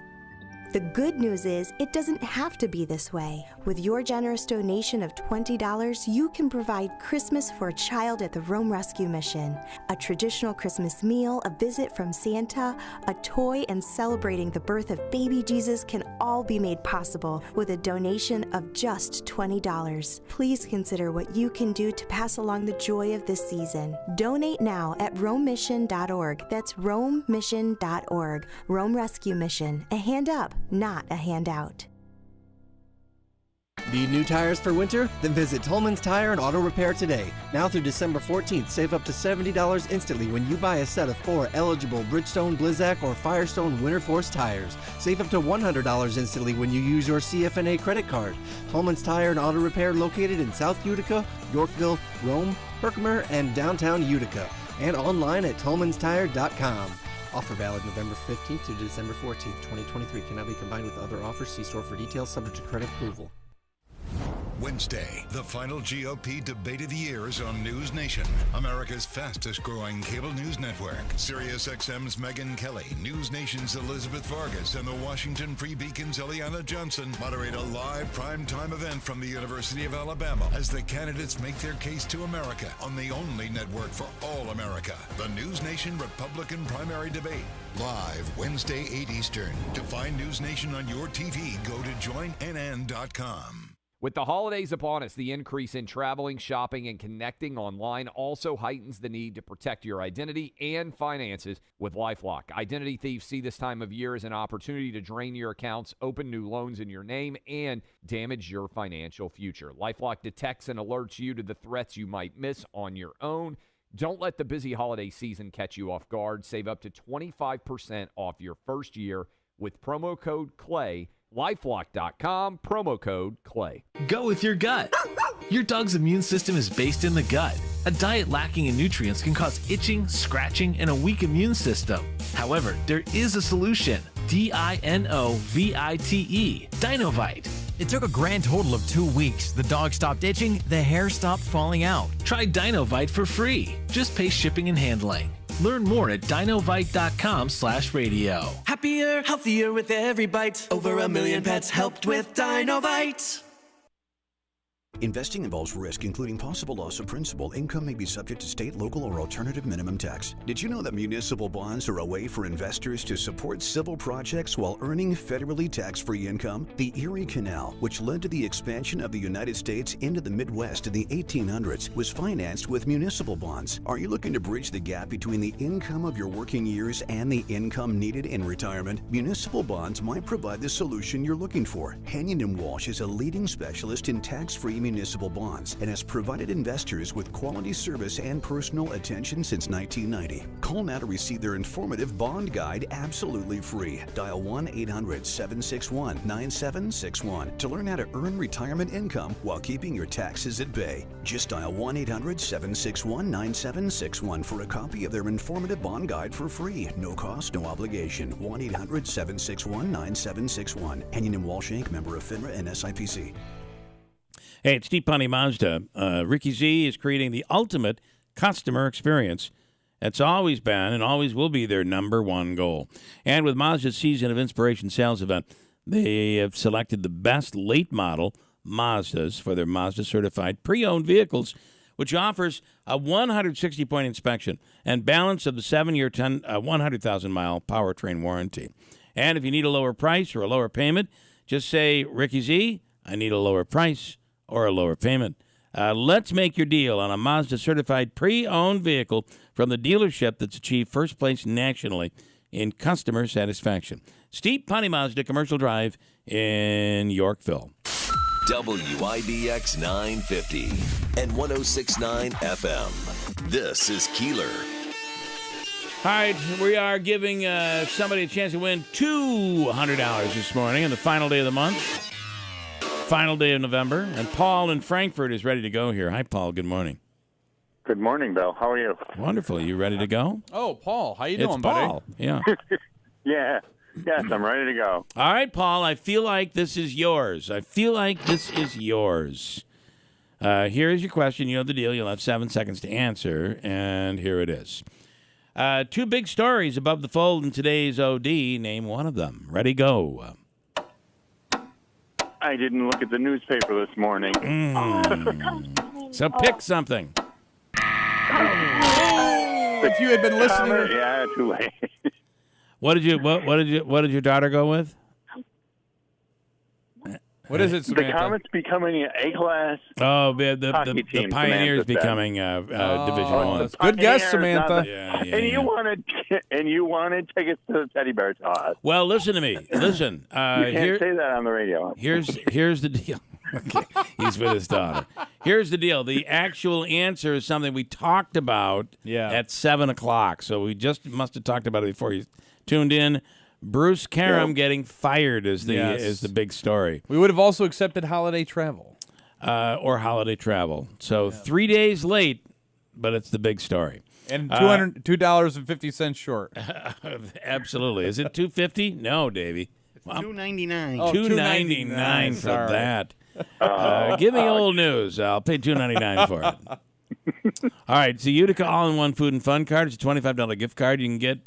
Speaker 8: The good news is it doesn't have to be this way. With your generous donation of $20, you can provide Christmas for a child at the Rome Rescue Mission. A traditional Christmas meal, a visit from Santa, a toy, and celebrating the birth of baby Jesus can all be made possible with a donation of just $20. Please consider what you can do to pass along the joy of this season. Donate now at romemission.org. That's romemission.org. Rome Rescue Mission. A hand up, not a handout.
Speaker 24: Need new tires for winter? Then visit Tolman's Tire and Auto Repair today. Now through December 14th, save up to $70 instantly when you buy a set of 4 eligible Bridgestone, Blizzak, or Firestone Winter Force tires. Save up to $100 instantly when you use your CFNA credit card. Tolman's Tire and Auto Repair located in South Utica, Yorkville, Rome, Herkimer, and downtown Utica. And online at tolmanstire.com. Offer valid November 15th to December 14th, 2023. Cannot be combined with other offers. See store for details, subject to credit approval.
Speaker 10: Wednesday, the final GOP debate of the year is on News Nation, America's fastest-growing cable news network. SiriusXM's Megyn Kelly, News Nation's Elizabeth Vargas, and the Washington Free Beacon's Eliana Johnson moderate a live primetime event from the University of Alabama as the candidates make their case to America on the only network for all America, the News Nation Republican Primary Debate. Live Wednesday, 8 Eastern. To find News Nation on your TV, go to joinnn.com.
Speaker 13: With the holidays upon us, the increase in traveling, shopping, and connecting online also heightens the need to protect your identity and finances with LifeLock. Identity thieves see this time of year as an opportunity to drain your accounts, open new loans in your name, and damage your financial future. LifeLock detects and alerts you to the threats you might miss on your own. Don't let the busy holiday season catch you off guard. Save up to 25% off your first year with promo code CLAY. LifeLock.com, promo code CLAY.
Speaker 12: Go with your gut. Your dog's immune system is based in the gut. A diet lacking in nutrients can cause itching, scratching, and a weak immune system. However, there is a solution. DINOVITE, Dinovite.
Speaker 14: It took a grand total of 2 weeks. The dog stopped itching, the hair stopped falling out.
Speaker 12: Try Dinovite for free. Just pay shipping and handling. Learn more at dinovite.com/radio.
Speaker 15: Happier, healthier with every bite. Over 1 million pets helped with Dinovite.
Speaker 16: Investing involves risk, including possible loss of principal. Income may be subject to state, local, or alternative minimum tax. Did you know that municipal bonds are a way for investors to support civil projects while earning federally tax-free income? The Erie Canal, which led to the expansion of the United States into the Midwest in the 1800s, was financed with municipal bonds. Are you looking to bridge the gap between the income of your working years and the income needed in retirement? Municipal bonds might provide the solution you're looking for. Henyon & Walsh is a leading specialist in tax-free municipal bonds and has provided investors with quality service and personal attention since 1990. Call now to receive their informative bond guide absolutely free. Dial 1-800-761-9761 to learn how to earn retirement income while keeping your taxes at bay. Just dial 1-800-761-9761 for a copy of their informative bond guide for free. No cost, no obligation. 1-800-761-9761. Henyon & Walsh Inc., member of FINRA and SIPC.
Speaker 6: Hey, it's Steve Ponte Mazda. Ricky Z is creating the ultimate customer experience. That's always been and always will be their number one goal. And with Mazda's Season of Inspiration sales event, they have selected the best late model Mazdas for their Mazda certified pre-owned vehicles, which offers a 160-point inspection and balance of the 7-year 100,000-mile powertrain warranty. And if you need a lower price or a lower payment, just say, Ricky Z, I need a lower price or a lower payment. Let's make your deal on a Mazda certified pre-owned vehicle from the dealership that's achieved first place nationally in customer satisfaction. Steve Ponte Mazda, Commercial Drive in Yorkville.
Speaker 18: WIBX 950 and 106.9 FM. This is Keeler.
Speaker 6: All right, we are giving somebody a chance to win $200 this morning on the final day of the month. Final day of November, and Paul in Frankfurt is ready to go here. Hi, Paul. Good morning.
Speaker 25: Good morning, Bill. How are you?
Speaker 6: Wonderful. You ready to go?
Speaker 7: Oh, Paul. How you doing, buddy?
Speaker 6: It's Paul. Yeah.
Speaker 25: Yes, I'm ready to go.
Speaker 6: All right, Paul. I feel like this is yours. Here is your question. You know the deal. You'll have 7 seconds to answer, and here it is. 2 big stories above the fold in today's OD. Name one of them. Ready, go.
Speaker 25: I didn't look at the newspaper this morning.
Speaker 6: So pick something.
Speaker 7: If you had been listening,
Speaker 25: yeah, too late.
Speaker 6: What did your daughter go with?
Speaker 7: What is it, Samantha?
Speaker 25: The Comets becoming an A-class.
Speaker 6: Oh, the Pioneers becoming Division One.
Speaker 7: Good guess, Samantha.
Speaker 25: And you wanted tickets to the Teddy Bear Toss.
Speaker 6: Well, listen to me. Listen.
Speaker 25: You can't say that on the radio.
Speaker 6: Here's the deal. Okay. He's with his daughter. Here's the deal. The actual answer is something we talked about at 7 o'clock. So we just must have talked about it before you tuned in. Bruce Karam getting fired is the big story.
Speaker 7: We would have also accepted holiday travel.
Speaker 6: Or holiday travel. So 3 days late, but it's the big story.
Speaker 7: And $2.50 short.
Speaker 6: Absolutely. Is it $2.50? No, Davey.
Speaker 4: $2.99.
Speaker 6: $2.99 for that. Give me old news. I'll pay $2.99 for it. All right, so Utica All-in-One Food and Fun card. It's a $25 gift card. You can get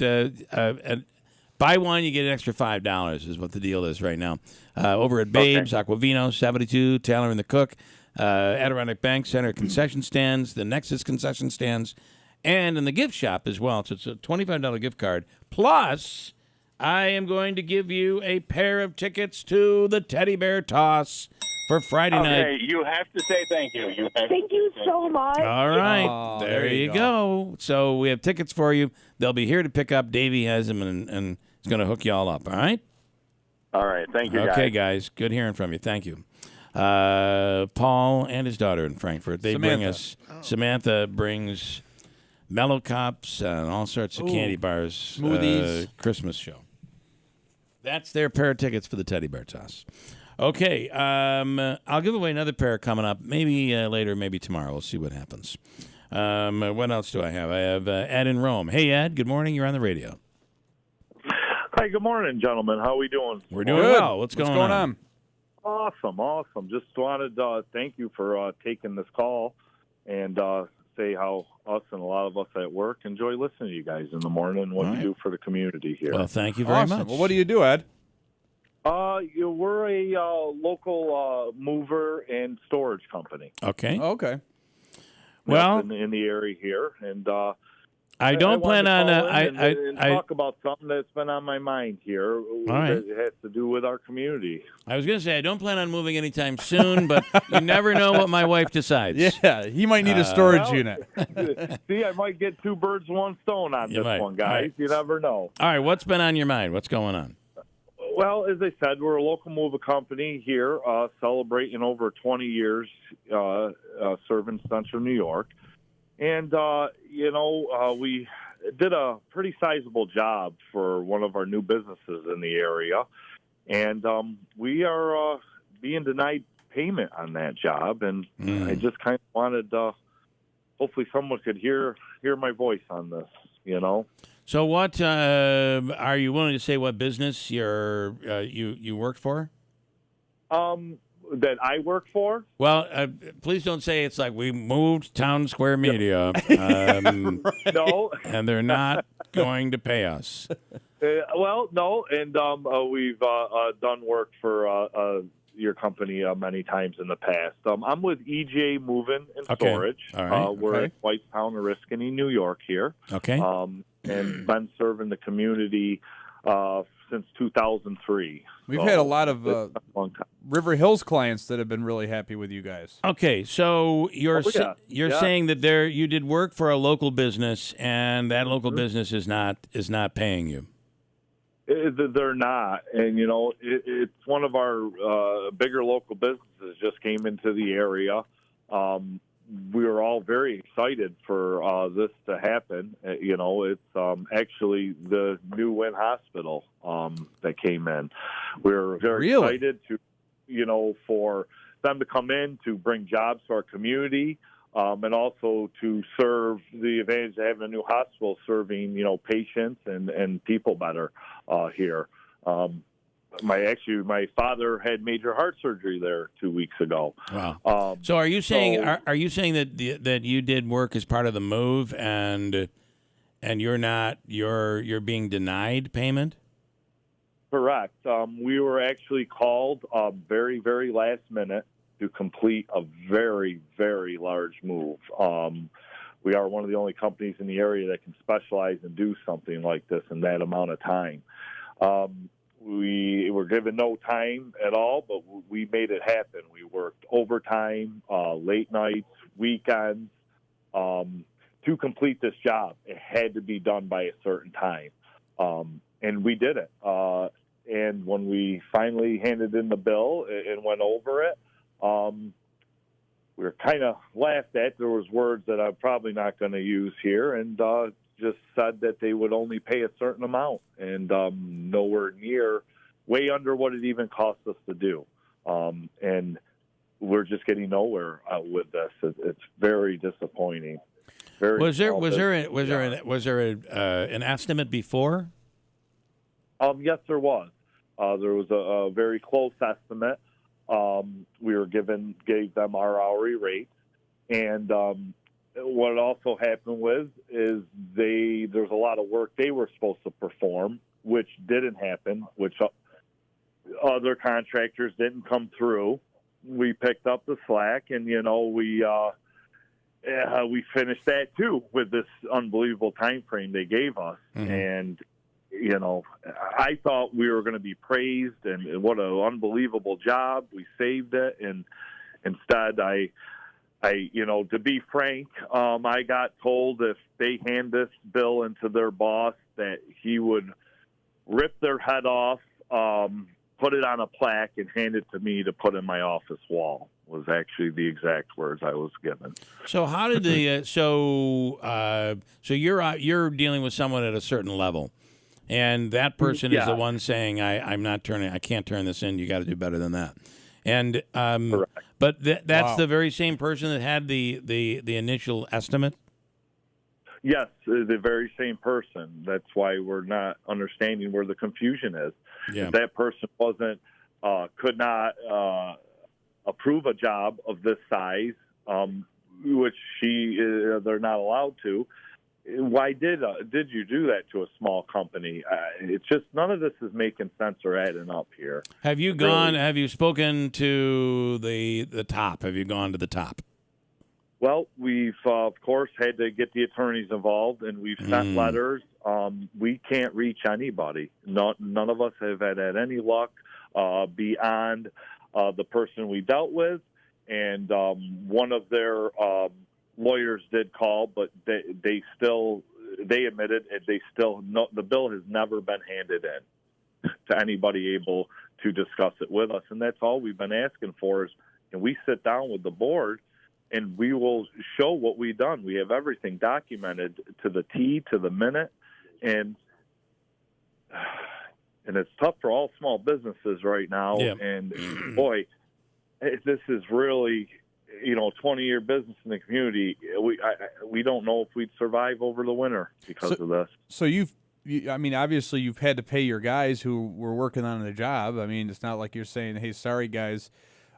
Speaker 6: buy one, you get an extra $5 is what the deal is right now. Over at Babes, Aquavino, 72, Taylor and the Cook, Adirondack Bank Center concession stands, the Nexus concession stands, and in the gift shop as well. So it's a $25 gift card. Plus, I am going to give you a pair of tickets to the Teddy Bear Toss for Friday night.
Speaker 25: Okay, you have to say thank you.
Speaker 1: Thank you so much.
Speaker 6: All right.
Speaker 7: Oh,
Speaker 6: there you go. So we have tickets for you. They'll be here to pick up. Davey has them, and he's going to hook you all up. All right?
Speaker 25: All right. Thank you,
Speaker 6: Okay, guys. Good hearing from you. Thank you. Paul and his daughter in Frankfurt. They bring us. Samantha brings Mellow Cups and all sorts of candy bars.
Speaker 7: Smoothies.
Speaker 6: Christmas show. That's their pair of tickets for the Teddy Bear Toss. Okay, I'll give away another pair coming up. Maybe later, maybe tomorrow. We'll see what happens. What else do I have? I have Ed in Rome. Hey, Ed. Good morning. You're on the radio.
Speaker 2: Hi. Good morning, gentlemen. How are we doing?
Speaker 6: We're doing well. What's going on?
Speaker 2: Awesome. Just wanted to thank you for taking this call and say how us and a lot of us at work enjoy listening to you guys in the morning and what you do for the community here.
Speaker 6: Well, thank you very much.
Speaker 7: Well, what do you do, Ed?
Speaker 2: We're a local mover and storage company.
Speaker 6: Okay.
Speaker 7: Okay.
Speaker 6: Well,
Speaker 2: in the area here, and
Speaker 6: I don't plan on.
Speaker 2: and talk about something that's been on my mind here.
Speaker 6: right.
Speaker 2: That has to do with our community.
Speaker 6: I was going to say I don't plan on moving anytime soon, but you never know what my wife decides.
Speaker 7: Yeah, he might need a storage unit.
Speaker 2: See, I might get two birds, one stone on this one, guys.
Speaker 6: Right.
Speaker 2: You never know.
Speaker 6: All right, what's been on your mind? What's going on?
Speaker 2: Well, as I said, we're a local mover company here, celebrating over 20 years serving Central New York. And, we did a pretty sizable job for one of our new businesses in the area. And we are being denied payment on that job. And I just kind of wanted hopefully someone could hear my voice on this,
Speaker 6: So what are you willing to say what business you worked for?
Speaker 2: That I work for?
Speaker 6: Well, please don't say it's like we moved Town Square Media.
Speaker 2: No.
Speaker 6: And they're not going to pay us.
Speaker 2: Well, no, and we've done work for your company many times in the past. I'm with EJ Moving and Storage.
Speaker 6: All right.
Speaker 2: We're at Whitetown, Oriskany, New York here.
Speaker 6: Okay.
Speaker 2: And been serving the community since 2003.
Speaker 7: We've had a lot of River Hills clients that have been really happy with you guys.
Speaker 6: Okay, so you're
Speaker 2: Yeah.
Speaker 6: saying that you did work for a local business, and that local business is not paying you.
Speaker 2: They're not, and it's one of our bigger local businesses just came into the area. We were all very excited for this to happen. It's actually the new Wynn Hospital that came in. We're very excited to, for them to come in to bring jobs to our community, and also to serve the advantage of having a new hospital serving, patients and people better here. My father had major heart surgery there 2 weeks ago.
Speaker 6: Wow. So are you saying that you did work as part of the move and you're being denied payment?
Speaker 2: Correct. We were actually called very, very last minute to complete a very, very large move. We are one of the only companies in the area that can specialize and do something like this in that amount of time. We were given no time at all, but we made it happen. We worked overtime, late nights, weekends, to complete this job. It had to be done by a certain time, and we did it. And when we finally handed in the bill and went over it, we were kind of laughed at. There was words that I'm probably not going to use here, and just said that they would only pay a certain amount, and nowhere near, way under what it even cost us to do. And we're just getting nowhere with this. It's very disappointing.
Speaker 6: Was there an estimate before?
Speaker 2: Yes, there was. There was a very close estimate. We gave them our hourly rates. And what also happened is there's a lot of work they were supposed to perform, which didn't happen, which other contractors didn't come through. We picked up the slack, and we finished that too with this unbelievable time frame they gave us.
Speaker 6: Mm-hmm.
Speaker 2: And I thought we were going to be praised, and what an unbelievable job. We saved it, and instead, to be frank, I got told if they hand this bill into their boss that he would rip their head off, put it on a plaque, and hand it to me to put in my office wall. Was actually the exact words I was given.
Speaker 6: So how did the so you're dealing with someone at a certain level, and that person is the one saying I can't turn this in. You got to do better than that. And but that's the very same person that had the initial estimate.
Speaker 2: Yes, the very same person. That's why we're not understanding where the confusion is.
Speaker 6: Yeah.
Speaker 2: That person could not approve a job of this size, which they're not allowed to. Why did you do that to a small company? It's just none of this is making sense or adding up here.
Speaker 6: Have you gone? Have you spoken to the top? Have you gone to the top?
Speaker 2: Well, we've of course had to get the attorneys involved, and we've sent letters. We can't reach anybody. None of us have had any luck beyond the person we dealt with, and one of their lawyers did call, but they admitted the bill has never been handed in to anybody able to discuss it with us, and that's all we've been asking for is can we sit down with the board and we will show what we've done. We have everything documented to the T, to the minute, and it's tough for all small businesses right now.
Speaker 6: Yeah.
Speaker 2: And boy, this is really 20-year business in the community. We don't know if we'd survive over the winter because of this.
Speaker 7: So obviously you've had to pay your guys who were working on the job. I mean, it's not like you're saying, "Hey, sorry guys,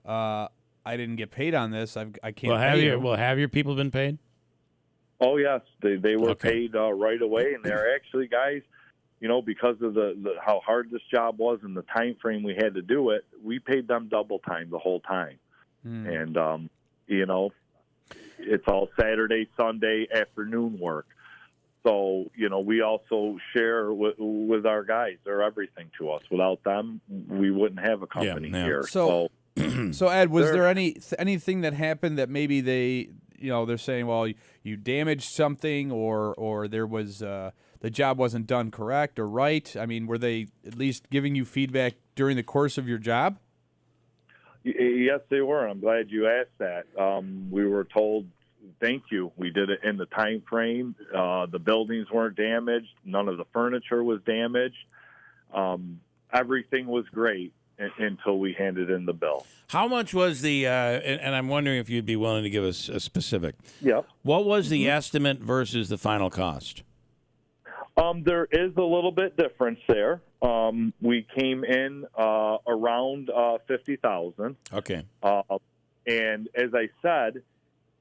Speaker 7: I didn't get paid on this. I can't pay you."
Speaker 6: Have your people been paid?
Speaker 2: Oh yes, they were paid right away, and they're actually guys. Because of the how hard this job was and the time frame we had to do it, we paid them double time the whole time. And it's all Saturday, Sunday afternoon work. So we also share with our guys. They're everything to us. Without them, we wouldn't have a company here.
Speaker 7: So Ed, was there anything that happened that maybe they're saying, well, you damaged something, or there was the job wasn't done correct or right? I mean, were they at least giving you feedback during the course of your job?
Speaker 2: Yes, they were. I'm glad you asked that. We were told, thank you. We did it in the time frame. The buildings weren't damaged. None of the furniture was damaged. Everything was great until we handed in the bill.
Speaker 6: How much was the, and I'm wondering if you'd be willing to give us a specific.
Speaker 2: Yeah.
Speaker 6: What was the estimate versus the final cost?
Speaker 2: There is a little bit difference there. We came in around $50,000.
Speaker 6: Okay.
Speaker 2: And as I said,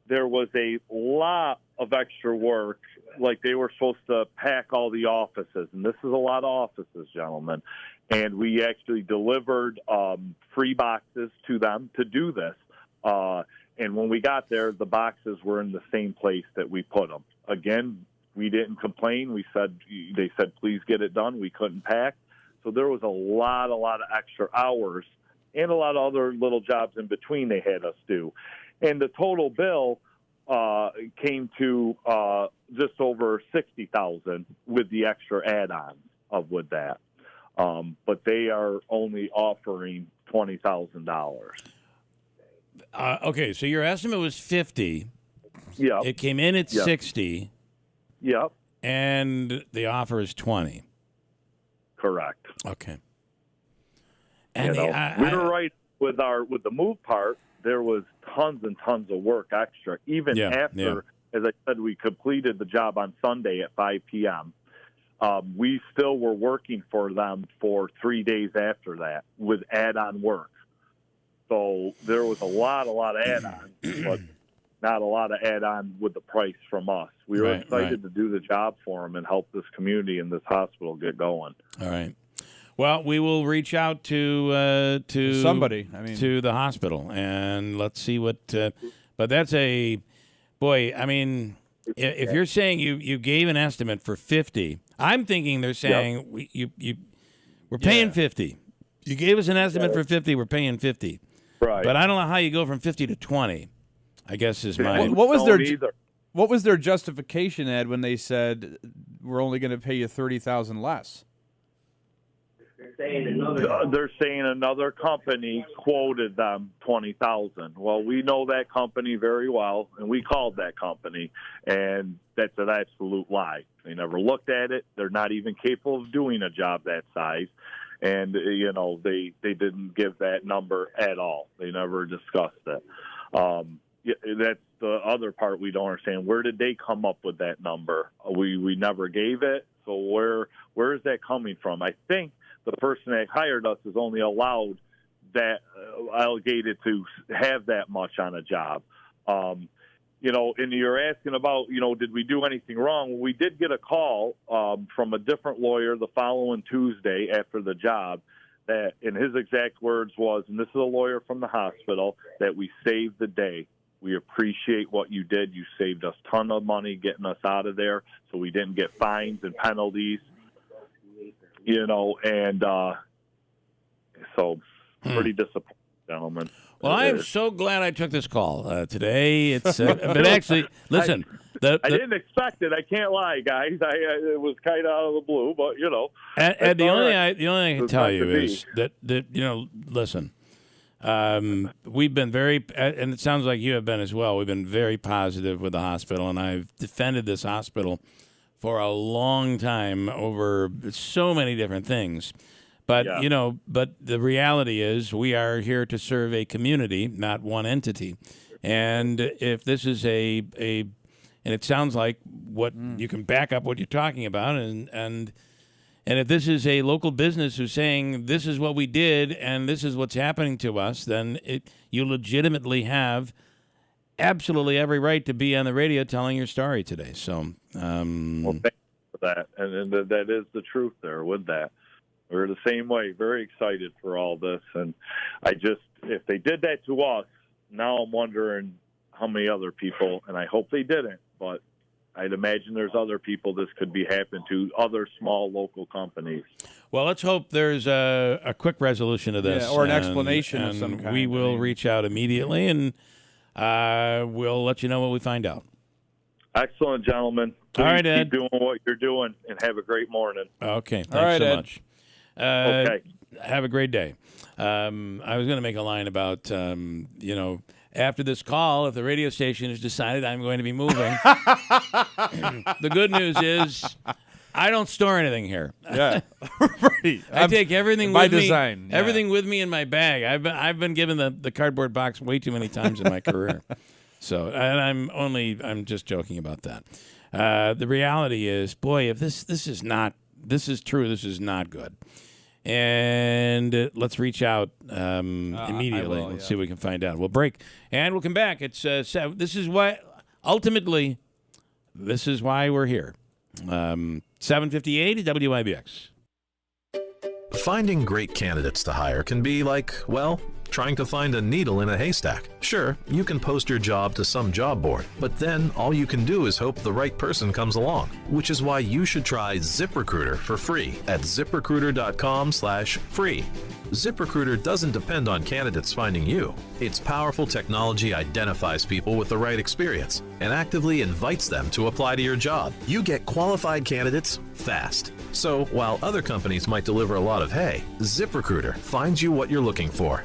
Speaker 2: there was a lot of extra work. Like they were supposed to pack all the offices, and this is a lot of offices, gentlemen. And we actually delivered free boxes to them to do this. And when we got there, the boxes were in the same place that we put them. Again, we didn't complain. They said, please get it done. We couldn't pack. So there was a lot of extra hours and a lot of other little jobs in between they had us do. And the total bill came to just over $60,000 with the extra add-ons with that. But they are only offering $20,000.
Speaker 6: Okay, so your estimate was 50.
Speaker 2: Yeah.
Speaker 6: It came in at 60.
Speaker 2: Yep.
Speaker 6: And the offer is 20.
Speaker 2: Correct.
Speaker 6: Okay.
Speaker 2: And we were right with the move part. There was tons and tons of work extra, even after, as I said, we completed the job on Sunday at 5 p.m. We still were working for them for 3 days after that with add-on work. So there was a lot of add-ons, but not a lot of add-on with the price from us. We were excited to do the job for them and help this community and this hospital get going.
Speaker 6: All right. Well, we will reach out to
Speaker 7: somebody.
Speaker 6: To the hospital, and let's see what. But that's a boy. I mean, if you're saying you gave an estimate for 50, I'm thinking they're saying we're paying 50. You gave us an estimate for 50. We're paying 50.
Speaker 2: Right.
Speaker 6: But I don't know how you go from 50 to 20. I guess is my.
Speaker 7: What was their justification, Ed, when they said we're only going to pay you $30,000 less?
Speaker 2: They're saying another company quoted them $20,000. Well, we know that company very well, and we called that company, and that's an absolute lie. They never looked at it. They're not even capable of doing a job that size, and they didn't give that number at all. They never discussed it. That's the other part we don't understand. Where did they come up with that number? We never gave it, so where is that coming from? I think the person that hired us is only allowed that allocated to have that much on a job. And you're asking about, did we do anything wrong? Well, we did get a call from a different lawyer the following Tuesday after the job that, in his exact words was, and this is a lawyer from the hospital, that we saved the day. We appreciate what you did. You saved us a ton of money getting us out of there so we didn't get fines and penalties. So pretty disappointed, gentlemen.
Speaker 6: Well, I am so glad I took this call today. It's but actually, listen.
Speaker 2: I didn't expect it. I can't lie, guys. It was kind of out of the blue, but
Speaker 6: And the only thing I can tell you is that listen. We've been very, and it sounds like you have been as well. We've been very positive with the hospital, and I've defended this hospital for a long time over so many different things. But, but the reality is we are here to serve a community, not one entity. And if this is and it sounds like what you can back up what you're talking about, and if this is a local business who's saying this is what we did and this is what's happening to us, then you legitimately have absolutely every right to be on the radio telling your story today. So,
Speaker 2: well, thank you for that, and that is the truth there with that. We're the same way, very excited for all this, and if they did that to us, now I'm wondering how many other people, and I hope they didn't, but I'd imagine there's other people this could be happening to, other small local companies.
Speaker 6: Well, let's hope there's a quick resolution to this.
Speaker 7: Or an explanation of some kind.
Speaker 6: We will reach out immediately, and we'll let you know what we find out.
Speaker 2: Excellent, gentlemen. Please
Speaker 6: all right, Ed.
Speaker 2: Keep doing what you're doing, and have a great morning.
Speaker 6: Okay, thanks
Speaker 7: all right,
Speaker 6: so
Speaker 7: Ed.
Speaker 6: much.
Speaker 2: Okay.
Speaker 6: Have a great day. I was going to make a line about, after this call, if the radio station has decided I'm going to be moving, the good news is I don't store anything here.
Speaker 7: Yeah, right.
Speaker 6: I take everything
Speaker 7: by
Speaker 6: with
Speaker 7: design,
Speaker 6: me. Everything with me in my bag. I've been given the cardboard box way too many times in my career. So, and I'm just joking about that. The reality is, boy, if this is true, this is not good. And let's reach out immediately. Let's see what we can find out. We'll break, and we'll come back. It's this is why we're here. 7:58 at WIBX.
Speaker 9: Finding great candidates to hire can be like, well, trying to find a needle in a haystack. Sure, you can post your job to some job board, but then all you can do is hope the right person comes along, which is why you should try ZipRecruiter for free at ZipRecruiter.com/free. ZipRecruiter doesn't depend on candidates finding you. Its powerful technology identifies people with the right experience and actively invites them to apply to your job. You get qualified candidates fast. So while other companies might deliver a lot of hay, ZipRecruiter finds you what you're looking for.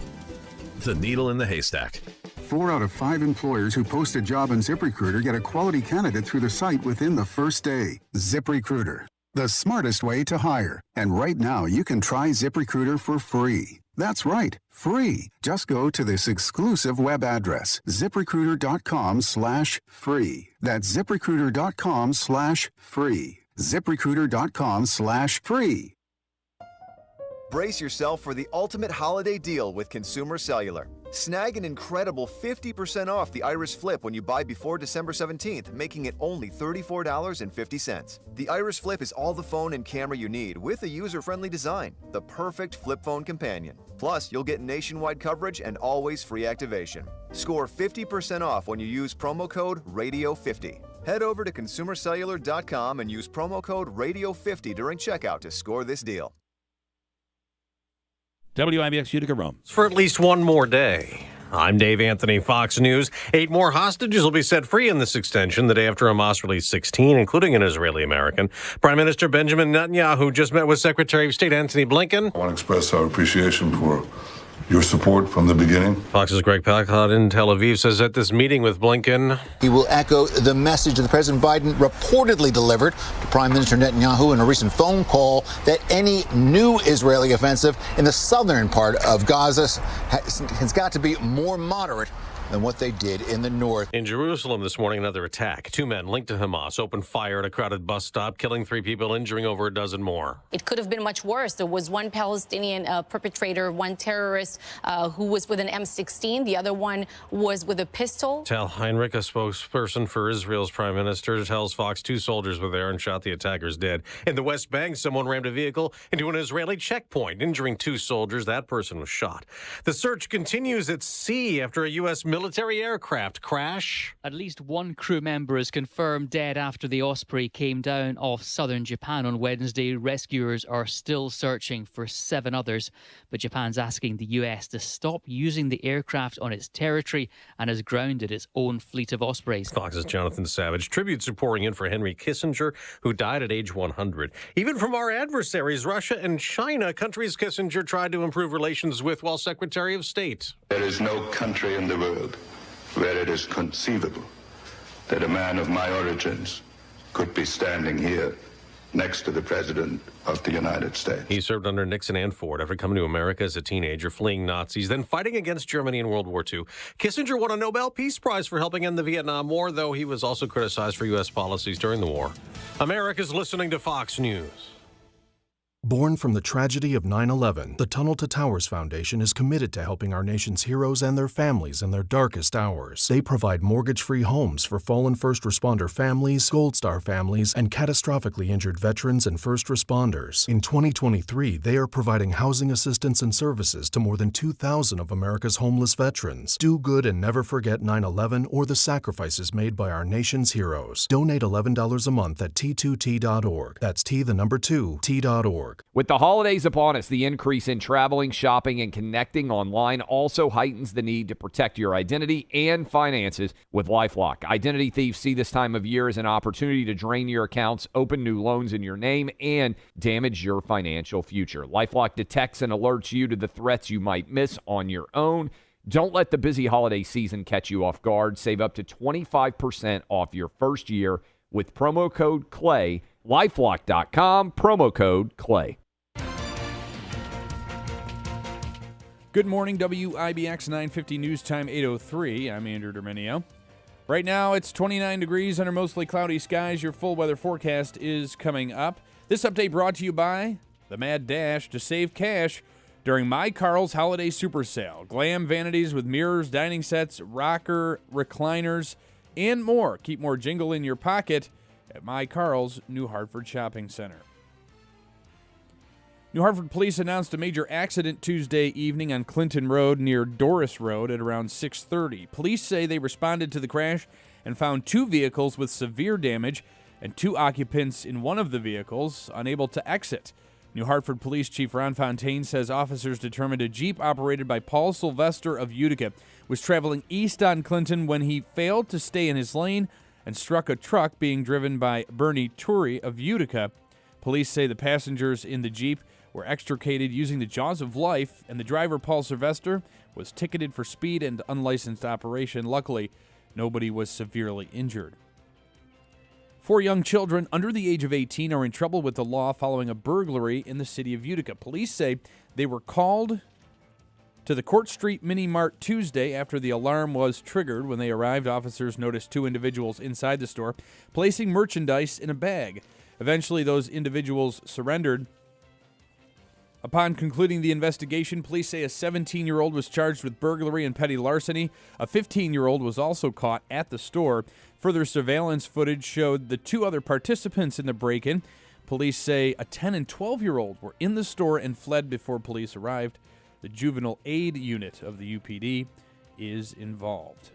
Speaker 9: The needle in the haystack.
Speaker 1: 4 out of 5 employers who post a job on ZipRecruiter get a quality candidate through the site within the first day. ZipRecruiter, the smartest way to hire. And right now, you can try ZipRecruiter for free. That's right, free. Just go to this exclusive web address, ZipRecruiter.com/free. That's ZipRecruiter.com/free. ZipRecruiter.com/free.
Speaker 11: Brace yourself for the ultimate holiday deal with Consumer Cellular. Snag an incredible 50% off the Iris Flip when you buy before December 17th, making it only $34.50. The Iris Flip is all the phone and camera you need with a user-friendly design, the perfect flip phone companion. Plus, you'll get nationwide coverage and always free activation. Score 50% off when you use promo code RADIO50. Head over to consumercellular.com and use promo code RADIO50 during checkout to score this deal.
Speaker 6: WIBX Utica Rome.
Speaker 17: For at least one more day. I'm Dave Anthony, Fox News. 8 more hostages will be set free in this extension the day after Hamas released 16, including an Israeli-American. Prime Minister Benjamin Netanyahu just met with Secretary of State Antony Blinken.
Speaker 19: I want to express our appreciation for your support from the beginning.
Speaker 17: Fox's Greg Packard in Tel Aviv says at this meeting with Blinken,
Speaker 20: he will echo the message that President Biden reportedly delivered to Prime Minister Netanyahu in a recent phone call that any new Israeli offensive in the southern part of Gaza has got to be more moderate than what they did in the north.
Speaker 17: In Jerusalem this morning, another attack. 2 men linked to Hamas opened fire at a crowded bus stop, killing 3 people, injuring over a dozen more.
Speaker 21: It could have been much worse. There was one Palestinian perpetrator, one terrorist who was with an M16. The other one was with a pistol.
Speaker 17: Tal Heinrich, a spokesperson for Israel's prime minister, tells Fox 2 soldiers were there and shot the attackers dead. In the West Bank, someone rammed a vehicle into an Israeli checkpoint, injuring 2 soldiers. That person was shot. The search continues at sea after a U.S. military aircraft crash.
Speaker 22: At least one crew member is confirmed dead after the Osprey came down off southern Japan on Wednesday. Rescuers are still searching for 7 others, but Japan's asking the U.S. to stop using the aircraft on its territory and has grounded its own fleet of Ospreys.
Speaker 17: Fox's Jonathan Savage. Tributes are pouring in for Henry Kissinger, who died at age 100. Even from our adversaries, Russia and China, countries Kissinger tried to improve relations with while Secretary of State.
Speaker 23: There is no country in the world where it is conceivable that a man of my origins could be standing here next to the President of the United States.
Speaker 17: He served under Nixon and Ford after coming to America as a teenager, fleeing Nazis, then fighting against Germany in World War II. Kissinger won a Nobel Peace Prize for helping end the Vietnam War, though he was also criticized for U.S. policies during the war. America's listening to Fox News.
Speaker 26: Born from the tragedy of 9/11, the Tunnel to Towers Foundation is committed to helping our nation's heroes and their families in their darkest hours. They provide mortgage-free homes for fallen first responder families, Gold Star families, and catastrophically injured veterans and first responders. In 2023, they are providing housing assistance and services to more than 2,000 of America's homeless veterans. Do good and never forget 9/11 or the sacrifices made by our nation's heroes. Donate $11 a month at T2T.org. That's T2T.org.
Speaker 13: With the holidays upon us, the increase in traveling, shopping, and connecting online also heightens the need to protect your identity and finances with LifeLock. Identity thieves see this time of year as an opportunity to drain your accounts, open new loans in your name, and damage your financial future. LifeLock detects and alerts you to the threats you might miss on your own. Don't let the busy holiday season catch you off guard. Save up to 25% off your first year with promo code CLAY. LifeLock.com, promo code CLAY.
Speaker 7: Good morning, WIBX 950 News Time 8:03. I'm Andrew Derminio. Right now, it's 29 degrees under mostly cloudy skies. Your full weather forecast is coming up. This update brought to you by the Mad Dash to save cash during My Carl's Holiday Super Sale. Glam vanities with mirrors, dining sets, rocker, recliners, and more. Keep more jingle in your pocket at My Carl's New Hartford Shopping Center. New Hartford police announced a major accident Tuesday evening on Clinton Road near Doris Road at around 6:30. Police say they responded to the crash and found 2 vehicles with severe damage and 2 occupants in one of the vehicles unable to exit. New Hartford Police Chief Ron Fontaine says officers determined a Jeep operated by Paul Sylvester of Utica was traveling east on Clinton when he failed to stay in his lane and struck a truck being driven by Bernie Turi of Utica. Police say the passengers in the Jeep were extricated using the jaws of life, and the driver, Paul Sylvester, was ticketed for speed and unlicensed operation. Luckily, nobody was severely injured. 4 young children under the age of 18 are in trouble with the law following a burglary in the city of Utica. Police say they were called to the Court Street Mini Mart Tuesday after the alarm was triggered. When they arrived, officers noticed 2 individuals inside the store placing merchandise in a bag. Eventually, those individuals surrendered. Upon concluding the investigation, police say a 17-year-old was charged with burglary and petty larceny. A 15-year-old was also caught at the store. Further surveillance footage showed the two other participants in the break-in. Police say a 10 and 12-year-old were in the store and fled before police arrived. The juvenile aid unit of the UPD is involved.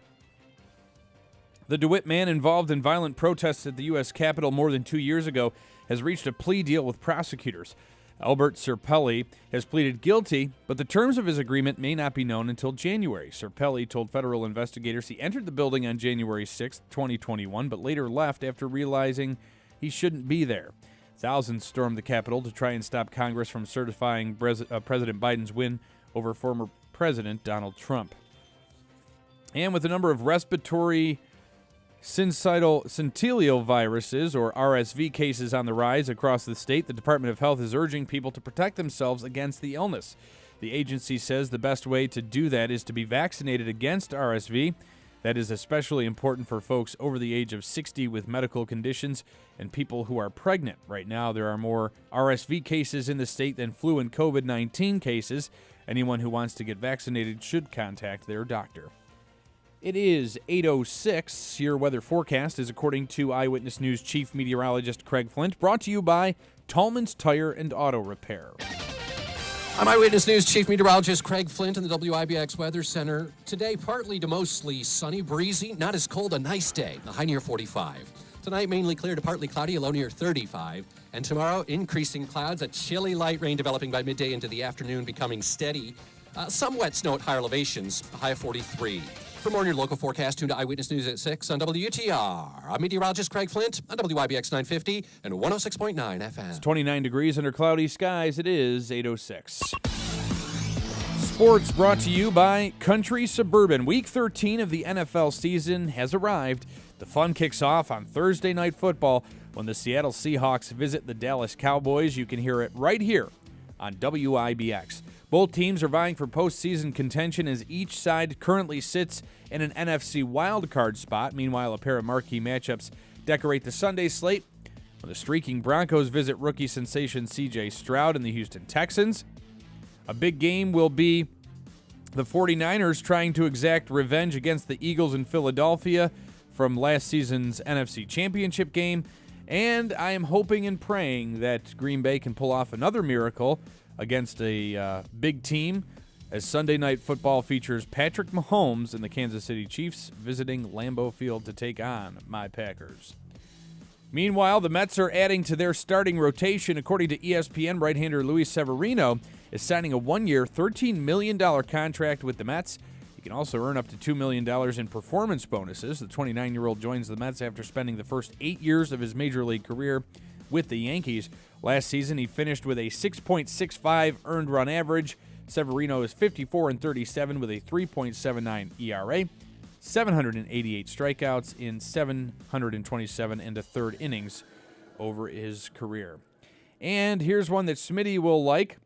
Speaker 7: The DeWitt man involved in violent protests at the U.S. Capitol more than 2 years ago has reached a plea deal with prosecutors. Albert Serpelli has pleaded guilty, but the terms of his agreement may not be known until January. Serpelli told federal investigators he entered the building on January 6, 2021, but later left after realizing he shouldn't be there. Thousands stormed the Capitol to try and stop Congress from certifying President Biden's win over former President Donald Trump. And with the number of respiratory syncytial viruses, or RSV, cases on the rise across the state, the Department of Health is urging people to protect themselves against the illness. The agency says the best way to do that is to be vaccinated against RSV. That is especially important for folks over the age of 60 with medical conditions and people who are pregnant. Right now, there are more RSV cases in the state than flu and COVID-19 cases. Anyone who wants to get vaccinated should contact their doctor. It is 8:06. Your weather forecast is according to Eyewitness News Chief Meteorologist Craig Flint, brought to you by Tallman's Tire and Auto Repair.
Speaker 3: I'm Eyewitness News Chief Meteorologist Craig Flint in the WIBX Weather Center. Today, partly to mostly sunny, breezy, not as cold, a nice day, the high near 45. Tonight, mainly clear to partly cloudy, a low near 35. And tomorrow, increasing clouds, a chilly light rain developing by midday into the afternoon, becoming steady. Some wet snow at higher elevations, a high of 43. For more on your local forecast, tune to Eyewitness News at 6 on WTR. I'm meteorologist Craig Flint on WIBX 950 and 106.9 FM.
Speaker 7: It's 29 degrees under cloudy skies. It is 8:06. Sports brought to you by Country Suburban. Week 13 of the NFL season has arrived. The fun kicks off on Thursday Night Football when the Seattle Seahawks visit the Dallas Cowboys. You can hear it right here on WIBX. Both teams are vying for postseason contention as each side currently sits in an NFC wildcard spot. Meanwhile, a pair of marquee matchups decorate the Sunday slate when the streaking Broncos visit rookie sensation C.J. Stroud and the Houston Texans. A big game will be the 49ers trying to exact revenge against the Eagles in Philadelphia from last season's NFC Championship game. And I am hoping and praying that Green Bay can pull off another miracle against a big team as Sunday Night Football features Patrick Mahomes and the Kansas City Chiefs visiting Lambeau Field to take on my Packers. Meanwhile, the Mets are adding to their starting rotation. According to ESPN, right-hander Luis Severino is signing a one-year, $13 million contract with the Mets. He can also earn up to $2 million in performance bonuses. The 29-year-old joins the Mets after spending the first 8 years of his major league career with the Yankees. Last season, he finished with a 6.65 earned run average. Severino is 54-37 with a 3.79 ERA, 788 strikeouts in 727 and a third innings over his career. And here's one that Smitty will like.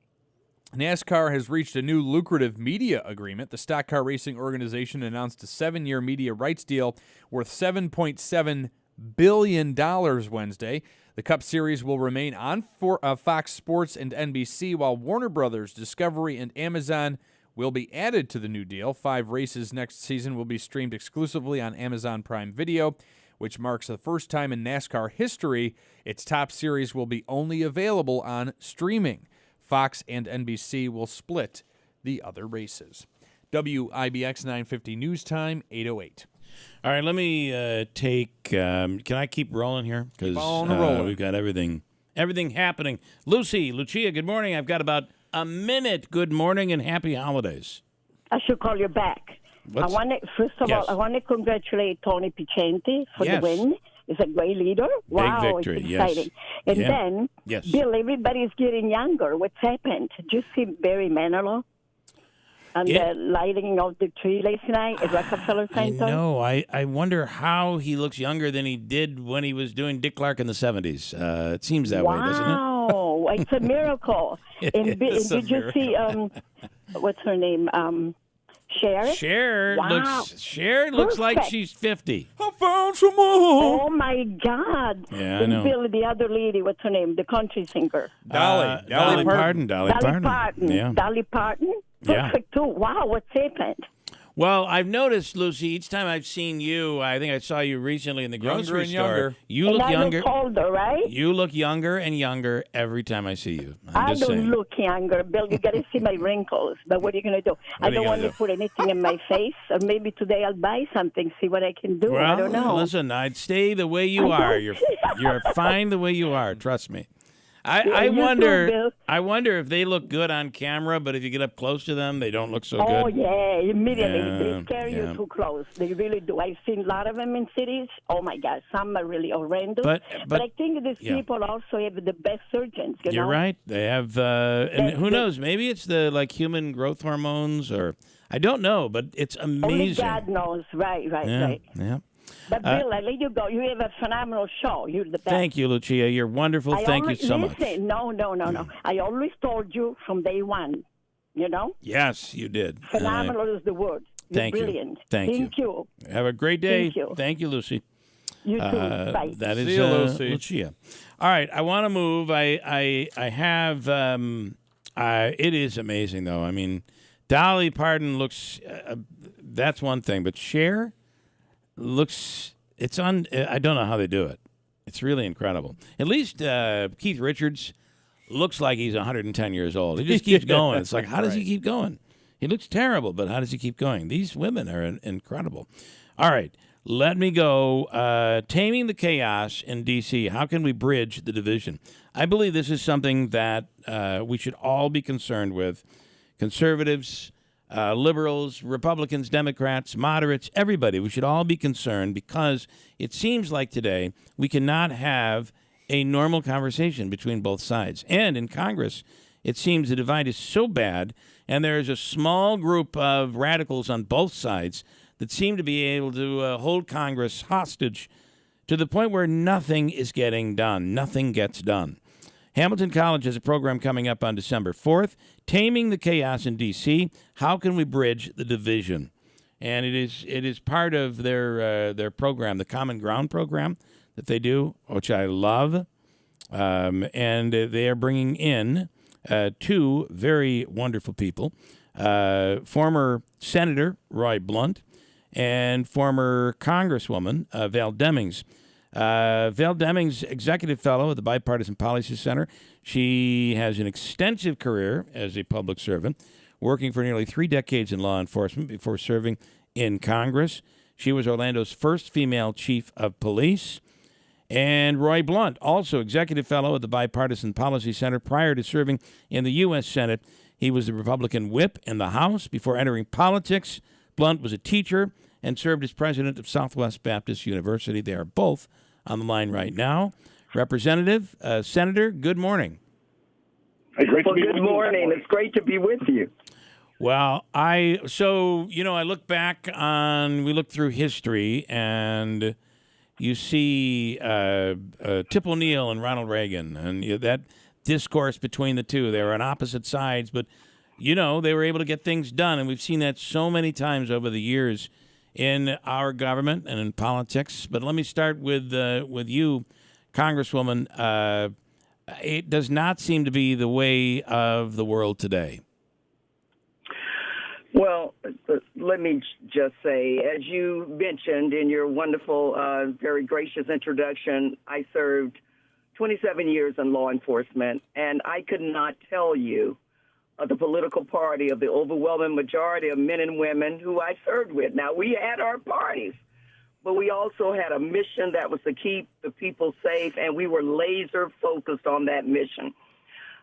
Speaker 7: NASCAR has reached a new lucrative media agreement. The Stock Car Racing Organization announced a 7-year media rights deal worth $7.7 billion Wednesday. The Cup Series will remain on Fox Sports and NBC, while Warner Brothers, Discovery, and Amazon will be added to the new deal. 5 races next season will be streamed exclusively on Amazon Prime Video, which marks the first time in NASCAR history its top series will be only available on streaming. Fox and NBC will split the other races. WIBX 950 News Time, 8:08.
Speaker 6: All right, let me take. Can I keep rolling here?
Speaker 7: Keep on rolling.
Speaker 6: We've got everything happening. Lucia, good morning. I've got about a minute. Good morning and happy holidays.
Speaker 5: I should call you back. First of all, I want to congratulate Tony Picenti for the win. He's a great leader. Wow,
Speaker 6: victory,
Speaker 5: it's exciting. And then, Bill, everybody's getting younger. What's happened? Did you see Barry Manilow? And the lighting of the tree last night at Rockefeller Center?
Speaker 6: I know. I wonder how he looks younger than he did when he was doing Dick Clark in the 70s. It seems that way, doesn't it?
Speaker 5: Wow, it's a miracle. And did you see, what's her name? Cher? Wow.
Speaker 6: Cher looks like
Speaker 5: Perfect.
Speaker 6: she's 50.
Speaker 7: I found someone.
Speaker 5: Oh, my God.
Speaker 6: Yeah, I know.
Speaker 5: Billy, the other lady, what's her name? The country singer.
Speaker 6: Dolly Parton.
Speaker 5: Dolly Parton.
Speaker 6: Yeah.
Speaker 5: Dolly Parton?
Speaker 6: Yeah.
Speaker 5: Perfect, too. Wow, what's happened?
Speaker 6: Well, I've noticed, Lucy, each time I've seen you, I think I saw you recently in the grocery
Speaker 7: and
Speaker 6: store.
Speaker 7: younger.
Speaker 6: You
Speaker 5: And
Speaker 6: look
Speaker 5: I
Speaker 6: younger.
Speaker 5: look older, right?
Speaker 6: You look younger and younger every time I see you. I'm
Speaker 5: I
Speaker 6: just
Speaker 5: don't
Speaker 6: saying.
Speaker 5: look younger, Bill. You got to see my wrinkles. But what are you going to do? I
Speaker 6: are you
Speaker 5: don't want
Speaker 6: gonna
Speaker 5: to put anything in my face. Or maybe today I'll buy something, see what I can do. I don't know.
Speaker 6: Listen, I'd stay the way you are. You're fine the way you are. Trust me. I
Speaker 5: you
Speaker 6: wonder.
Speaker 5: too, Bill.
Speaker 6: I wonder if they look good on camera, but if you get up close to them, they don't look so good.
Speaker 5: Oh, yeah, immediately.
Speaker 6: Yeah,
Speaker 5: They scare
Speaker 6: yeah.
Speaker 5: you too close. They really do. I've seen a lot of them in cities. Oh, my God. Some are really horrendous.
Speaker 6: But
Speaker 5: I think these
Speaker 6: yeah.
Speaker 5: people also have the best surgeons, you
Speaker 6: You're
Speaker 5: know?
Speaker 6: right. They have, and who knows? Maybe it's the human growth hormones, or I don't know. But it's amazing.
Speaker 5: Only God knows. Right.
Speaker 6: Yeah.
Speaker 5: But, Bill, I let you go. You have a phenomenal show. You're the best.
Speaker 6: Thank you, Lucia. You're wonderful. Thank you so much.
Speaker 5: No. I always told you from day one, you know?
Speaker 6: Yes, you did.
Speaker 5: Phenomenal is the word. You're
Speaker 6: Thank you.
Speaker 5: brilliant.
Speaker 6: Thank
Speaker 5: you.
Speaker 6: Have a great day.
Speaker 5: Thank you.
Speaker 6: Lucy.
Speaker 5: You too. Bye.
Speaker 6: That is
Speaker 7: See you, Lucy.
Speaker 6: Lucia. All right, I want to move. I have. It is amazing, though. I mean, Dolly Parton looks. That's one thing, but Cher looks. It's on. I don't know how they do it. It's really incredible. At least Keith Richards looks like he's 110 years old. He just keeps going. It's like, how does he keep going? He looks terrible, but how does he keep going? These women are incredible. All right, let me go. Taming the chaos in D.C. How can we bridge the division? I believe this is something that we should all be concerned with. Conservatives, liberals, Republicans, Democrats, moderates, everybody. We should all be concerned because it seems like today we cannot have a normal conversation between both sides. And in Congress, it seems the divide is so bad, and there is a small group of radicals on both sides that seem to be able to hold Congress hostage to the point where nothing is getting done. Nothing gets done. Hamilton College has a program coming up on December 4th, Taming the Chaos in D.C. How can we bridge the division? And it is part of their program, the Common Ground program that they do, which I love. And they are bringing in two very wonderful people, former Senator Roy Blunt and former Congresswoman Val Demings. Val Demings, executive fellow at the Bipartisan Policy Center. She has an extensive career as a public servant, working for nearly 3 decades in law enforcement before serving in Congress. She was Orlando's first female chief of police. And Roy Blunt, also executive fellow at the Bipartisan Policy Center. Prior to serving in the U.S. Senate, he was the Republican whip in the House. Before entering politics, Blunt was a teacher and served as president of Southwest Baptist University. They are both on the line right now. Representative, Senator, good morning.
Speaker 25: Good morning. It's great to be with you.
Speaker 6: Well, I look back we look through history, and you see Tip O'Neill and Ronald Reagan, and that discourse between the two. They were on opposite sides, but, they were able to get things done, and we've seen that so many times over the years in our government and in politics. But let me start with you, Congresswoman. It does not seem to be the way of the world today.
Speaker 25: Well, let me just say, as you mentioned in your wonderful, very gracious introduction, I served 27 years in law enforcement, and I could not tell you the political party of the overwhelming majority of men and women who I served with. Now, we had our parties, but we also had a mission that was to keep the people safe, and we were laser focused on that mission.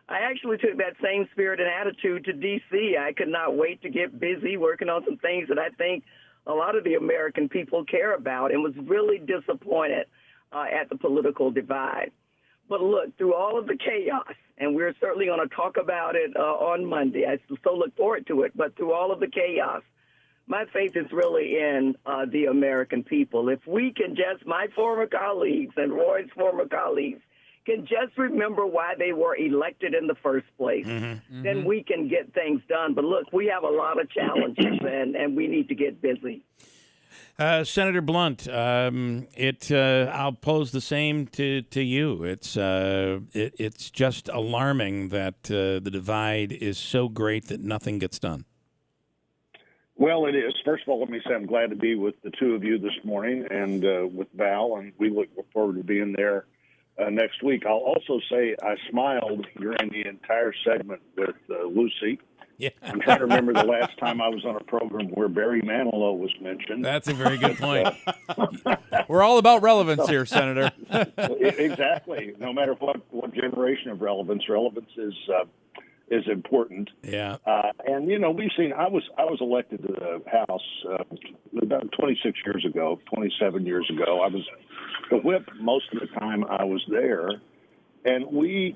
Speaker 25: I actually took that same spirit and attitude to D.C. I could not wait to get busy working on some things that I think a lot of the American people care about, and was really disappointed at the political divide. But look, through all of the chaos, and we're certainly going to talk about it on Monday. I so look forward to it. But through all of the chaos, my faith is really in the American people. If we can just, my former colleagues and Roy's former colleagues, can just remember why they were elected in the first place, then we can get things done. But look, we have a lot of challenges, and we need to get busy.
Speaker 6: Senator Blunt, I'll pose the same to you. It's just alarming that the divide is so great that nothing gets done.
Speaker 8: Well, it is. First of all, let me say I'm glad to be with the two of you this morning and with Val, and we look forward to being there next week. I'll also say I smiled during the entire segment with Lucy.
Speaker 6: Yeah.
Speaker 8: I'm trying to remember the last time I was on a program where Barry Manilow was mentioned.
Speaker 6: That's a very good point.
Speaker 7: We're all about relevance here, Senator.
Speaker 8: Exactly. No matter what generation of relevance is important.
Speaker 6: Yeah.
Speaker 8: And we've seen. I was elected to the House about 26 years ago, 27 years ago. I was the whip most of the time I was there, and we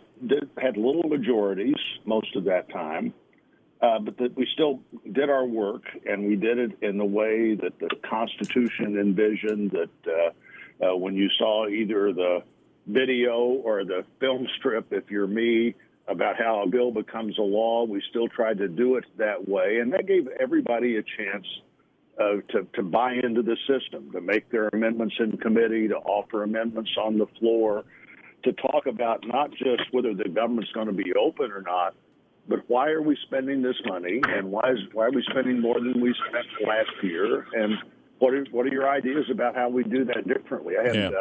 Speaker 8: had little majorities most of that time. But that we still did our work, and we did it in the way that the Constitution envisioned, that when you saw either the video or the film strip, if you're me, about how a bill becomes a law, we still tried to do it that way. And that gave everybody a chance to buy into the system, to make their amendments in committee, to offer amendments on the floor, to talk about not just whether the government's going to be open or not, but why are we spending this money, and why are we spending more than we spent last year, and what are your ideas about how we do that differently? I had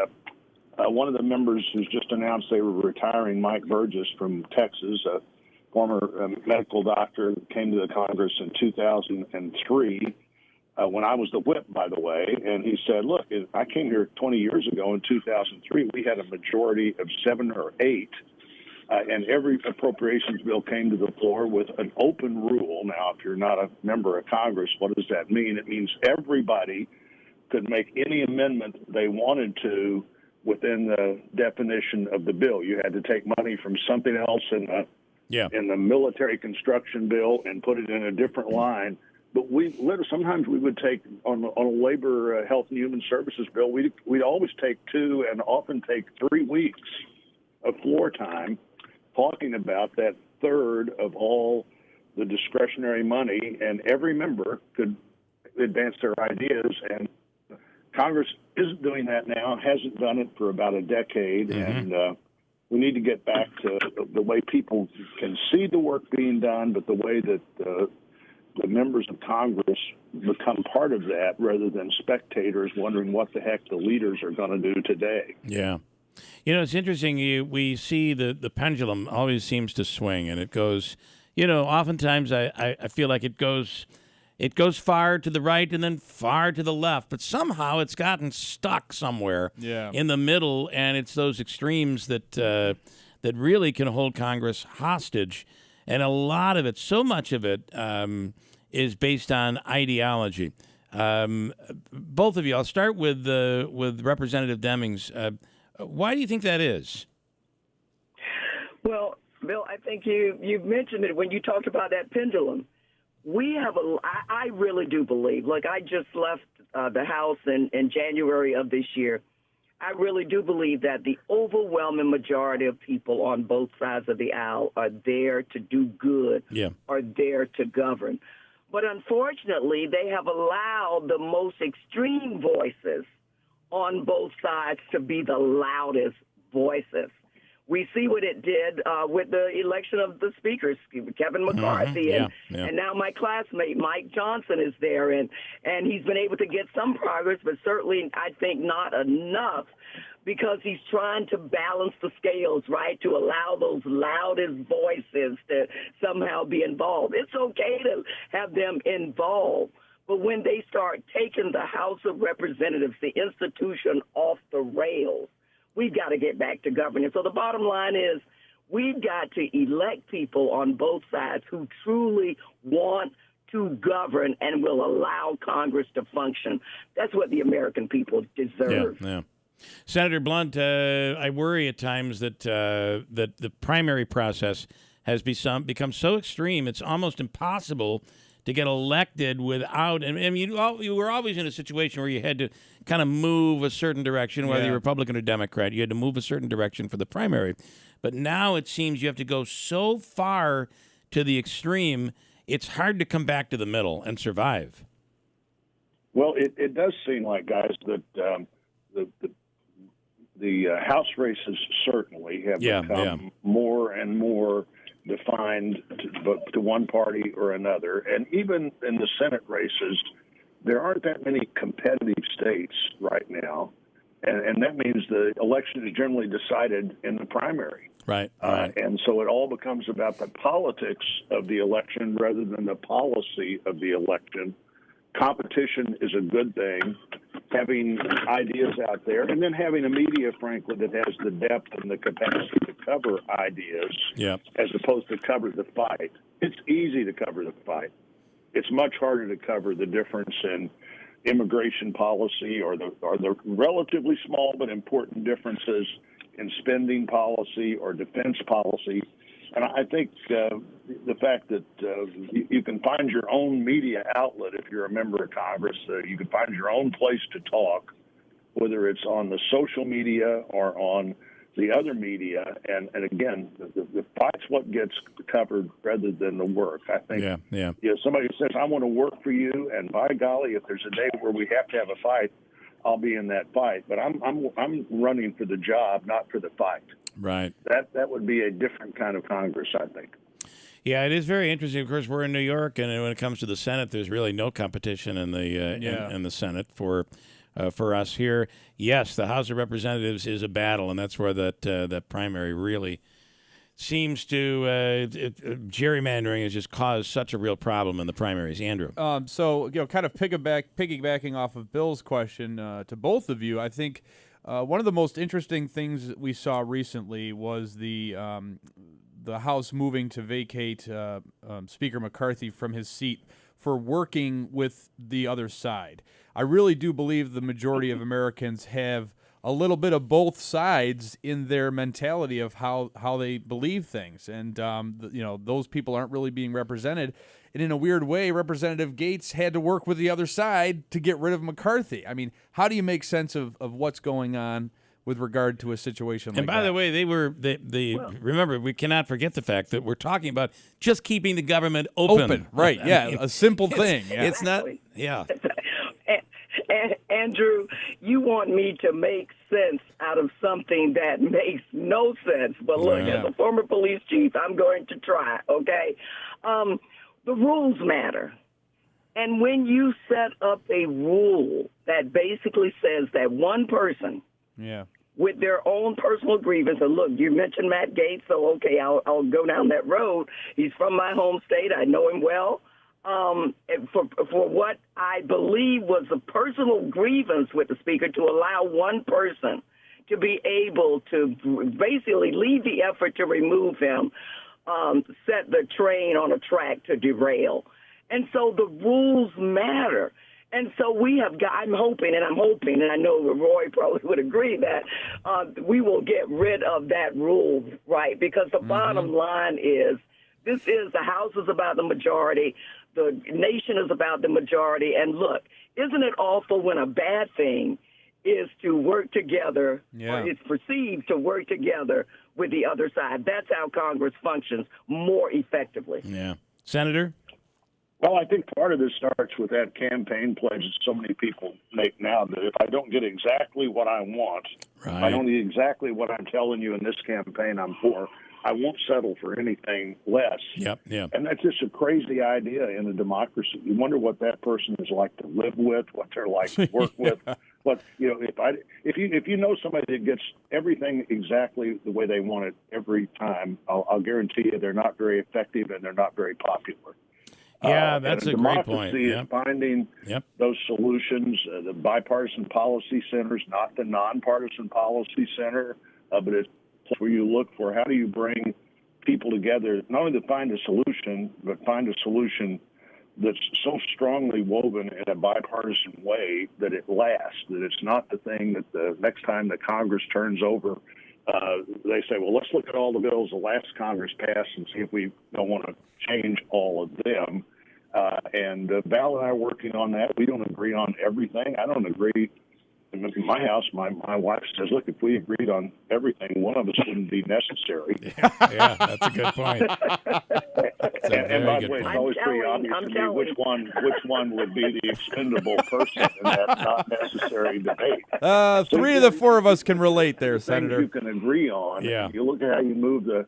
Speaker 8: one of the members who's just announced they were retiring, Mike Burgess from Texas, a former medical doctor, came to the Congress in 2003 when I was the whip, by the way, and he said, look, I came here 20 years ago in 2003. We had a majority of 7 or 8. And every appropriations bill came to the floor with an open rule. Now, if you're not a member of Congress, what does that mean? It means everybody could make any amendment they wanted to within the definition of the bill. You had to take money from something else in the military construction bill and put it in a different line. But sometimes we would take on a labor, health, and human services bill. We'd always take 2 and often take 3 weeks of floor time, talking about that third of all the discretionary money, and every member could advance their ideas. And Congress isn't doing that now, hasn't done it for about a decade, and we need to get back to the way people can see the work being done, but the way that the members of Congress become part of that rather than spectators wondering what the heck the leaders are going to do today.
Speaker 6: Yeah. It's interesting. We see the pendulum always seems to swing, and it goes, oftentimes I feel like it goes far to the right and then far to the left, but somehow it's gotten stuck somewhere in the middle, and it's those extremes that really can hold Congress hostage. And a lot of it, so much of it, is based on ideology. Both of you, I'll start with Representative Demings. Why do you think that is?
Speaker 25: Well, Bill, I think you mentioned it when you talked about that pendulum. I really do believe, like I just left the House in January of this year. I really do believe that the overwhelming majority of people on both sides of the aisle are there to do good, are there to govern. But unfortunately, they have allowed the most extreme voices on both sides to be the loudest voices. We see what it did with the election of the speakers, Kevin McCarthy, and now my classmate Mike Johnson is there, and he's been able to get some progress, but certainly I think not enough, because he's trying to balance the scales, right, to allow those loudest voices to somehow be involved. It's okay to have them involved, but when they start taking the House of Representatives, the institution, off the rails, we've got to get back to governing. So the bottom line is we've got to elect people on both sides who truly want to govern and will allow Congress to function. That's what the American people deserve.
Speaker 6: Yeah. Senator Blunt, I worry at times that the primary process has become so extreme it's almost impossible to get elected without. And you were always in a situation where you had to kind of move a certain direction, whether you're Republican or Democrat. You had to move a certain direction for the primary. But now it seems you have to go so far to the extreme, it's hard to come back to the middle and survive.
Speaker 8: Well, it does seem like, guys, that the House races certainly have become more and more defined to one party or another. And even in the Senate races, there aren't that many competitive states right now. And that means the election is generally decided in the primary.
Speaker 6: Right.
Speaker 8: And so it all becomes about the politics of the election rather than the policy of the election. Competition is a good thing, having ideas out there, and then having a media, frankly, that has the depth and the capacity to cover ideas as opposed to cover the fight. It's easy to cover the fight. It's much harder to cover the difference in immigration policy or the relatively small but important differences in spending policy or defense policy. And I think the fact that you can find your own media outlet if you're a member of Congress, you can find your own place to talk, whether it's on the social media or on the other media. And again, the fight's what gets covered rather than the work. I think somebody says, I want to work for you, and by golly, if there's a day where we have to have a fight, I'll be in that fight. But I'm running for the job, not for the fight.
Speaker 6: Right.
Speaker 8: That would be a different kind of Congress, I think.
Speaker 6: Yeah, it is very interesting. Of course, we're in New York, and when it comes to the Senate, there's really no competition in the in the Senate for us here. Yes, the House of Representatives is a battle, and that's where that primary really seems to gerrymandering has just caused such a real problem in the primaries. Andrew.
Speaker 7: So kind of piggybacking off of Bill's question to both of you, I think. One of the most interesting things that we saw recently was the House moving to vacate Speaker McCarthy from his seat for working with the other side. I really do believe the majority of Americans have a little bit of both sides in their mentality of how they believe things, and those people aren't really being represented. And in a weird way, Representative Gates had to work with the other side to get rid of McCarthy. I mean, how do you make sense of what's going on with regard to a situation like that?
Speaker 6: And by the way, remember, we cannot forget the fact that we're talking about just keeping the government open.
Speaker 7: Right, a simple thing.
Speaker 6: It's not,
Speaker 25: Andrew, you want me to make sense out of something that makes no sense. But look, as a former police chief, I'm going to try, okay? The rules matter. And when you set up a rule that basically says that one person with their own personal grievance, and look, you mentioned Matt Gaetz, so okay, I'll go down that road. He's from my home state. I know him well. For what I believe was a personal grievance with the speaker, to allow one person to be able to basically lead the effort to remove him, set the train on a track to derail. And so the rules matter. And so I'm hoping, and I know Roy probably would agree that we will get rid of that rule, right? Because the bottom line is, the House is about the majority. The nation is about the majority. And look, isn't it awful when a bad thing is to work together, or it's perceived to work together with the other side? That's how Congress functions more effectively.
Speaker 6: Yeah. Senator?
Speaker 8: Well, I think part of this starts with that campaign pledge that so many people make now, that if I don't get exactly what I want, if I don't get exactly what I'm telling you in this campaign I'm for, I won't settle for anything less.
Speaker 6: Yep.
Speaker 8: And that's just a crazy idea in a democracy. You wonder what that person is like to live with, what they're like to work with. But if you know somebody that gets everything exactly the way they want it every time, I'll guarantee you they're not very effective and they're not very popular.
Speaker 6: Yeah, that's a great point.
Speaker 8: Democracy is finding those solutions, the bipartisan policy centers, not the nonpartisan policy center, but it's where you look for how do you bring people together, not only to find a solution, but find a solution that's so strongly woven in a bipartisan way that it lasts, that it's not the thing that the next time the Congress turns over, they say, well, let's look at all the bills the last Congress passed and see if we don't want to change all of them. And Val and I are working on that. We don't agree on everything. I don't agree. In my house, my wife says, look, if we agreed on everything, one of us wouldn't be necessary.
Speaker 6: Yeah, that's a good point.
Speaker 8: And by the way, it's always pretty obvious to me which one would be the expendable person in that not necessary debate.
Speaker 7: Three of the four of us can relate there,
Speaker 8: Things
Speaker 7: Senator.
Speaker 8: you can agree on.
Speaker 6: Yeah.
Speaker 8: You look at how you move the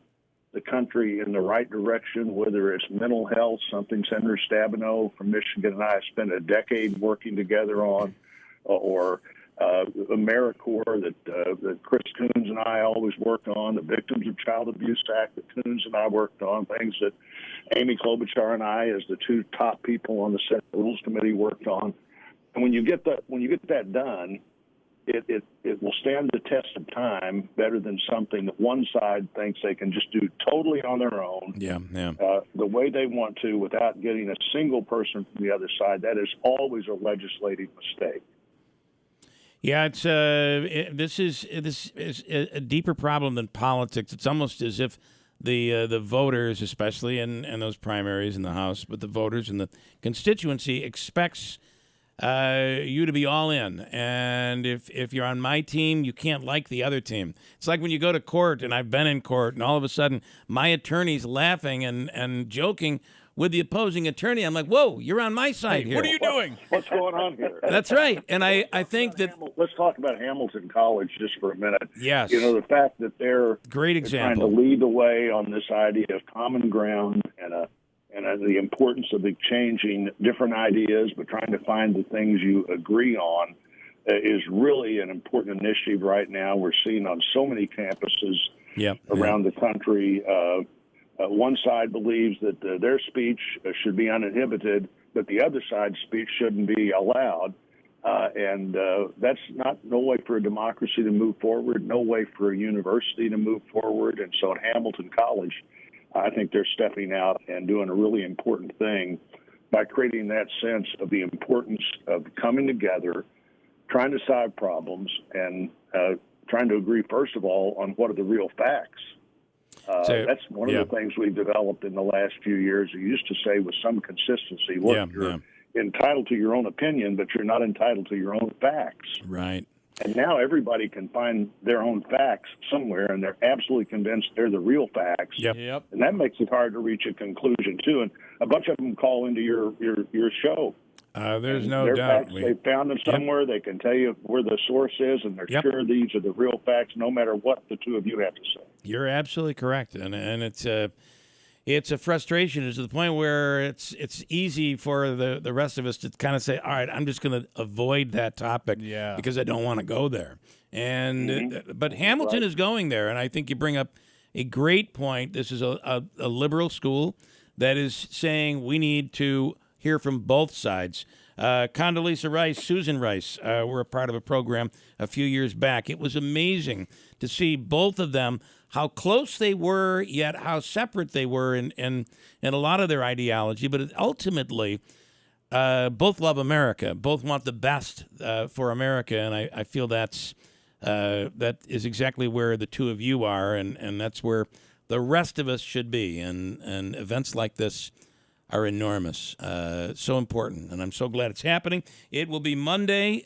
Speaker 8: country in the right direction, whether it's mental health, something Senator Stabenow from Michigan and I have spent a decade working together on, or AmeriCorps that Chris Coons and I always worked on, the Victims of Child Abuse Act that Coons and I worked on, things that Amy Klobuchar and I, as the two top people on the Senate Rules Committee, worked on. And when you get that done, it will stand the test of time better than something that one side thinks they can just do totally on their own.
Speaker 6: Yeah.
Speaker 8: The way they want to, without getting a single person from the other side. That is always a legislative mistake.
Speaker 6: Yeah, it's this is a deeper problem than politics. It's almost as if the voters, especially in those primaries in the House, but the voters in the constituency expects you to be all in. And if you're on my team, you can't like the other team. It's like when you go to court, and I've been in court, and all of a sudden my attorney's laughing and joking with the opposing attorney. I'm like, whoa, you're on my side here.
Speaker 7: What are you doing?
Speaker 8: What's going on here?
Speaker 6: That's right. And I think that...
Speaker 8: Let's talk about Hamilton College just for a minute.
Speaker 6: Yes.
Speaker 8: You know, the fact that they're
Speaker 6: great example.
Speaker 8: trying to lead the way on this idea of common ground and the importance of exchanging different ideas, but trying to find the things you agree on is really an important initiative right now. We're seeing on so many campuses around the country. One side believes that their speech should be uninhibited, but the other side's speech shouldn't be allowed. And that's no way for a democracy to move forward, no way for a university to move forward. And so at Hamilton College, I think they're stepping out and doing a really important thing by creating that sense of the importance of coming together, trying to solve problems, and trying to agree, first of all, on what are the real facts. That's one of the things we've developed in the last few years. You used to say with some consistency, look, you're entitled to your own opinion, but you're not entitled to your own facts.
Speaker 6: Right.
Speaker 8: And now everybody can find their own facts somewhere, and they're absolutely convinced they're the real facts.
Speaker 6: Yep.
Speaker 8: And that makes it hard to reach a conclusion, too. And a bunch of them call into your show.
Speaker 6: There's no
Speaker 8: their
Speaker 6: doubt.
Speaker 8: Facts, they found them somewhere. They can tell you where the source is, and they're sure these are the real facts, no matter what the two of you have to say.
Speaker 6: You're absolutely correct, and it's a frustration to the point where it's easy for the rest of us to kind of say, all right, I'm just going to avoid that topic because I don't want to go there. And but Hamilton is going there, and I think you bring up a great point. This is a liberal school that is saying we need to hear from both sides. Condoleezza Rice, Susan Rice were a part of a program a few years back. It was amazing to see both of them, how close they were, yet how separate they were in a lot of their ideology. But ultimately, both love America. Both want the best for America, and I feel that is exactly where the two of you are, and that's where the rest of us should be. And events like this are enormous, so important, and I'm so glad it's happening. It will be Monday.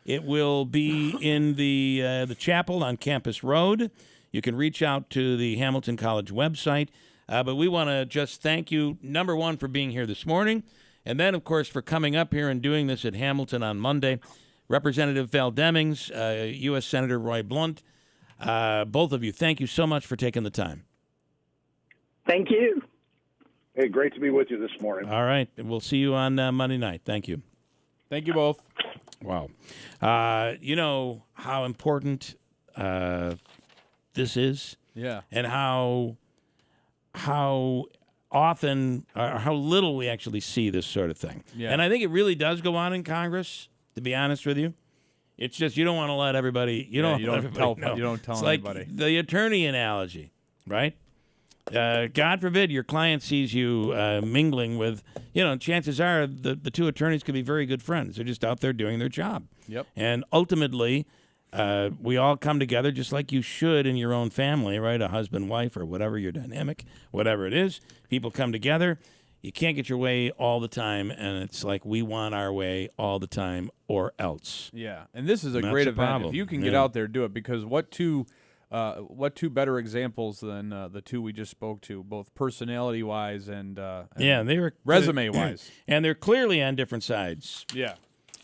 Speaker 6: It will be in the chapel on Campus Road. You can reach out to the Hamilton College website. But we want to just thank you, number one, for being here this morning, and then, of course, for coming up here and doing this at Hamilton on Monday. Representative Val Demings, U.S. Senator Roy Blunt, both of you, thank you so much for taking the time.
Speaker 25: Thank you.
Speaker 8: Hey, great to be with you this morning.
Speaker 6: All right. We'll see you on Monday night. Thank you.
Speaker 7: Thank you both.
Speaker 6: Wow. You know how important this is?
Speaker 7: Yeah.
Speaker 6: And how often or how little we actually see this sort of thing.
Speaker 7: Yeah.
Speaker 6: And I think it really does go on in Congress, to be honest with you. It's just you don't want to let everybody you don't tell
Speaker 7: it's
Speaker 6: anybody. Like the attorney analogy, right? God forbid your client sees you mingling with, chances are the two attorneys could be very good friends. They're just out there doing their job.
Speaker 7: Yep.
Speaker 6: And ultimately, we all come together just like you should in your own family, right? A husband, wife, or whatever your dynamic, whatever it is. People come together. You can't get your way all the time, and it's like we want our way all the time or else.
Speaker 7: Yeah, and this is a
Speaker 6: And
Speaker 7: great
Speaker 6: that's the
Speaker 7: event.
Speaker 6: problem.
Speaker 7: If you can get out there, do it, because what two better examples than the two we just spoke to, both personality-wise and
Speaker 6: they were
Speaker 7: resume-wise.
Speaker 6: And they're clearly on different sides.
Speaker 7: Yeah.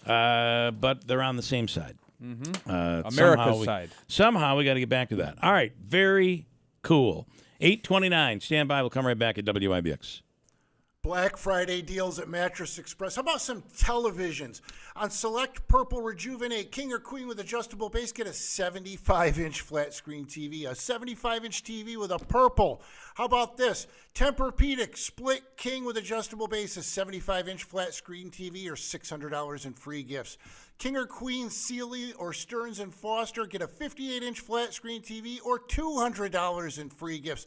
Speaker 6: But they're on the same side.
Speaker 7: Mm-hmm.
Speaker 6: America's
Speaker 7: side.
Speaker 6: Somehow we got to get back to that. All right, very cool. 8:29. Stand by. We'll come right back at WIBX.
Speaker 10: Black Friday deals at Mattress Express. How about some televisions? On select Purple Rejuvenate King or Queen with adjustable base, get a 75-inch flat screen TV, a 75-inch TV with a Purple. How about this? Tempur-Pedic Split King with adjustable base, a 75-inch flat screen TV, or $600 in free gifts. King or Queen Sealy or Stearns & Foster, get a 58-inch flat screen TV, or $200 in free gifts.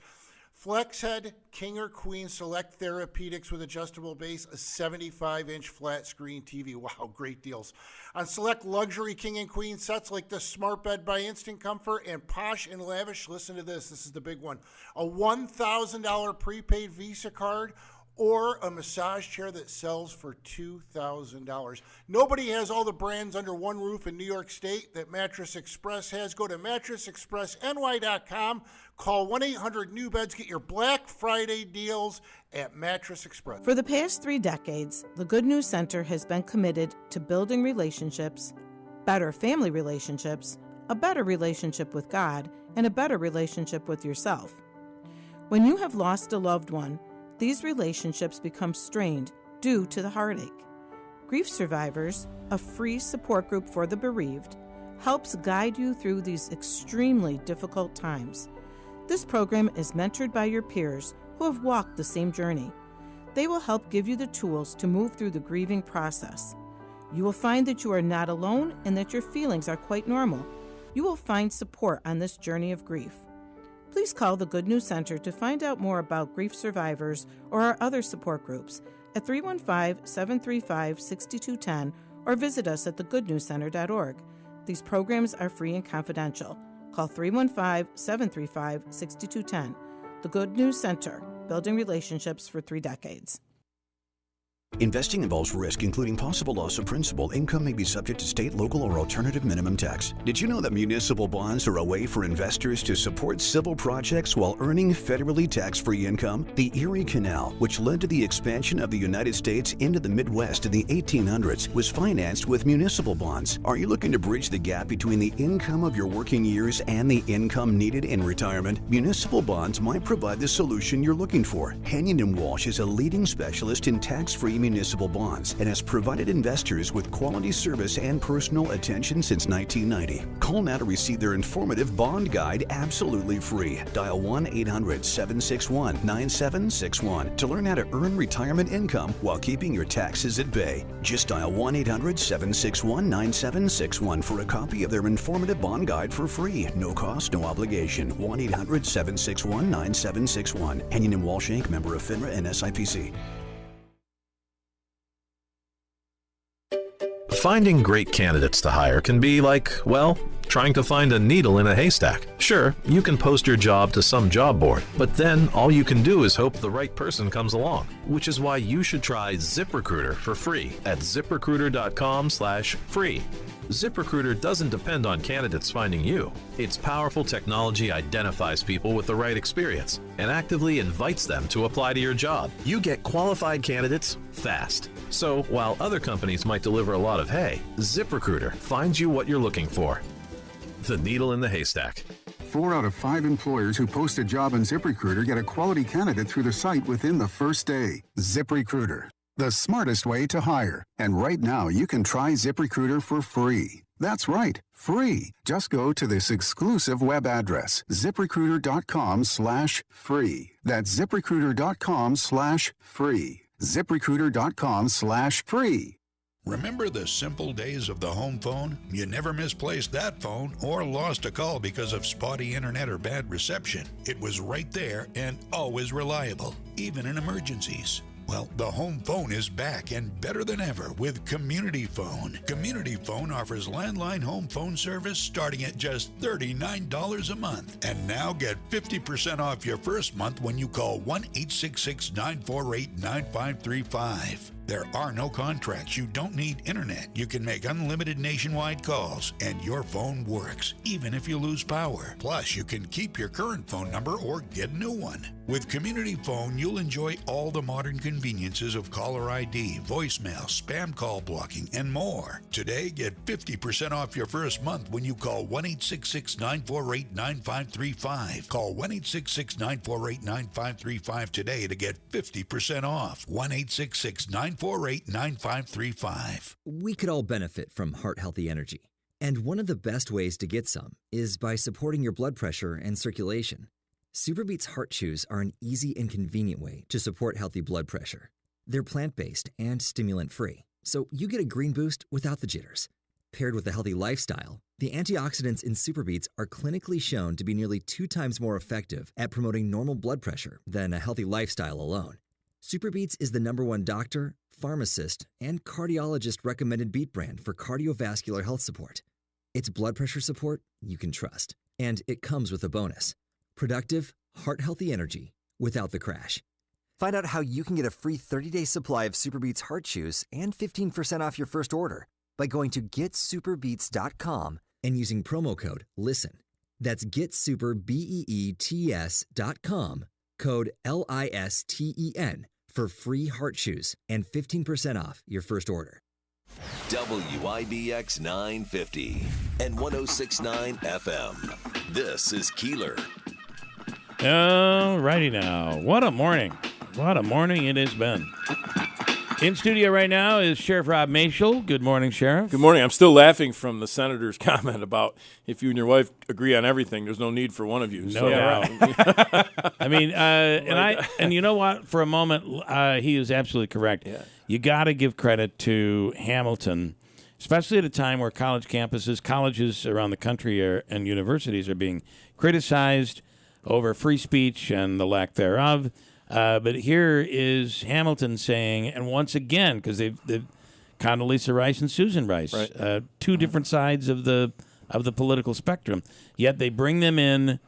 Speaker 10: Flexhead, King or Queen Select Therapeutics with adjustable base, a 75-inch flat screen TV. Wow, great deals. On select luxury King and Queen sets like the Smart Bed by Instant Comfort and Posh and Lavish, listen to this, this is the big one. A $1,000 prepaid Visa card or a massage chair that sells for $2,000. Nobody has all the brands under one roof in New York State that Mattress Express has. Go to mattressexpressny.com. Call 1-800-NEW-BEDS. Get your Black Friday deals at Mattress Express.
Speaker 12: For the past 3 decades, the Good News Center has been committed to building relationships, better family relationships, a better relationship with God, and a better relationship with yourself. When you have lost a loved one, these relationships become strained due to the heartache. Grief Survivors, a free support group for the bereaved, helps guide you through these extremely difficult times. This program is mentored by your peers who have walked the same journey. They will help give you the tools to move through the grieving process. You will find that you are not alone and that your feelings are quite normal. You will find support on this journey of grief. Please call the Good News Center to find out more about Grief Survivors or our other support groups at 315-735-6210 or visit us at thegoodnewscenter.org. These programs are free and confidential. Call 315-735-6210. The Good News Center, building relationships for 3 decades.
Speaker 14: Investing involves risk, including possible loss of principal. Income may be subject to state, local, or alternative minimum tax. Did you know that municipal bonds are a way for investors to support civil projects while earning federally tax-free income? The Erie Canal, which led to the expansion of the United States into the Midwest in the 1800s, was financed with municipal bonds. Are you looking to bridge the gap between the income of your working years and the income needed in retirement? Municipal bonds might provide the solution you're looking for. Henyon & Walsh is a leading specialist in tax-free municipal bonds and has provided investors with quality service and personal attention since 1990. Call now to receive their informative bond guide absolutely free. Dial 1-800-761-9761 to learn how to earn retirement income while keeping your taxes at bay. Just dial 1-800-761-9761 for a copy of their informative bond guide for free. No cost, no obligation. 1-800-761-9761. Henyon & Walsh Inc., member of FINRA and SIPC.
Speaker 9: Finding great candidates to hire can be like, well, trying to find a needle in a haystack. Sure, you can post your job to some job board, but then all you can do is hope the right person comes along, which is why you should try ZipRecruiter for free at ZipRecruiter.com/free. ZipRecruiter doesn't depend on candidates finding you. Its powerful technology identifies people with the right experience and actively invites them to apply to your job. You get qualified candidates fast. So while other companies might deliver a lot of hay, ZipRecruiter finds you what you're looking for. The needle in the haystack.
Speaker 1: 4 out of 5 employers who post a job on ZipRecruiter get a quality candidate through the site within the first day. ZipRecruiter, the smartest way to hire. And right now, you can try ZipRecruiter for free. That's right, free. Just go to this exclusive web address, ZipRecruiter.com/free. That's ZipRecruiter.com/free. ZipRecruiter.com/free.
Speaker 15: Remember the simple days of the home phone? You never misplaced that phone or lost a call because of spotty internet or bad reception. It was right there and always reliable, even in emergencies. Well, the home phone is back and better than ever with Community Phone. Community Phone offers landline home phone service starting at just $39 a month. And now get 50% off your first month when you call 1-866-948-9535. There are no contracts. You don't need internet. You can make unlimited nationwide calls, and your phone works, even if you lose power. Plus, you can keep your current phone number or get a new one. With Community Phone, you'll enjoy all the modern conveniences of caller ID, voicemail, spam call blocking, and more. Today, get 50% off your first month when you call 1-866-948-9535. Call 1-866-948-9535 today to get 50% off. 1-866-948-9535.
Speaker 2: We could all benefit from heart-healthy energy. And one of the best ways to get some is by supporting your blood pressure and circulation. Superbeats Heart Chews are an easy and convenient way to support healthy blood pressure. They're plant-based and stimulant-free, so you get a green boost without the jitters. Paired with a healthy lifestyle, the antioxidants in Superbeats are clinically shown to be nearly 2 times more effective at promoting normal blood pressure than a healthy lifestyle alone. Superbeats is the #1 doctor, pharmacist, and cardiologist recommended beet brand for cardiovascular health support. It's blood pressure support you can trust, and it comes with a bonus. Productive, heart-healthy energy without the crash. Find out how you can get a free 30-day supply of Superbeats Heart Chews and 15% off your first order by going to getsuperbeats.com and using promo code LISTEN. That's getsuperbeets.com, code LISTEN for free heart chews and 15% off your first order.
Speaker 4: WIBX 950 and 106.9 FM. This is Keeler.
Speaker 6: All righty now. What a morning. What a morning it has been. In studio right now is Sheriff Rob Mashel. Good morning, Sheriff.
Speaker 11: Good morning. I'm still laughing from the senator's comment about if you and your wife agree on everything, there's no need for one of you.
Speaker 6: No doubt. I mean, and you know what? For a moment, he is absolutely correct.
Speaker 11: Yeah.
Speaker 6: You got to give credit to Hamilton, especially at a time where college campuses, colleges around the country and universities are being criticized over free speech and the lack thereof. But here is Hamilton saying, and once again, because they've Condoleezza Rice and Susan Rice,
Speaker 11: right.
Speaker 6: Two different sides of the political spectrum, yet they bring them in,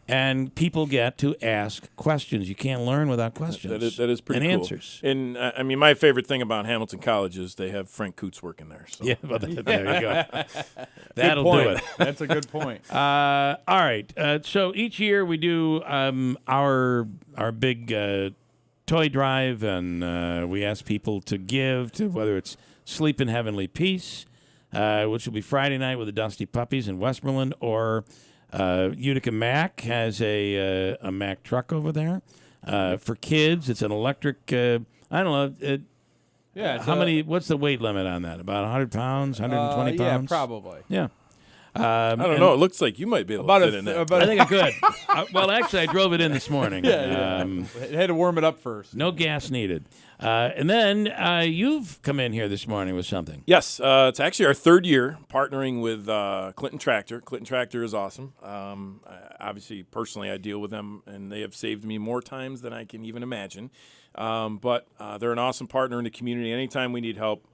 Speaker 6: and people get to ask questions. You can't learn without questions.
Speaker 11: That is pretty
Speaker 6: and
Speaker 11: cool.
Speaker 6: Answers.
Speaker 11: And I mean, my favorite thing about Hamilton College is they have Frank Coots working there. So.
Speaker 6: Yeah, well, there you go. That'll
Speaker 7: do
Speaker 6: it.
Speaker 7: That's a good point.
Speaker 6: All right. So each year we do our big toy drive, and we ask people to give to whether it's Sleep in Heavenly Peace, which will be Friday night with the Dusty Puppies in Westmoreland, or Utica Mac has a Mack truck over there. For kids, it's an electric, I don't know. How many? What's the weight limit on that? About 100 pounds, 120 pounds?
Speaker 7: Yeah, probably.
Speaker 6: Yeah.
Speaker 11: I don't know. It looks like you might be able to fit in that.
Speaker 6: I think I could. Well, actually, I drove it in this morning.
Speaker 7: It had to warm it up first.
Speaker 6: No gas needed. And then you've come in here this morning with something.
Speaker 11: Yes. It's actually our 3rd year partnering with Clinton Tractor. Clinton Tractor is awesome. Obviously, personally, I deal with them, and they have saved me more times than I can even imagine. But they're an awesome partner in the community. Anytime we need help,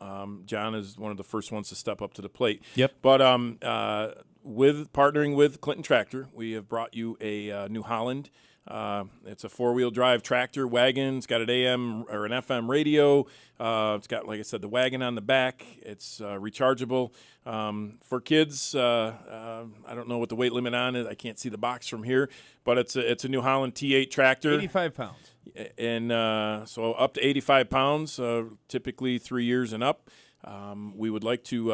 Speaker 11: John is one of the first ones to step up to the plate.
Speaker 6: Yep.
Speaker 11: But with partnering with Clinton Tractor, we have brought you a New Holland. It's a 4-wheel drive tractor wagon. It's got an AM or an FM radio. It's got, like I said, the wagon on the back. It's rechargeable. For kids, I don't know what the weight limit on it. I can't see the box from here, but it's a New Holland T8 tractor.
Speaker 7: 85 pounds.
Speaker 11: And so up to 85 pounds, typically 3 years and up. We would like to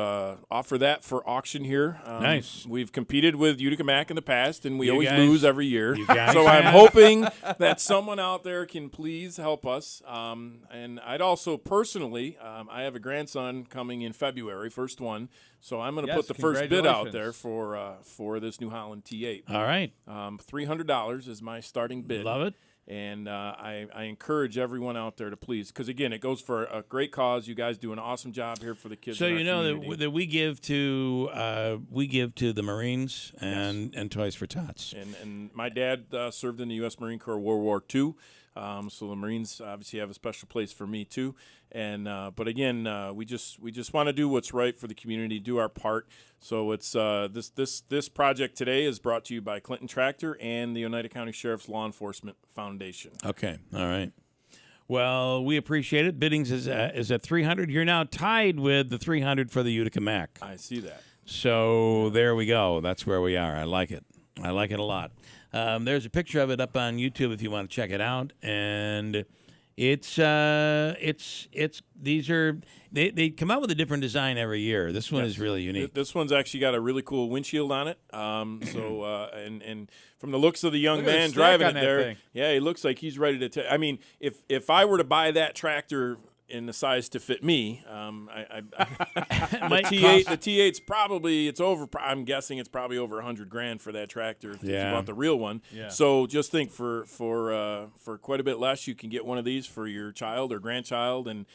Speaker 11: offer that for auction here.
Speaker 6: Nice.
Speaker 11: We've competed with Utica Mac in the past, and we
Speaker 6: You
Speaker 11: always
Speaker 6: guys-
Speaker 11: lose every year.
Speaker 6: you guys
Speaker 11: So I'm
Speaker 6: have.
Speaker 11: hoping that someone out there can please help us. And I'd also personally, I have a grandson coming in February, first one. So I'm going to put the first bid out there for this New Holland T8.
Speaker 6: All right.
Speaker 11: $300 is my starting bid.
Speaker 6: Love it.
Speaker 11: And I encourage everyone out there to please, because again, it goes for a great cause. You guys do an awesome job here for the kids.
Speaker 6: So
Speaker 11: in our
Speaker 6: you know
Speaker 11: community.
Speaker 6: that we give to the Marines and Toys for Tots.
Speaker 11: And my dad served in the U.S. Marine Corps World War II. So the Marines obviously have a special place for me too. And but again, we just want to do what's right for the community, do our part. So it's this project today is brought to you by Clinton Tractor and the Oneida County Sheriff's Law Enforcement Foundation.
Speaker 6: Okay, all right. Well, we appreciate it. Biddings is at 300. You're now tied with the 300 for the Utica Mac.
Speaker 11: I see that.
Speaker 6: So there we go. That's where we are. I like it. I like it a lot. There's a picture of it up on YouTube if you want to check it out. And it's these are they come out with a different design every year. This one is really unique.
Speaker 11: This one's actually got a really cool windshield on it. And from the looks of the young man driving it there, yeah, he looks like he's ready to. I mean, if I were to buy that tractor in the size to fit me, the T8's probably I'm guessing it's probably over $100,000 for that tractor if you bought the real one.
Speaker 6: Yeah.
Speaker 11: So just think for quite a bit less, you can get one of these for your child or grandchild. And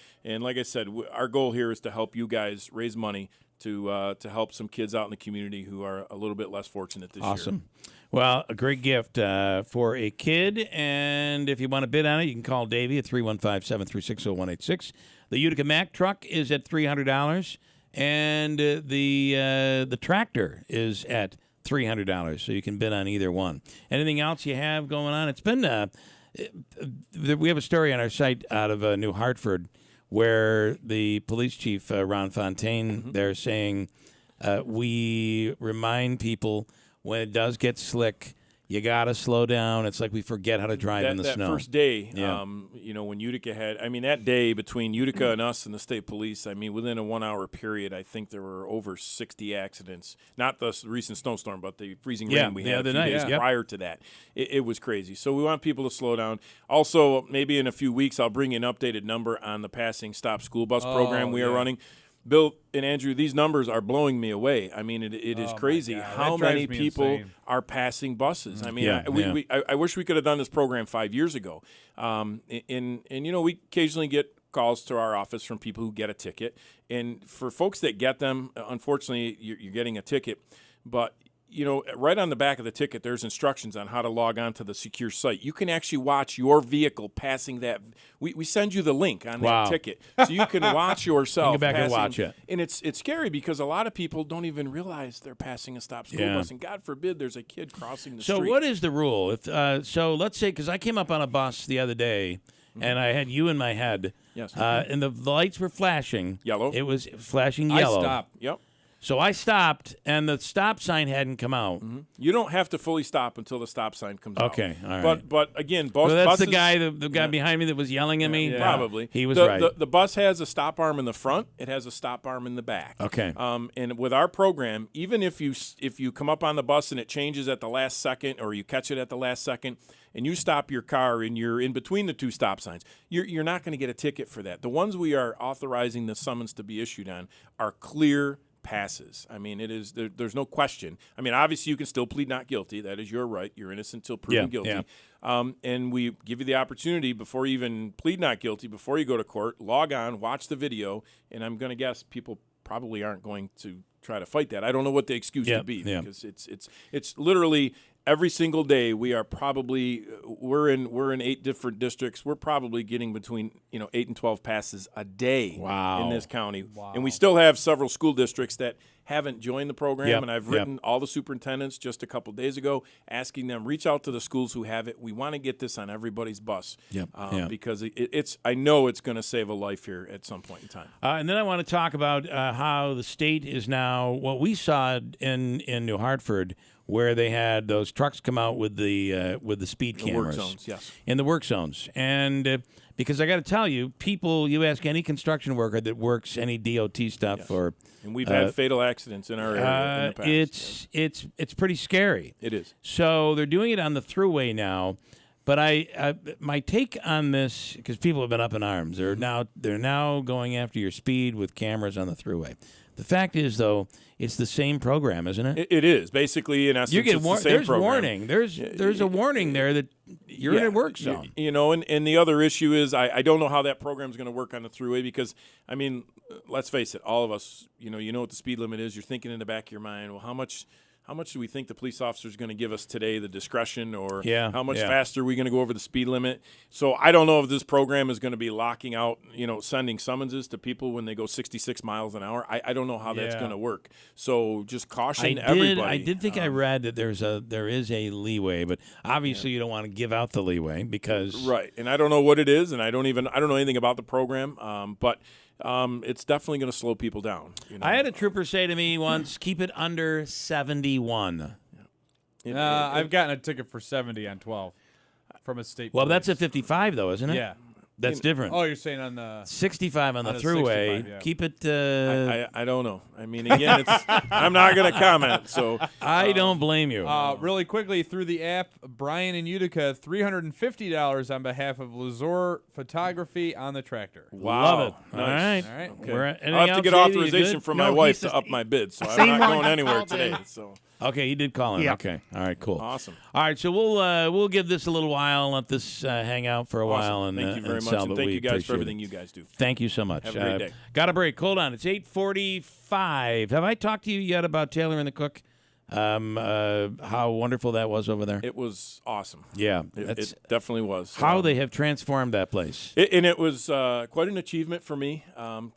Speaker 11: like I said, our goal here is to help you guys raise money to help some kids out in the community who are a little bit less fortunate this year.
Speaker 6: Awesome. Well, a great gift for a kid, and if you want to bid on it, you can call Davey at 315-736-0186. The Utica Mack truck is at $300, and the tractor is at $300, so you can bid on either one. Anything else you have going on? It's been we have a story on our site out of New Hartford where the police chief, Ron Fontaine, they're saying we remind people when it does get slick, you got to slow down. It's like we forget how to drive in the snow.
Speaker 11: That first day,
Speaker 6: Yeah.
Speaker 11: When Utica that day between Utica and us and the state police, within a 1 hour period, I think there were over 60 accidents. Not the recent snowstorm, but the freezing rain we had a few days prior to that. It was crazy. So we want people to slow down. Also, maybe in a few weeks, I'll bring you an updated number on the Passing Stop School Bus program we are running. Bill and Andrew, these numbers are blowing me away. I mean, it is crarazy how many people are passing buses. I mean, I wish we could have done this program 5 years ago. And we occasionally get calls to our office from people who get a ticket. And for folks that get them, unfortunately, you're getting a ticket. But right on the back of the ticket, there's instructions on how to log on to the secure site. You can actually watch your vehicle passing that. We send you the link on that ticket, so you can watch yourself.
Speaker 6: Go back
Speaker 11: passing.
Speaker 6: and watch it.
Speaker 11: And it's scary because a lot of people don't even realize they're passing a stop school bus, and God forbid there's a kid crossing the street.
Speaker 6: So what is the rule? If so let's say, because I came up on a bus the other day, and I had you in my head.
Speaker 11: Yes.
Speaker 6: And the lights were flashing.
Speaker 11: Yellow.
Speaker 6: It was flashing yellow.
Speaker 11: I stopped. Yep.
Speaker 6: So I stopped, and the stop sign hadn't come out.
Speaker 11: Mm-hmm. You don't have to fully stop until the stop sign comes out.
Speaker 6: Okay, all right.
Speaker 11: But again,
Speaker 6: that's
Speaker 11: buses,
Speaker 6: the guy behind me that was yelling at me?
Speaker 11: Probably.
Speaker 6: He was right.
Speaker 11: The bus has a stop arm in the front. It has a stop arm in the back.
Speaker 6: Okay.
Speaker 11: And with our program, even if you come up on the bus and it changes at the last second, or you catch it at the last second, and you stop your car and you're in between the two stop signs, you're not going to get a ticket for that. The ones we are authorizing the summons to be issued on are clear passes. I mean, it is there's no question. I mean, obviously you can still plead not guilty. That is your right. You're innocent until proven guilty. Yeah. And we give you the opportunity before you even plead not guilty, before you go to court, log on, watch the video, and I'm going to guess people probably aren't going to try to fight that. I don't know what the excuse would be because it's literally every single day we are probably we're in 8 different districts. We're probably getting between 8 and 12 passes a day in this county. Wow. And we still have several school districts that haven't joined the program, and I've written all the superintendents just a couple days ago asking them, reach out to the schools who have it. We want to get this on everybody's bus because I know it's going to save a life here at some point in time.
Speaker 6: And then I want to talk about how the state is now, what we saw in New Hartford, where they had those trucks come out with the speed cameras.
Speaker 11: The work zones, yes.
Speaker 6: In the work zones. And because I got to tell you, you ask any construction worker that works any DOT stuff or...
Speaker 11: And we've had fatal accidents in our area in the past.
Speaker 6: It's pretty scary.
Speaker 11: It is.
Speaker 6: So they're doing it on the thruway now. But my take on this, because people have been up in arms, they're now going after your speed with cameras on the thruway. The fact is, though, it's the same program, isn't it?
Speaker 11: It is. Basically, in essence, it's the same
Speaker 6: there's
Speaker 11: program.
Speaker 6: Warning. There's a warning there that you're in a work zone.
Speaker 11: And the other issue is I don't know how that program is going to work on the thruway because, I mean, let's face it, all of us, you know what the speed limit is. You're thinking in the back of your mind, well, how much how much do we think the police officer is going to give us today, the discretion, or
Speaker 6: Yeah,
Speaker 11: how much
Speaker 6: yeah.
Speaker 11: faster are we going to go over the speed limit? So I don't know if this program is going to be locking out, sending summonses to people when they go 66 miles an hour. I don't know how that's
Speaker 6: Yeah.
Speaker 11: going to work. So just caution
Speaker 6: I
Speaker 11: everybody.
Speaker 6: did think I read that there is a leeway, but obviously you don't want to give out the leeway because
Speaker 11: Right, and I don't know what it is, and I don't know anything about the program, but it's definitely going to slow people down.
Speaker 6: I had a trooper say to me once, "Keep it under 71."
Speaker 7: I've gotten a ticket for 70 on 12 from a state.
Speaker 6: Well,
Speaker 7: police.
Speaker 6: that's a 55 though, isn't it?
Speaker 7: Yeah.
Speaker 6: That's different.
Speaker 7: Oh, you're saying on the
Speaker 6: 65 on the
Speaker 7: a
Speaker 6: throughway.
Speaker 7: 65, yeah.
Speaker 6: Keep it.
Speaker 11: I don't know. I mean, again, I'm not going to comment. So
Speaker 6: I don't blame you.
Speaker 7: Really quickly through the app, Brian in Utica, $350 on behalf of Lazor Photography on the tractor.
Speaker 11: Wow.
Speaker 6: Love it.
Speaker 11: Nice.
Speaker 6: All right.
Speaker 11: Okay.
Speaker 6: Anything
Speaker 11: I'll have to
Speaker 6: else,
Speaker 11: get
Speaker 6: Davey? You
Speaker 11: authorization
Speaker 6: good?
Speaker 11: from my wife to up my bid, so I'm not going anywhere today. So.
Speaker 6: Okay, you did call in.
Speaker 11: Yeah.
Speaker 6: Okay, all right, cool.
Speaker 11: Awesome.
Speaker 6: All right, so we'll give this a little while, let this hang out for a
Speaker 11: Awesome.
Speaker 6: while, and
Speaker 11: Thank you very
Speaker 6: and
Speaker 11: much,
Speaker 6: sell,
Speaker 11: and
Speaker 6: but
Speaker 11: thank
Speaker 6: we
Speaker 11: you guys for
Speaker 6: appreciate
Speaker 11: everything
Speaker 6: it.
Speaker 11: you guys do.
Speaker 6: Thank you so much.
Speaker 11: Have a great day.
Speaker 6: Got a break. Hold on. It's 8:45. Have I talked to you yet about Taylor and the Cook? How wonderful that was over there.
Speaker 11: It was awesome.
Speaker 6: Yeah,
Speaker 11: it definitely was.
Speaker 6: How they have transformed that place.
Speaker 11: And it was quite an achievement for me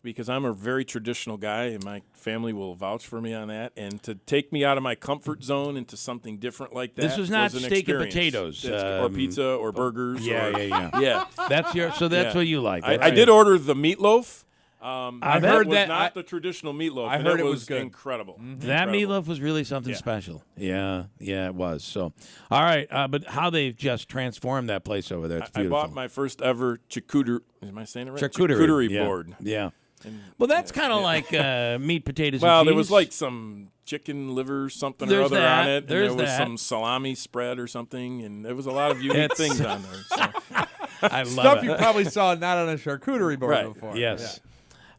Speaker 11: because I'm a very traditional guy, and my family will vouch for me on that. And to take me out of my comfort zone into something different like that.
Speaker 6: This was not
Speaker 11: an
Speaker 6: steak and
Speaker 11: experience.
Speaker 6: potatoes,
Speaker 11: or pizza or burgers.
Speaker 6: Yeah. That's
Speaker 11: Yeah.
Speaker 6: what you like.
Speaker 11: I did order the meatloaf.
Speaker 6: I've heard
Speaker 11: was
Speaker 6: that
Speaker 11: not the traditional meatloaf.
Speaker 7: I
Speaker 11: and
Speaker 7: heard
Speaker 11: it
Speaker 7: it was good.
Speaker 11: incredible.
Speaker 6: That
Speaker 11: Incredible.
Speaker 6: meatloaf was really something
Speaker 11: Yeah.
Speaker 6: special. Yeah, it was. So, all right, but how they've just transformed that place over there. It's
Speaker 11: I
Speaker 6: beautiful.
Speaker 11: bought my first ever charcuterie. Am I saying it right?
Speaker 6: Charcuterie
Speaker 11: Charcuterie board.
Speaker 6: Yeah.
Speaker 11: And-
Speaker 6: Well, that's kind of like meat, potatoes,
Speaker 11: Well,
Speaker 6: and cheese.
Speaker 11: there was like some chicken liver something or
Speaker 6: There's
Speaker 11: other
Speaker 6: that.
Speaker 11: on it.
Speaker 6: There's
Speaker 11: and there was
Speaker 6: that.
Speaker 11: some salami spread or something, and there was a lot of unique things on there. So.
Speaker 6: I love
Speaker 7: Stuff
Speaker 6: it.
Speaker 7: you probably saw not on a charcuterie board
Speaker 11: Right.
Speaker 7: before.
Speaker 6: Yes.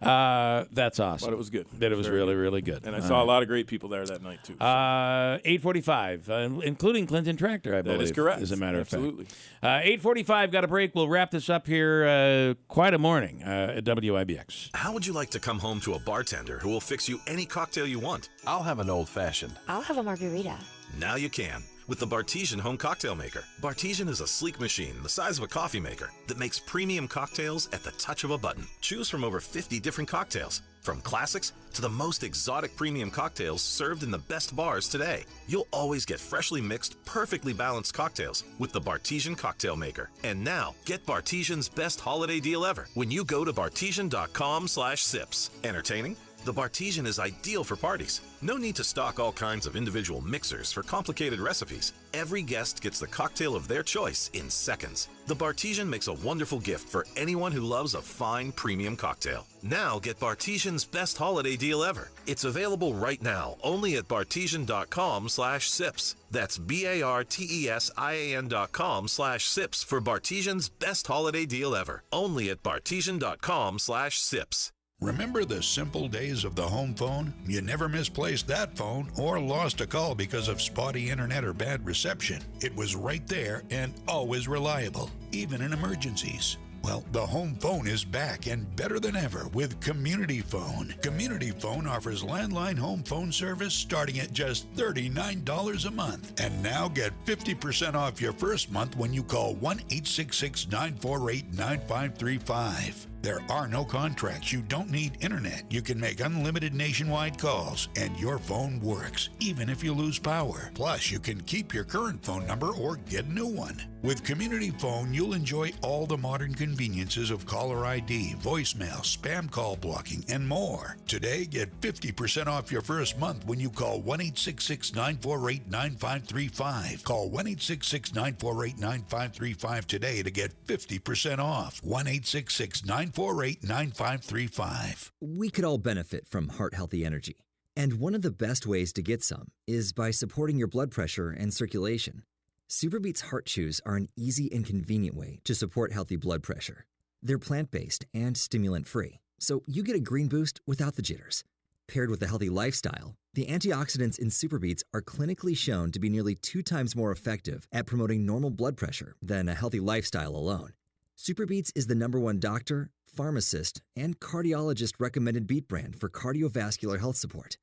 Speaker 6: That's awesome.
Speaker 11: But it was good.
Speaker 6: That it was
Speaker 11: Very
Speaker 6: really,
Speaker 11: good.
Speaker 6: really good.
Speaker 11: And I saw a lot of great people there that night, too.
Speaker 6: 8:45, including Clinton Tractor, I believe.
Speaker 11: That is correct.
Speaker 6: As a matter
Speaker 11: Absolutely.
Speaker 6: of fact. 8:45, got a break. We'll wrap this up here. Quite a morning at WIBX.
Speaker 9: How would you like to come home to a bartender who will fix you any cocktail you want?
Speaker 16: I'll have an old-fashioned.
Speaker 18: I'll have a margarita.
Speaker 9: Now you can with the Bartesian Home Cocktail Maker. Bartesian is a sleek machine the size of a coffee maker that makes premium cocktails at the touch of a button. Choose from over 50 different cocktails, from classics to the most exotic premium cocktails served in the best bars today. You'll always get freshly mixed, perfectly balanced cocktails with the Bartesian Cocktail Maker. And now, get Bartesian's best holiday deal ever when you go to bartesian.com/sips. Entertaining? The Bartesian is ideal for parties. No need to stock all kinds of individual mixers for complicated recipes. Every guest gets the cocktail of their choice in seconds. The Bartesian makes a wonderful gift for anyone who loves a fine premium cocktail. Now get Bartesian's best holiday deal ever. It's available right now only at bartesian.com/sips. That's BARTESIAN.com/sips for Bartesian's best holiday deal ever. Only at bartesian.com/sips.
Speaker 15: Remember the simple days of the home phone? You never misplaced that phone or lost a call because of spotty internet or bad reception. It was right there and always reliable, even in emergencies. Well, the home phone is back and better than ever with Community Phone. Community Phone offers landline home phone service starting at just $39 a month. And now get 50% off your first month when you call 1-866-948-9535. There are no contracts. You don't need internet. You can make unlimited nationwide calls, and your phone works, even if you lose power. Plus, you can keep your current phone number or get a new one. With Community Phone, you'll enjoy all the modern conveniences of caller ID, voicemail, spam call blocking, and more. Today, get 50% off your first month when you call 1-866-948-9535. Call 1-866-948-9535 today to get 50% off. 1-866-948-9535.
Speaker 2: We could all benefit from heart-healthy energy. And one of the best ways to get some is by supporting your blood pressure and circulation. Superbeats Heart Chews are an easy and convenient way to support healthy blood pressure. They're plant-based and stimulant-free, so you get a green boost without the jitters. Paired with a healthy lifestyle, the antioxidants in Superbeats are clinically shown to be nearly 2 times more effective at promoting normal blood pressure than a healthy lifestyle alone. Superbeats is the #1 doctor, pharmacist, and cardiologist recommended beet brand for cardiovascular health support.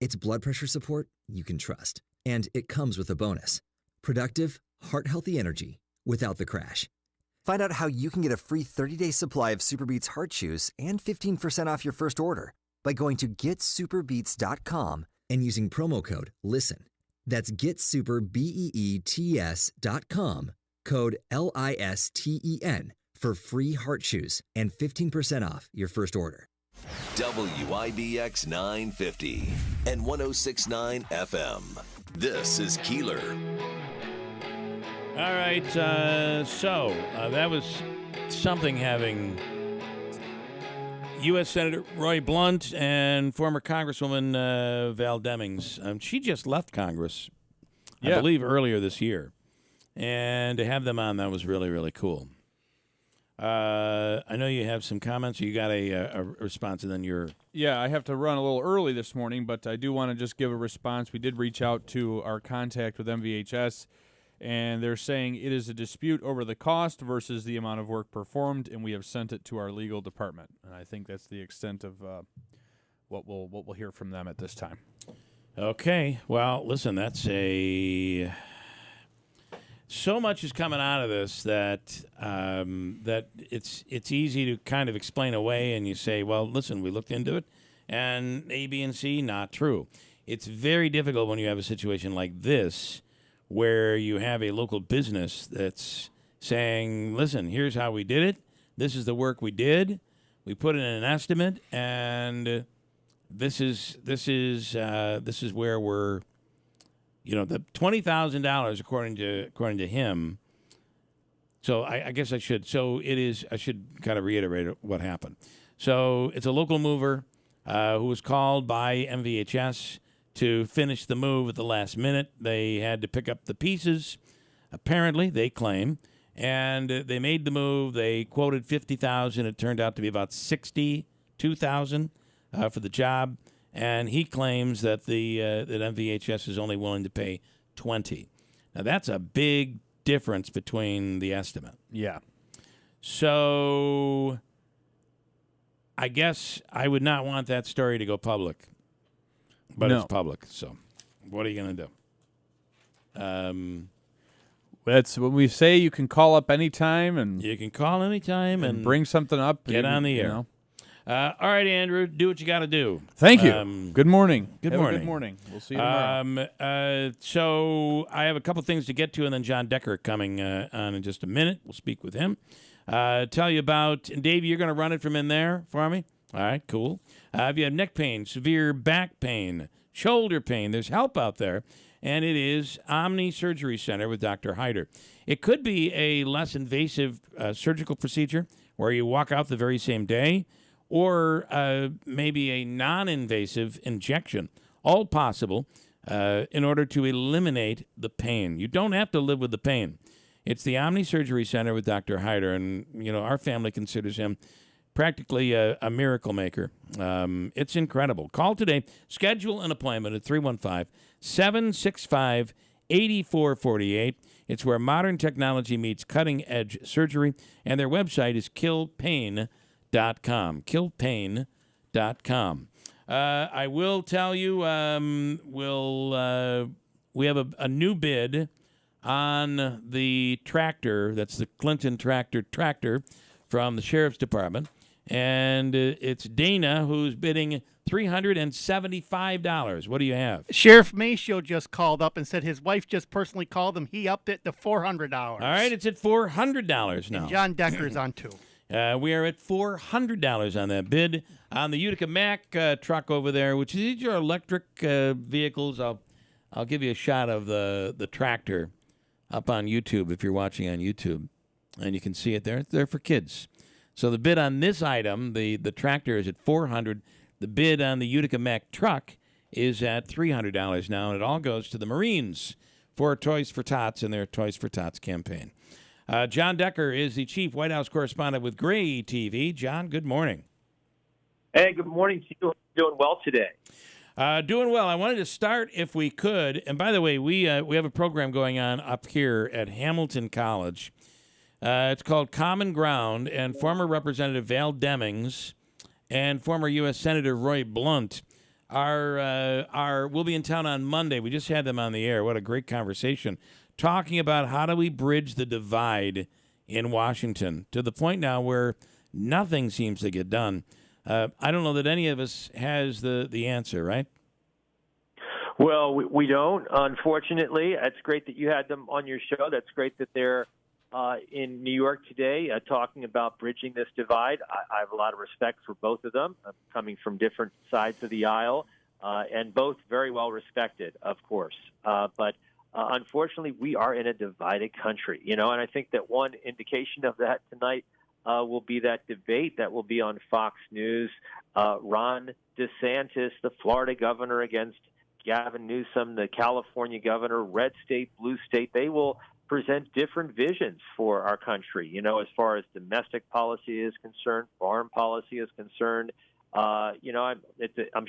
Speaker 2: It's blood pressure support you can trust. And it comes with a bonus. Productive, heart-healthy energy without the crash. Find out how you can get a free 30-day supply of Superbeats heart chews and 15% off your first order by going to getsuperbeats.com and using promo code LISTEN. That's getsuperbeets.com, code LISTEN for free heart chews and 15% off your first order.
Speaker 4: WIBX 950 and 106.9 FM. This is Keeler.
Speaker 6: All right, so that was something having U.S. Senator Roy Blunt and former Congresswoman Val Demings. She just left Congress, I believe, earlier this year. And to have them on, that was really, really cool. I know you have some comments. You got a response, and then you're...
Speaker 7: Yeah, I have to run a little early this morning, but I do want to just give a response. We did reach out to our contact with MVHS, and they're saying it is a dispute over the cost versus the amount of work performed, and we have sent it to our legal department. And I think that's the extent of what we'll hear from them at this time.
Speaker 6: Okay. Well, listen, that's a... So much is coming out of this that that it's easy to kind of explain away, and you say, well, listen, we looked into it, and A, B, and C, not true. It's very difficult when you have a situation like this where you have a local business that's saying, listen, here's how we did it. This is the work we did. We put in an estimate, and this is where we're... You know, the $20,000 according to him. So I guess I should. So it is. I should kind of reiterate what happened. So it's a local mover who was called by MVHS to finish the move at the last minute. They had to pick up the pieces. Apparently, they claim, and they made the move. They quoted $50,000. It turned out to be about $62,000 for the job. And he claims that that MVHS is only willing to pay $20,000. Now that's a big difference between the estimate.
Speaker 7: Yeah.
Speaker 6: So I guess I would not want that story to go public, but
Speaker 7: No.
Speaker 6: it's public. So what are you going to do?
Speaker 7: That's when we say you can call up anytime, and
Speaker 6: you can call anytime and
Speaker 7: bring something up.
Speaker 6: Get on the air.
Speaker 7: know.
Speaker 6: All right, Andrew, do what you got to do.
Speaker 7: Thank you. Good morning.
Speaker 6: Good
Speaker 7: Have a
Speaker 6: morning.
Speaker 7: good morning. We'll see you tomorrow.
Speaker 6: So I have a couple things to get to, and then John Decker coming on in just a minute. We'll speak with him. Tell you about, and Dave, you're going to run it from in there for me? All right, cool. If you have neck pain, severe back pain, shoulder pain, there's help out there, and it is Omni Surgery Center with Dr. Hyder. It could be a less invasive surgical procedure where you walk out the very same day, or maybe a non-invasive injection, all possible in order to eliminate the pain. You don't have to live with the pain. It's the Omni Surgery Center with Dr. Hyder, and our family considers him practically a miracle maker. It's incredible. Call today. Schedule an appointment at 315-765-8448. It's where modern technology meets cutting-edge surgery, and their website is killpain.com. Killpain.com. I will tell you, we have a new bid on the tractor. That's the Clinton tractor from the Sheriff's Department. And it's Dana who's bidding $375. What do you have?
Speaker 16: Sheriff Maceo just called up and said his wife just personally called him. He upped it to $400.
Speaker 6: All right, it's at $400 now.
Speaker 16: And John Decker's on too.
Speaker 6: We are at $400 on that bid on the Utica Mack truck over there, which is your electric vehicles. I'll give you a shot of the tractor up on YouTube if you're watching on YouTube, and you can see it there. It's there for kids. So the bid on this item, the tractor, is at $400. The bid on the Utica Mack truck is at $300 now, and it all goes to the Marines for Toys for Tots and their Toys for Tots campaign. John Decker is the chief White House correspondent with Gray TV. John, good morning.
Speaker 18: Hey, good morning to you. Doing well today.
Speaker 6: Doing well. I wanted to start, if we could, and by the way, we have a program going on up here at Hamilton College. It's called Common Ground, and former Representative Val Demings and former U.S. Senator Roy Blunt will be in town on Monday. We just had them on the air. What a great conversation, talking about how do we bridge the divide in Washington to the point now where nothing seems to get done. I don't know that any of us has the answer, right?
Speaker 18: Well, we don't, unfortunately. It's great that you had them on your show. That's great that they're in New York today talking about bridging this divide. I have a lot of respect for both of them, coming from different sides of the aisle, and both very well respected, of course. But unfortunately, we are in a divided country, and I think that one indication of that tonight will be that debate that will be on Fox News. Ron DeSantis, the Florida governor, against Gavin Newsom, the California governor, red state, blue state. They will present different visions for our country, as far as domestic policy is concerned, foreign policy is concerned. I'm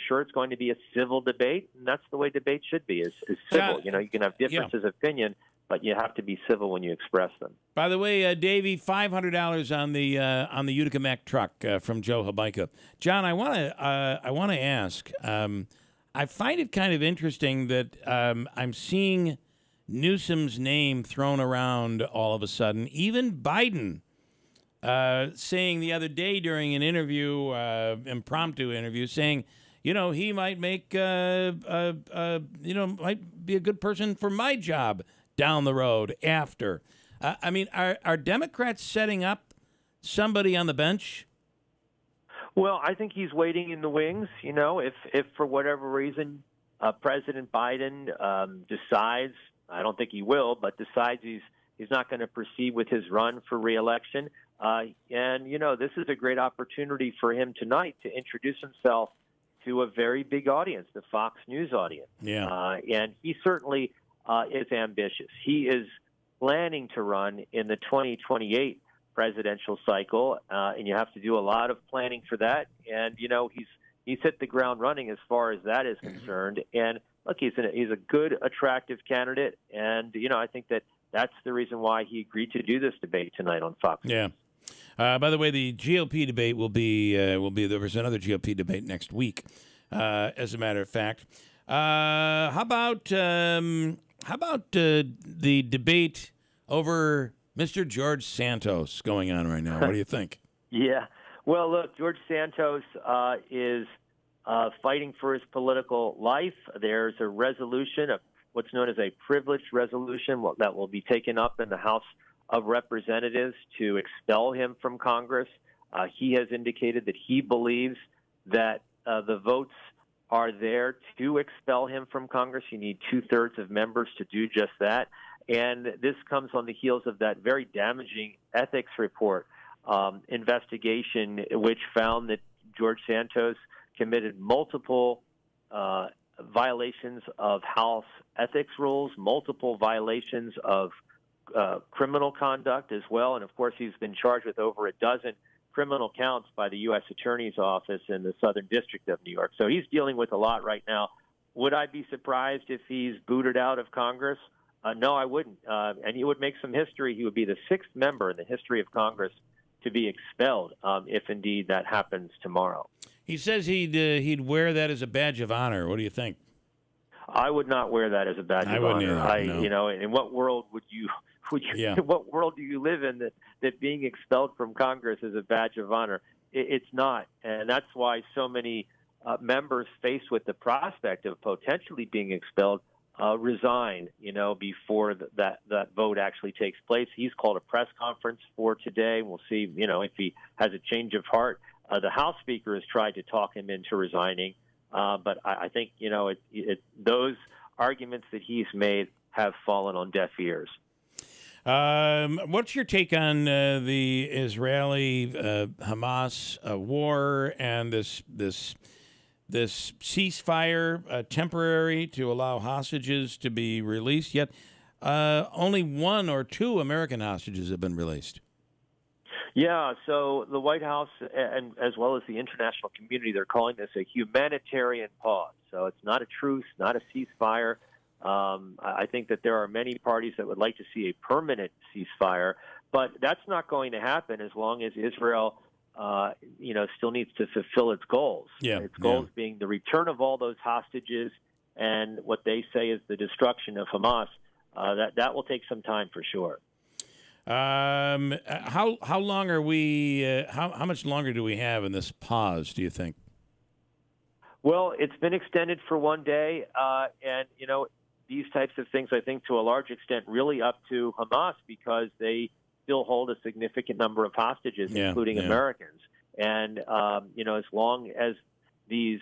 Speaker 18: sure it's going to be a civil debate, and that's the way debate should be, is civil. You can have differences of opinion, but you have to be civil when you express them.
Speaker 6: By the way, Davey, $500 on the Utica Mac truck from Joe Habaika. John, I want to ask. I find it kind of interesting that I'm seeing Newsom's name thrown around all of a sudden. Even Biden saying the other day during an interview, impromptu interview, saying, he might make, might be a good person for my job down the road after. Are Democrats setting up somebody on the bench?
Speaker 18: Well, I think he's waiting in the wings. If for whatever reason President Biden decides, I don't think he will, but decides he's not going to proceed with his run for reelection. This is a great opportunity for him tonight to introduce himself to a very big audience, the Fox News audience.
Speaker 6: Yeah.
Speaker 18: And he certainly is ambitious. He is planning to run in the 2028 presidential cycle, and you have to do a lot of planning for that. And he's hit the ground running as far as that is concerned. And look, he's a good, attractive candidate, and I think that's the reason why he agreed to do this debate tonight on Fox.
Speaker 6: Yeah. By the way, the GOP debate will be there's another GOP debate next week. As a matter of fact, how about the debate over Mr. George Santos going on right now? What do you think?
Speaker 18: Yeah. Well, look, George Santos is fighting for his political life. There's a resolution, what's known as a privileged resolution, that will be taken up in the House of Representatives to expel him from Congress. He has indicated that he believes that the votes are there to expel him from Congress. You need 2/3 of members to do just that. And this comes on the heels of that very damaging ethics report investigation, which found that George Santos committed multiple violations of House ethics rules, multiple violations of criminal conduct as well. And, of course, he's been charged with over a dozen criminal counts by the U.S. Attorney's Office in the Southern District of New York. So he's dealing with a lot right now. Would I be surprised if he's booted out of Congress? No, I wouldn't. And he would make some history. He would be the 6th member in the history of Congress to be expelled if indeed that happens tomorrow.
Speaker 6: He says he'd wear that as a badge of honor. What do you think?
Speaker 18: I would not wear that as a badge of honor.
Speaker 6: No.
Speaker 18: In what world would you
Speaker 6: Yeah.
Speaker 18: what world do you live in that being expelled from Congress is a badge of honor? It's not. And that's why so many members faced with the prospect of potentially being expelled resign, before that vote actually takes place. He's called a press conference for today. We'll see, if he has a change of heart. The House Speaker has tried to talk him into resigning. But I think, those arguments that he's made have fallen on deaf ears.
Speaker 6: What's your take on the Israeli-Hamas war and this ceasefire, temporary, to allow hostages to be released? Yet only 1 or 2 American hostages have been released.
Speaker 18: Yeah, so the White House, and as well as the international community, they're calling this a humanitarian pause. So it's not a truce, not a ceasefire. I think that there are many parties that would like to see a permanent ceasefire, but that's not going to happen as long as Israel still needs to fulfill its goals.
Speaker 6: Yeah,
Speaker 18: its goals being the return of all those hostages and what they say is the destruction of Hamas. That will take some time for sure.
Speaker 6: How long are we? How much longer do we have in this pause? Do you think?
Speaker 18: Well, it's been extended for one day, and these types of things, I think, to a large extent, really up to Hamas because they still hold a significant number of hostages, including Americans. And as long as these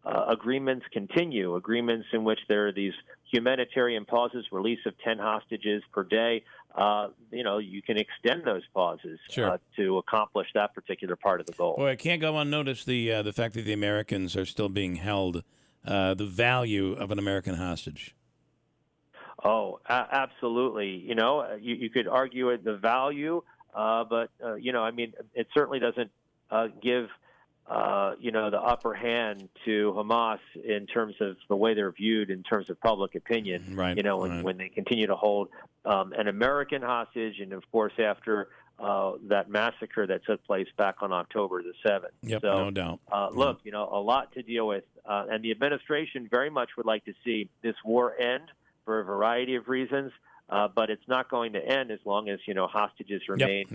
Speaker 18: agreements continue, agreements in which there are these humanitarian pauses, release of 10 hostages per day, you can extend those pauses to accomplish that particular part of the goal.
Speaker 6: Boy, I can't go unnoticed the fact that the Americans are still being held, the value of an American hostage.
Speaker 18: Oh, absolutely. You could argue at the value, but it certainly doesn't give the upper hand to Hamas in terms of the way they're viewed in terms of public opinion.
Speaker 6: Right.
Speaker 18: When they continue to hold an American hostage, and of course after that massacre that took place back on October the 7th.
Speaker 6: Yep,
Speaker 18: so,
Speaker 6: no doubt.
Speaker 18: Look, a lot to deal with, and the administration very much would like to see this war end for a variety of reasons. But it's not going to end as long as, hostages remain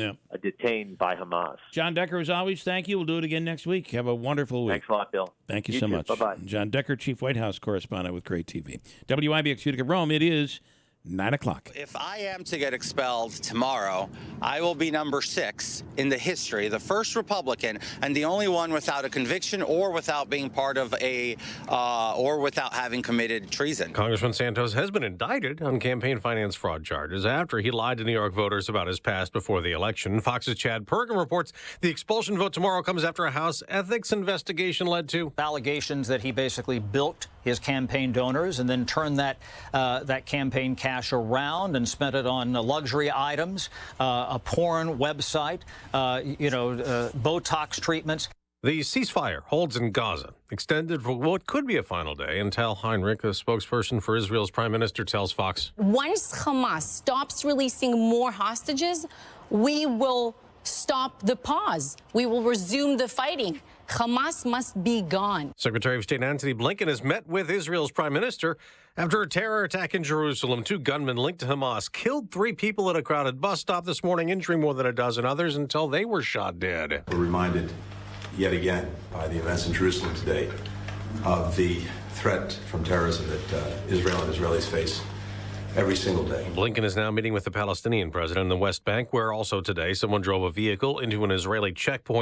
Speaker 18: detained by Hamas.
Speaker 6: John Decker, as always, thank you. We'll do it again next week. Have a wonderful week.
Speaker 18: Thanks a lot, Bill.
Speaker 6: Thank you
Speaker 18: You
Speaker 6: so
Speaker 18: too.
Speaker 6: much.
Speaker 18: Bye-bye.
Speaker 6: John Decker, Chief White House Correspondent with Great TV. WIBX Utica Rome, it is 9 o'clock.
Speaker 19: If I am to get expelled tomorrow, I will be number 6 in the history, the first Republican and the only one without a conviction or without being part of or without having committed treason.
Speaker 17: Congressman Santos has been indicted on campaign finance fraud charges after he lied to New York voters about his past before the election. Fox's Chad Pergam reports the expulsion vote tomorrow comes after a House ethics investigation led to
Speaker 20: allegations that he basically bilked his campaign donors and then turned that campaign cash around and spent it on luxury items, a porn website, Botox treatments.
Speaker 17: The ceasefire holds in Gaza, extended for what could be a final day, and Tal Heinrich, a spokesperson for Israel's prime minister, tells Fox.
Speaker 21: Once Hamas stops releasing more hostages, we will stop the pause. We will resume the fighting. Hamas must be gone.
Speaker 17: Secretary of State Antony Blinken has met with Israel's prime minister after a terror attack in Jerusalem. 2 gunmen linked to Hamas killed 3 people at a crowded bus stop this morning, injuring more than a dozen others until they were shot dead.
Speaker 22: We're reminded yet again by the events in Jerusalem today of the threat from terrorism that Israel and Israelis face every single day.
Speaker 17: Blinken is now meeting with the Palestinian president in the West Bank, where also today someone drove a vehicle into an Israeli checkpoint